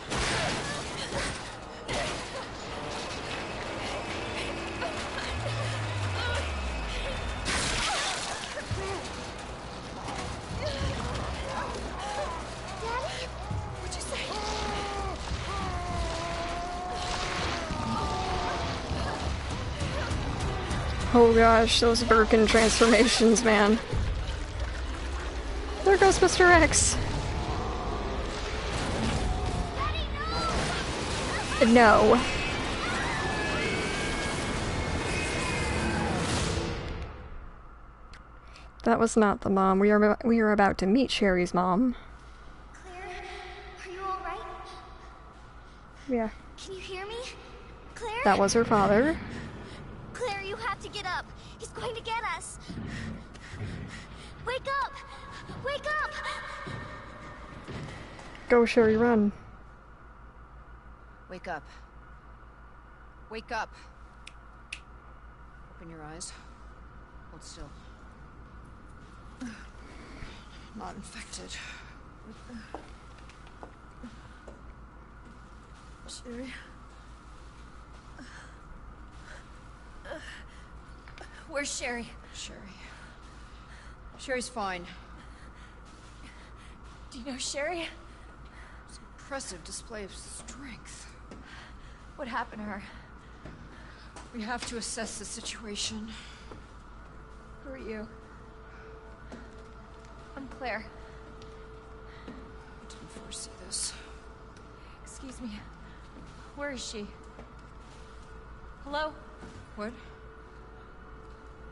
Speaker 1: Oh gosh, those Birkin transformations, man. There goes Mr. X. No. That was not the mom. We are about to meet Sherry's mom.
Speaker 10: Claire, are you alright?
Speaker 1: Yeah.
Speaker 10: Can you hear me? Claire?
Speaker 1: That was her father.
Speaker 10: Claire, you have to get up. He's going to get us. Wake up! Wake up!
Speaker 1: Go, Sherry, run.
Speaker 12: Wake up. Wake up. Open your eyes. Hold still. Not infected. Sherry?
Speaker 7: Where's Sherry?
Speaker 12: Sherry's fine.
Speaker 7: Do you know Sherry?
Speaker 12: It's an impressive display of strength.
Speaker 7: What happened to her?
Speaker 12: We have to assess the situation.
Speaker 7: Who are you? I'm Claire.
Speaker 12: I didn't foresee this.
Speaker 7: Excuse me. Where is she? Hello?
Speaker 12: What?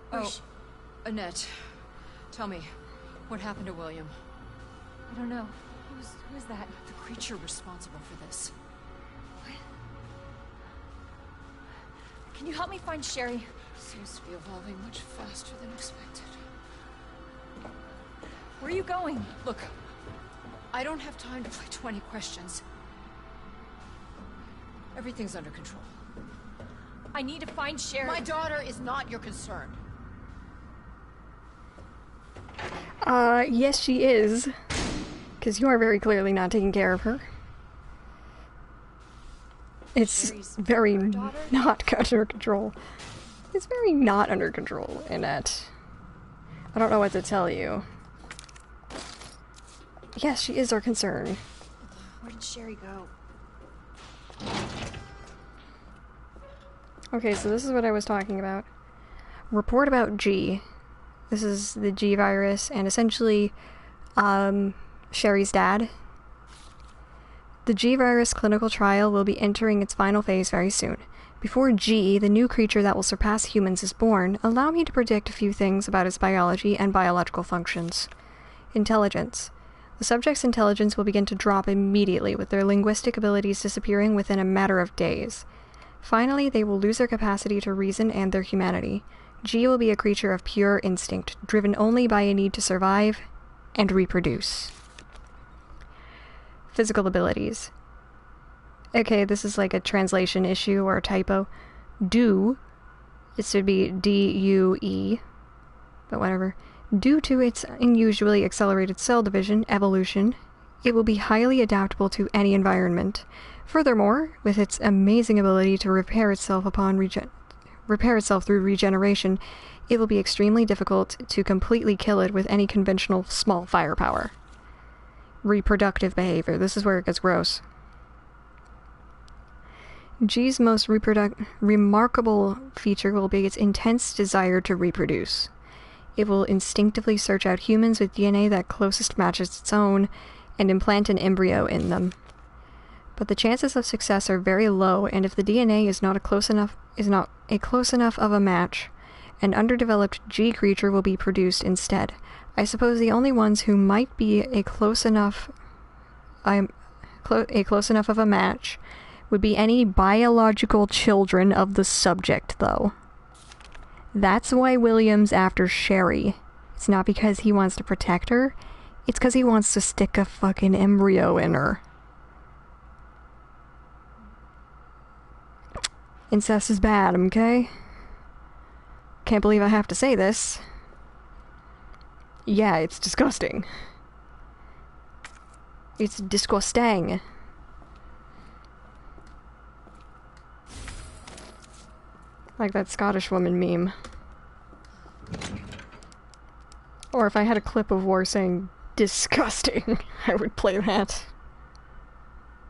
Speaker 7: Where's
Speaker 12: Annette. Tell me, what happened to William?
Speaker 7: I don't know. Who's that?
Speaker 12: The creature responsible for this.
Speaker 7: What? Can you help me find Sherry?
Speaker 12: Seems to be evolving much faster than expected.
Speaker 7: Where are you going?
Speaker 12: Look, I don't have time to play 20 questions. Everything's under control.
Speaker 7: I need to find Sherry.
Speaker 12: My daughter is not your concern.
Speaker 1: Yes she is. Because you are very clearly not taking care of her. It's
Speaker 7: Sherry's
Speaker 1: very
Speaker 7: her daughter?
Speaker 1: not under control. It's very not under control, Annette. I don't know what to tell you. Yes, she is our concern.
Speaker 7: Where did Sherry go?
Speaker 1: Okay, so this is what I was talking about. Report about G. This is the G virus, and essentially, Sherry's dad. The G virus clinical trial will be entering its final phase very soon. Before G, the new creature that will surpass humans, is born, allow me to predict a few things about its biology and biological functions. Intelligence. The subject's intelligence will begin to drop immediately, with their linguistic abilities disappearing within a matter of days. Finally, they will lose their capacity to reason and their humanity. G will be a creature of pure instinct, driven only by a need to survive and reproduce. Physical abilities. Okay, this is like a translation issue or a typo. Do, it should be D-U-E, but whatever. Due to its unusually accelerated cell division, evolution, it will be highly adaptable to any environment. Furthermore, with its amazing ability to repair itself through regeneration, it will be extremely difficult to completely kill it with any conventional small firepower. Reproductive behavior. This is where it gets gross. G's most remarkable feature will be its intense desire to reproduce. It will instinctively search out humans with DNA that closest matches its own and implant an embryo in them. But the chances of success are very low, and if the DNA is not a close enough of a match, an underdeveloped G creature will be produced instead. I suppose the only ones who might be a close enough of a match would be any biological children of the subject, though. That's why William's after Sherry. It's not because he wants to protect her, it's because he wants to stick a fucking embryo in her. Incest is bad, okay? Can't believe I have to say this. Yeah, it's disgusting. It's disgusting. Like that Scottish woman meme. Or if I had a clip of War saying disgusting, I would play that.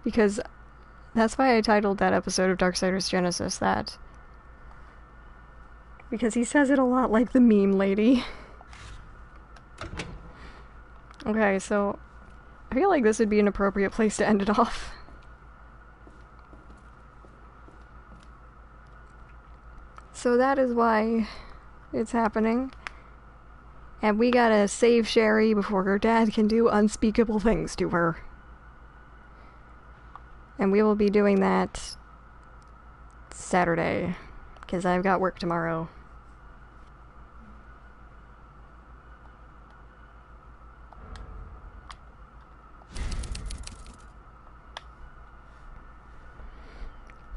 Speaker 1: Because that's why I titled that episode of Darksiders Genesis that. Because he says it a lot like the meme lady. Okay, so I feel like this would be an appropriate place to end it off. So that is why it's happening. And we gotta save Sherry before her dad can do unspeakable things to her. And we will be doing that Saturday, because I've got work tomorrow.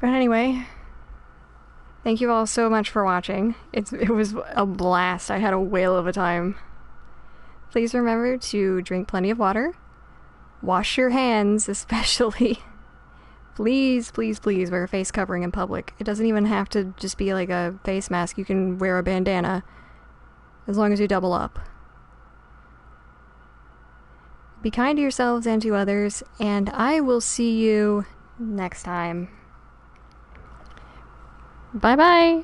Speaker 1: But anyway, thank you all so much for watching. It was a blast. I had a whale of a time. Please remember to drink plenty of water. Wash your hands, especially. Please, please, please wear a face covering in public. It doesn't even have to just be like a face mask. You can wear a bandana, as long as you double up. Be kind to yourselves and to others, and I will see you next time. Bye-bye!